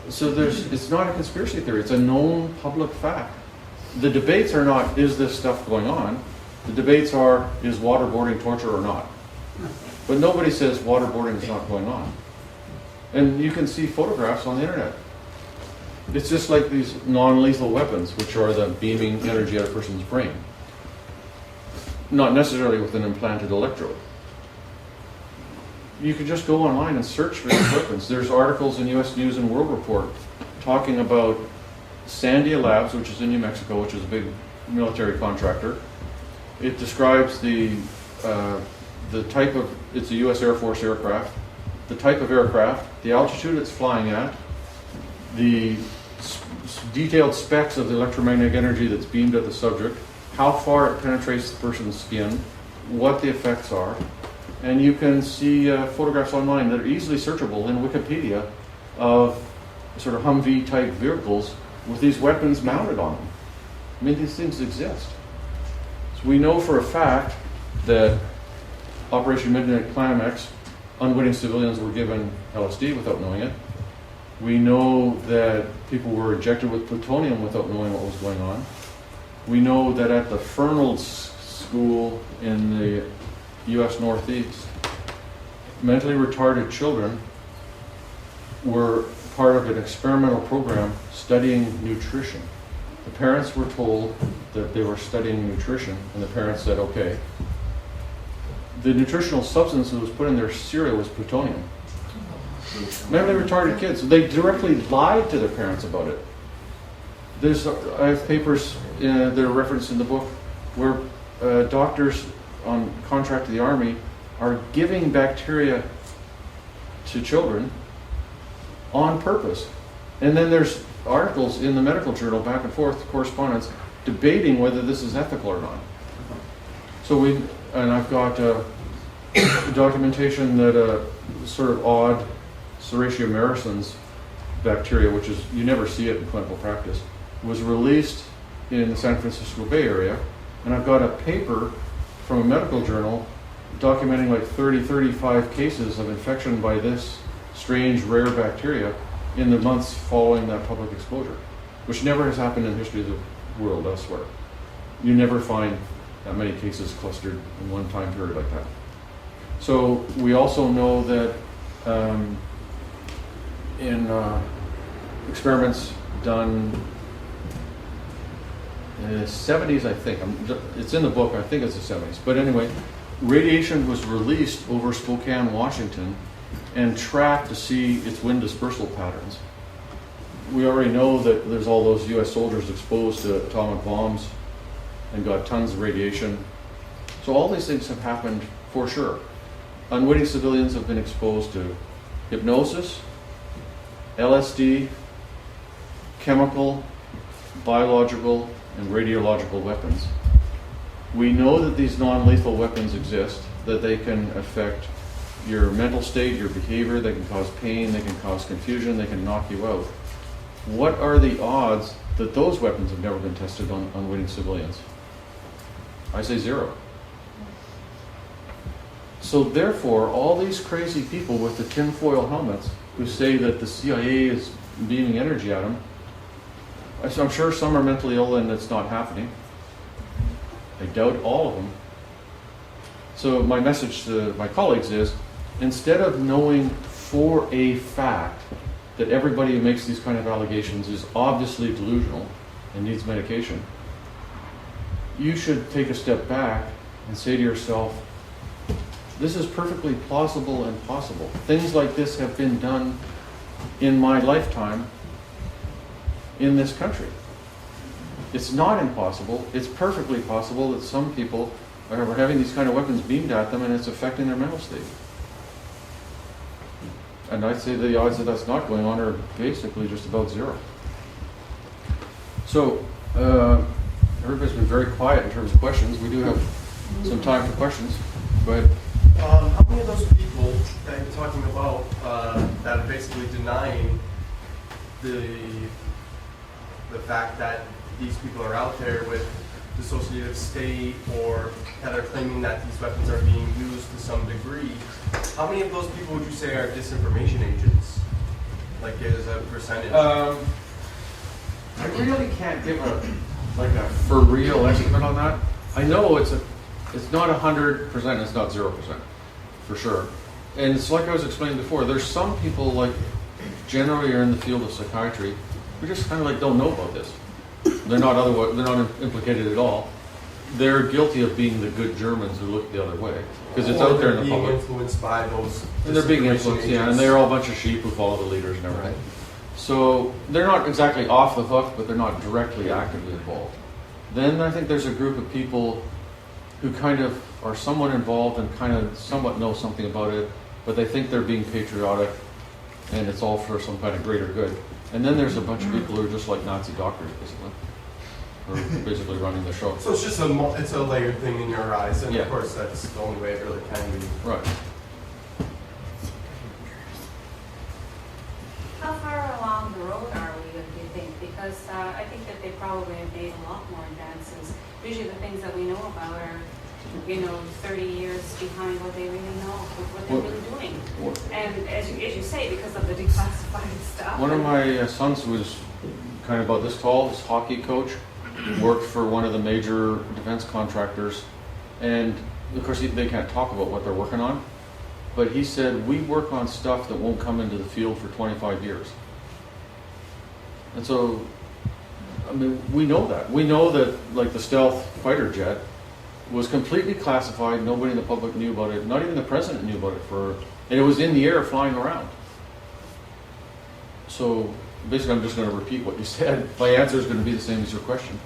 So it's not a conspiracy theory. It's a known public fact. The debates are not, is this stuff going on? The debates are, is waterboarding torture or not? But nobody says waterboarding is not going on. And you can see photographs on the internet. It's just like these non-lethal weapons, which are the beaming energy out of a person's brain. Not necessarily with an implanted electrode. You can just go online and search for these weapons. There's articles in U.S. News and World Report talking about Sandia Labs, which is in New Mexico, which is a big military contractor. It describes the type of, it's a U.S. Air Force aircraft, the type of aircraft, the altitude it's flying at, the detailed specs of the electromagnetic energy that's beamed at the subject, how far it penetrates the person's skin, what the effects are. And you can see photographs online that are easily searchable in Wikipedia of sort of Humvee type vehicles with these weapons mounted on them. I mean, these things exist. So we know for a fact that Operation Midnight Climax, unwitting civilians were given LSD without knowing it. We know that people were injected with plutonium without knowing what was going on. We know that at the Fernald School in the U.S. Northeast, mentally retarded children were part of an experimental program studying nutrition. The parents were told that they were studying nutrition, and the parents said, okay. The nutritional substance that was put in their cereal was plutonium. Mentally retarded kids. They directly lied to their parents about it. I have papers that are referenced in the book where doctors on contract to the Army are giving bacteria to children on purpose. And then there's articles in the medical journal, back and forth, correspondence, debating whether this is ethical or not. So I've got documentation that a sort of odd Serratia marisons bacteria, which is, you never see it in clinical practice, was released in the San Francisco Bay Area. And I've got a paper from a medical journal documenting like 35 cases of infection by this strange rare bacteria in the months following that public exposure, which never has happened in the history of the world elsewhere. You never find that many cases clustered in one time period like that. So we also know that in experiments done in the 70s, I think, it's in the book, I think it's the 70s, but anyway, radiation was released over Spokane, Washington, and tracked to see its wind dispersal patterns. We already know that there's all those US soldiers exposed to atomic bombs and got tons of radiation. So all these things have happened for sure. Unwitting civilians have been exposed to hypnosis, LSD, chemical, biological, and radiological weapons. We know that these non-lethal weapons exist, that they can affect your mental state, your behavior, they can cause pain, they can cause confusion, they can knock you out. What are the odds that those weapons have never been tested on unwitting civilians? I say 0. So therefore, all these crazy people with the tinfoil helmets who say that the CIA is beaming energy at them, So I'm sure some are mentally ill and it's not happening. I doubt all of them. So my message to my colleagues is, instead of knowing for a fact that everybody who makes these kind of allegations is obviously delusional and needs medication, you should take a step back and say to yourself, this is perfectly plausible and possible. Things like this have been done in my lifetime in this country. It's not impossible. It's perfectly possible that some people are having these kind of weapons beamed at them and it's affecting their mental state. And I'd say the odds that that's not going on are basically just about zero. So, everybody's been very quiet in terms of questions. We do have some time for questions. Go ahead. How many of those people that you're talking about that are basically denying the fact that these people are out there with dissociative state, or that are claiming that these weapons are being used to some degree, how many of those people would you say are disinformation agents? Like as a percentage? I really can't give a for real estimate on that. I know it's not 100%, it's not 0%, for sure. And it's like I was explaining before, there's some people, like generally are in the field of psychiatry, who just kind of like don't know about this. They're not implicated at all. They're guilty of being the good Germans who look the other way, because it's out there in the public. Being influenced by those. And they're being influenced, yeah, and they're all a bunch of sheep who follow the leaders and everything. Right. So they're not exactly off the hook, but they're not directly actively involved. Then I think there's a group of people who kind of are somewhat involved and kind of somewhat know something about it, but they think they're being patriotic and it's all for some kind of greater good. And then there's a bunch of people who are just like Nazi doctors, basically, who are basically running the show. So it's just it's a layered thing in your eyes, and Yeah. of course that's the only way it really can be. Right. How far along the road are we, do you think? Because I think that they probably have made a lot more advances. Usually the things that we know about are, 30 years behind what they really know, what they're really doing. And as you say, because of the declassified stuff. One of my sons was kind of about this tall, his hockey coach, worked for one of the major defense contractors, and of course they can't talk about what they're working on, but he said, we work on stuff that won't come into the field for 25 years. And so, I mean, we know that. We know that, like, the stealth fighter jet was completely classified. Nobody in the public knew about it. Not even the president knew about it and it was in the air flying around. So basically, I'm just going to repeat what you said. My answer is going to be the same as your question.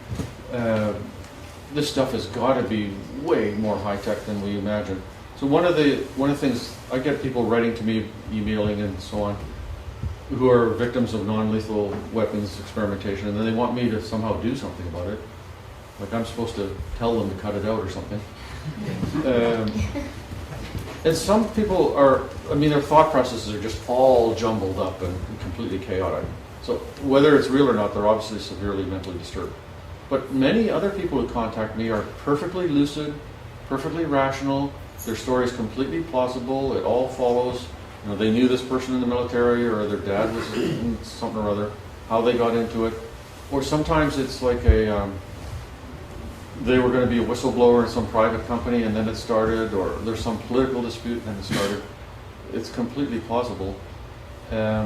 This stuff has got to be way more high tech than we imagine. So one of the things, I get people writing to me, emailing and so on, who are victims of non-lethal weapons experimentation, and then they want me to somehow do something about it. Like I'm supposed to tell them to cut it out or something. And some people their thought processes are just all jumbled up and completely chaotic. So whether it's real or not, they're obviously severely mentally disturbed. But many other people who contact me are perfectly lucid, perfectly rational. Their story is completely plausible. It all follows. They knew this person in the military, or their dad was in something or other, how they got into it. Or sometimes it's like they were going to be a whistleblower in some private company and then it started, or there's some political dispute and then it started. It's completely plausible. But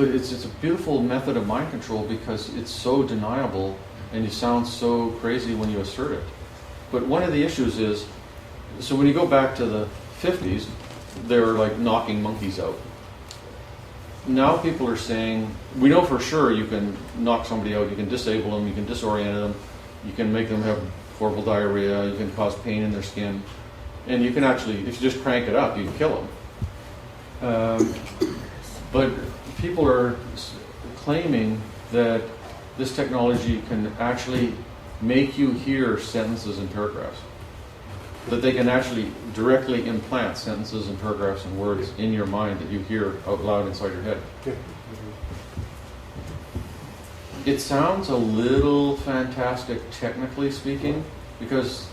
it's a beautiful method of mind control because it's so deniable and you sound so crazy when you assert it. But one of the issues is, so when you go back to the 50s, they were like knocking monkeys out. Now people are saying, we know for sure you can knock somebody out, you can disable them, you can disorient them, you can make them have horrible diarrhea, you can cause pain in their skin, and you can actually, if you just crank it up, you can kill them. But people are claiming that this technology can actually make you hear sentences and paragraphs. That they can actually directly implant sentences and paragraphs and words in your mind that you hear out loud inside your head. It sounds a little fantastic, technically speaking, because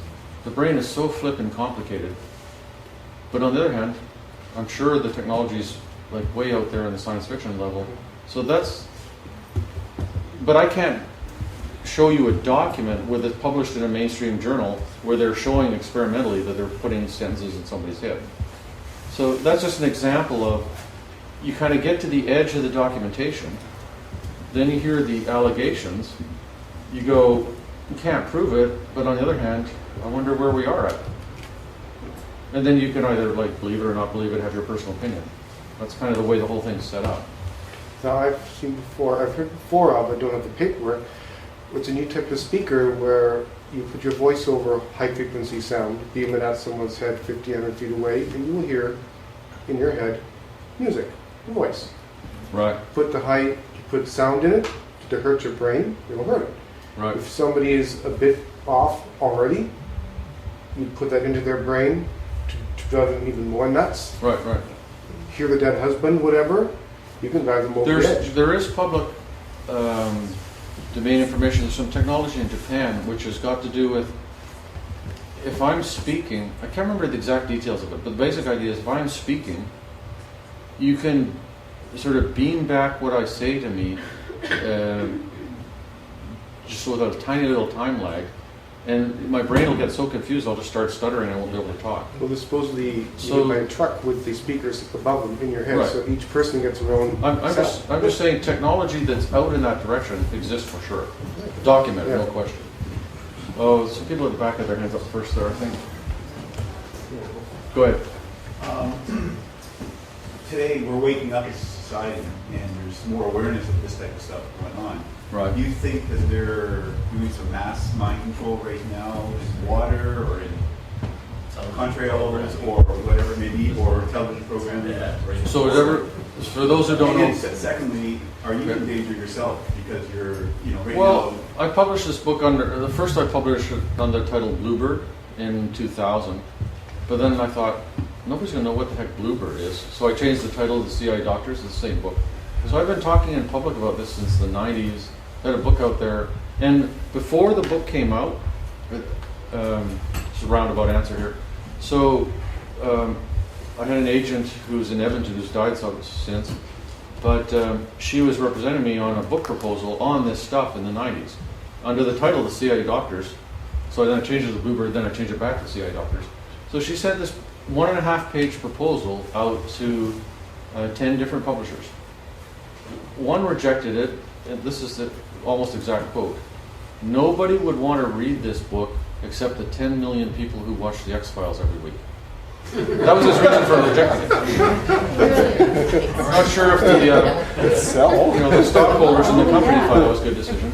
the brain is so flippin' complicated. But on the other hand, I'm sure the technology is like way out there in the science fiction level, So that's, but I can't show you a document where it's published in a mainstream journal where they're showing experimentally that they're putting sentences in somebody's head. So that's just an example of, you kind of get to the edge of the documentation, then you hear the allegations, you go, you can't prove it, but on the other hand, I wonder where we are at. And then you can either like believe it or not believe it, have your personal opinion. That's kind of the way the whole thing's set up. Now I've heard before of, I don't have the paperwork, it's a new type of speaker where you put your voice over high frequency sound, beam it at someone's head 50, 100 feet away, and you will hear in your head music, your voice. Right. You put sound in it to hurt your brain, you'll hurt it. Right. If somebody is a bit off already, you put that into their brain to drive them even more nuts. Right. Hear the dead husband, whatever, you can drive them over the edge. There is public domain information. There's some technology in Japan which has got to do with, if I'm speaking, I can't remember the exact details of it, but the basic idea is if I'm speaking, you can sort of beam back what I say to me just with a tiny little time lag, and my brain will get so confused I'll just start stuttering and I won't be able to talk. Well, there's supposedly you So- can buy a truck with the speakers above them in your head, Right. so each person gets their own I'm sound. just saying technology that's out in that direction exists for sure. Documented, no Yeah. question. Oh, some people at the back of their hands up first there, I think. Go ahead. Today, we're waking up as a society, and there's more awareness of this type of stuff going on. Right. Do you think that they're doing some mass mind control right now in water or in contrails or whatever it may be, or television programs? So for those who don't know, And secondly, are you in danger yourself because you're, right well, now? I published this book the first I published it under the title Bluebird in 2000, but then I thought, nobody's going to know what the heck Bluebird is, so I changed the title of the CIA Doctors, it's the same book. So I've been talking in public about this since the 90s. I had a book out there, and before the book came out, it's a roundabout answer here. So I had an agent who's in Edmonton who's died since, but she was representing me on a book proposal on this stuff in the 90s under the title of the CIA Doctors. So then I changed it to Bluebird, then I changed it back to CIA Doctors. So she sent this 1.5-page proposal out to 10 different publishers. One rejected it, and this is the almost exact quote. Nobody would want to read this book except the 10 million people who watch the X-Files every week. That was his reason for rejecting it. I'm not sure if the stockholders in the company thought that was a good decision.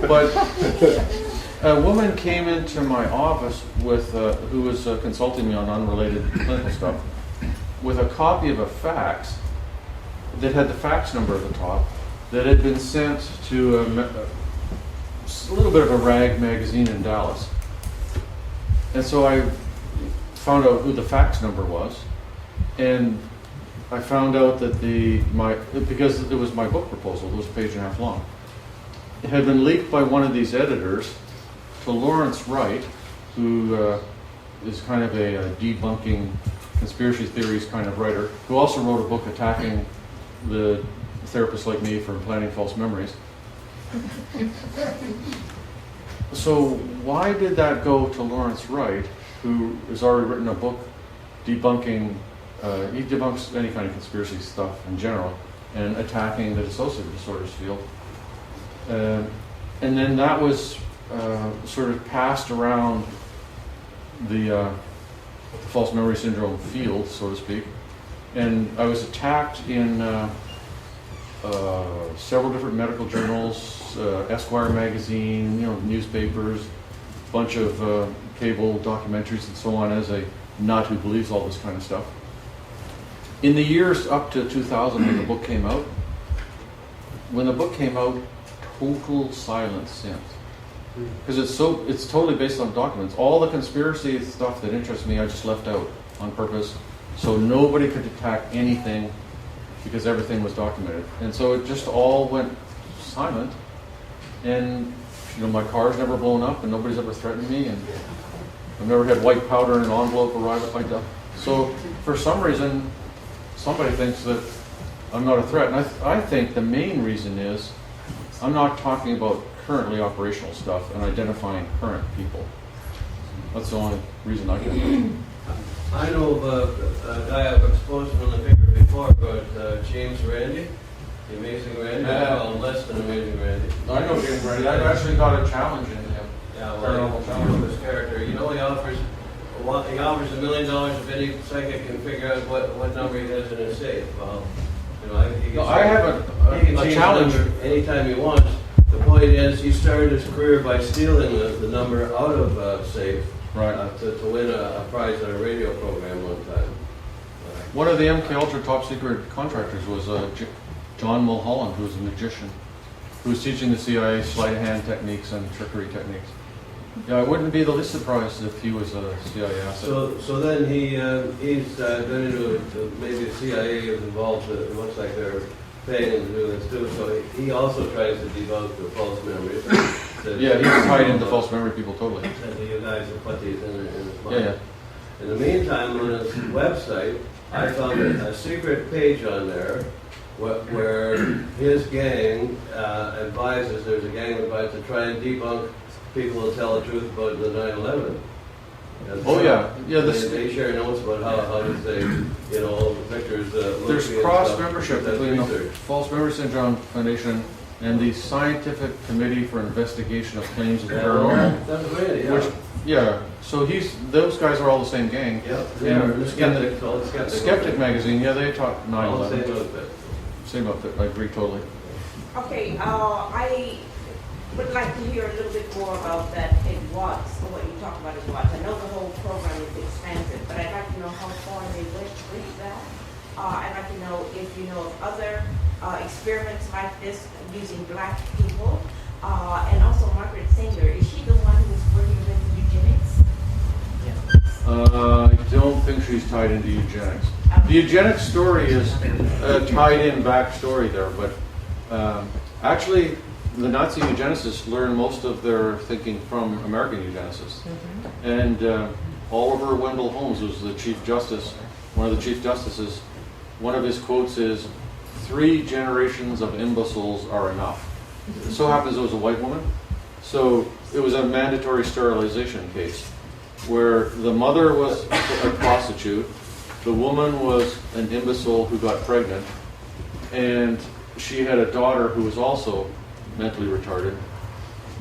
But a woman came into my office with, who was consulting me on unrelated clinical stuff, with a copy of a fax that had the fax number at the top that had been sent to a little bit of a rag magazine in Dallas. And so I found out who the fax number was, and I found out that because it was my book proposal, it was a page and a half long. It had been leaked by one of these editors to Lawrence Wright, who is kind of a debunking conspiracy theories kind of writer, who also wrote a book attacking the therapists like me for implanting false memories. So why did that go to Lawrence Wright, who has already written a book debunking, he debunks any kind of conspiracy stuff in general, and attacking the dissociative disorders field. And then that was sort of passed around the false memory syndrome field, so to speak. And I was attacked in several different medical journals, Esquire magazine, newspapers, a bunch of cable documentaries and so on, as a nut who believes all this kind of stuff. In the years up to 2000 when the book came out, total silence since. Because it's totally based on documents. All the conspiracy stuff that interests me, I just left out on purpose, so nobody could attack anything because everything was documented. And so it just all went silent. And my car's never blown up, and nobody's ever threatened me, and I've never had white powder in an envelope arrive at my door. So for some reason, somebody thinks that I'm not a threat. And I think the main reason is I'm not talking about currently operational stuff and identifying current people. That's the only reason I can. I know of a guy I've exposed him in the paper before, but James Randi, the Amazing Randy, well, less than Amazing Randy. I know James Randy. I've actually got a challenge in him. Yeah, well, you know his character. You know, he offers $1 million if any psychic can figure out what number he has in his safe. Well, you know, he can I have he can a change challenge. the number anytime he wants. The point is, he started his career by stealing the number out of safe. Right. To win a prize on a radio program one time. One of the MK Ultra top secret contractors was John Mulholland, who was a magician, who was teaching the CIA sleight of hand techniques and trickery techniques. Yeah, I wouldn't be the least surprised if he was a CIA asset. So then he's gone into maybe the CIA is involved. It looks like they're paying him to do this too. So he also tries to debunk the false memories. Yeah, he's tied into false memory people totally. And you guys have put these in his mind. Yeah. In the meantime, on his website, I found a secret page on there where his gang advises, there's a gang advice to try and debunk people who tell the truth about the 9/11. Oh yeah, yeah. They share notes about how to say, you know, Victor's. There's cross membership between the False Memory Syndrome Foundation and the Scientific Committee for Investigation of Claims of Paranormal. That's great. Yeah. Which, yeah. So those guys are all the same gang. Yeah. And The Skeptic, called the Skeptic magazine. Yeah, they taught 9/11. Same outfit. Same outfit. I agree totally. Okay, I would like to hear a little bit more about that it was, or what you talk about it was. I know the whole program is expansive, but I'd like to know how far they went with that. I'd like to know if you know of other experiments like this using black people. And also Margaret Sanger, is she the one who was working with eugenics? I don't think she's tied into eugenics. The eugenics story is a tied-in backstory there, but actually, the Nazi eugenicists learned most of their thinking from American eugenicists. Mm-hmm. And Oliver Wendell Holmes was the Chief Justice, one of the Chief Justices. One of his quotes is, 3 generations of imbeciles are enough. It so happens it was a white woman. So it was a mandatory sterilization case where the mother was a prostitute, the woman was an imbecile who got pregnant, and she had a daughter who was also mentally retarded.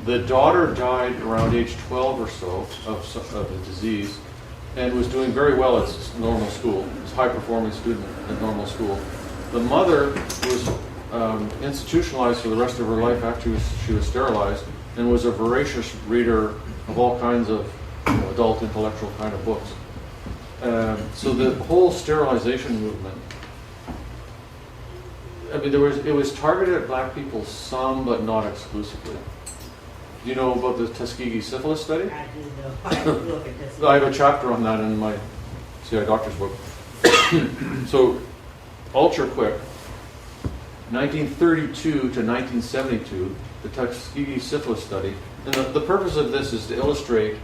The daughter died around age 12 or so of the disease and was doing very well at normal school. Was a high-performing student at normal school. The mother was institutionalized for the rest of her life after she was sterilized and was a voracious reader of all kinds of adult intellectual kind of books. So the whole sterilization movement, I mean, it was targeted at black people some, but not exclusively. Do you know about the Tuskegee syphilis study? I do know. I look at this. I have a chapter on that in my CI doctor's book. So, ultra quick, 1932 to 1972, the Tuskegee syphilis study, and the purpose of this is to illustrate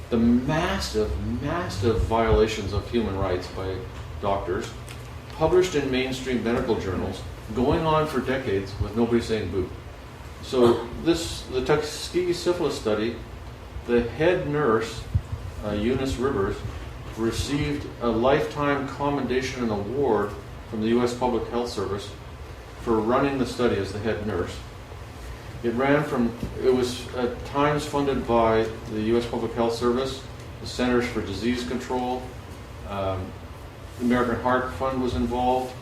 the massive, massive violations of human rights by doctors, published in mainstream medical journals, going on for decades with nobody saying boo. So the Tuskegee syphilis study, the head nurse, Eunice Rivers, received a lifetime commendation and award from the U.S. Public Health Service for running the study as the head nurse. It was at times funded by the U.S. Public Health Service, the Centers for Disease Control, the American Heart Fund was involved.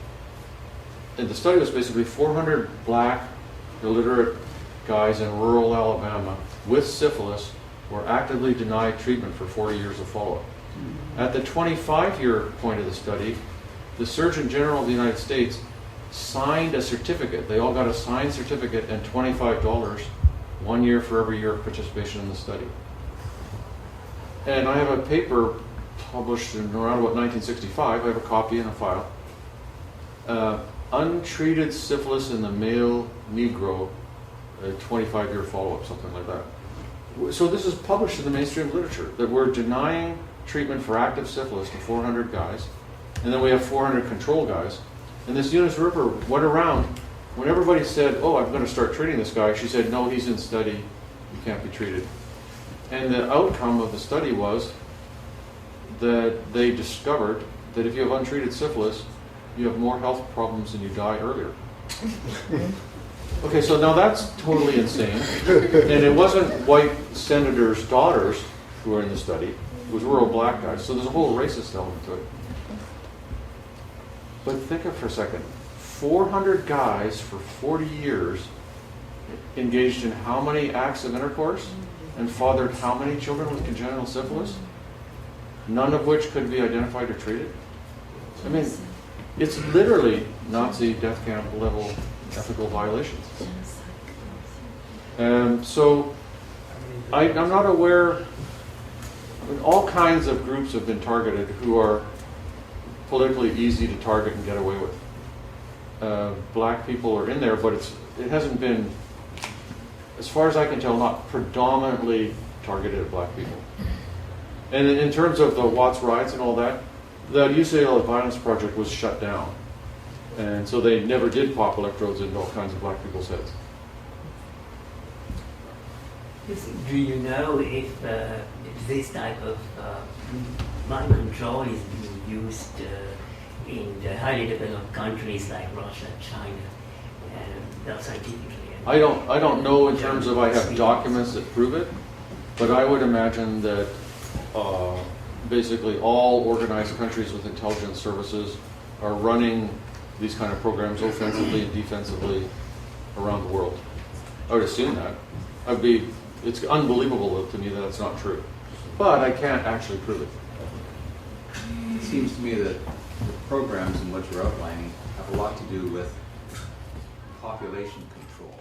And the study was basically 400 black, illiterate guys in rural Alabama with syphilis were actively denied treatment for 40 years of follow-up. At the 25-year point of the study, the Surgeon General of the United States signed a certificate. They all got a signed certificate and $25, 1 year for every year of participation in the study. And I have a paper published in around about 1965. I have a copy in a file. Untreated syphilis in the male Negro, a 25-year follow-up, something like that. So this is published in the mainstream literature, that we're denying treatment for active syphilis to 400 guys, and then we have 400 control guys. And this Eunice Ripper went around. When everybody said, oh, I'm going to start treating this guy, she said, no, he's in study. You can't be treated. And the outcome of the study was that they discovered that if you have untreated syphilis, you have more health problems and you die earlier. Okay, so now that's totally insane. And it wasn't white senators' daughters who were in the study. It was rural black guys. So there's a whole racist element to it. But think of it for a second. 400 guys for 40 years engaged in how many acts of intercourse and fathered how many children with congenital syphilis? None of which could be identified or treated? I mean, it's literally Nazi death camp level ethical violations. So I'm not aware, I mean, all kinds of groups have been targeted who are politically easy to target and get away with. Black people are in there, but it hasn't been, as far as I can tell, not predominantly targeted at black people. And in terms of the Watts riots and all that, the UCLA Violence Project was shut down. And so they never did pop electrodes into all kinds of black people's heads. Do you know if this type of mind control is being used in the highly developed countries like Russia, China, and scientifically? I don't know in terms of I have documents that prove it, but I would imagine that basically all organized countries with intelligence services are running these kind of programs offensively and defensively around the world. I would assume that. It's unbelievable to me that that's not true. But I can't actually prove it. It seems to me that the programs in what you're outlining have a lot to do with population control.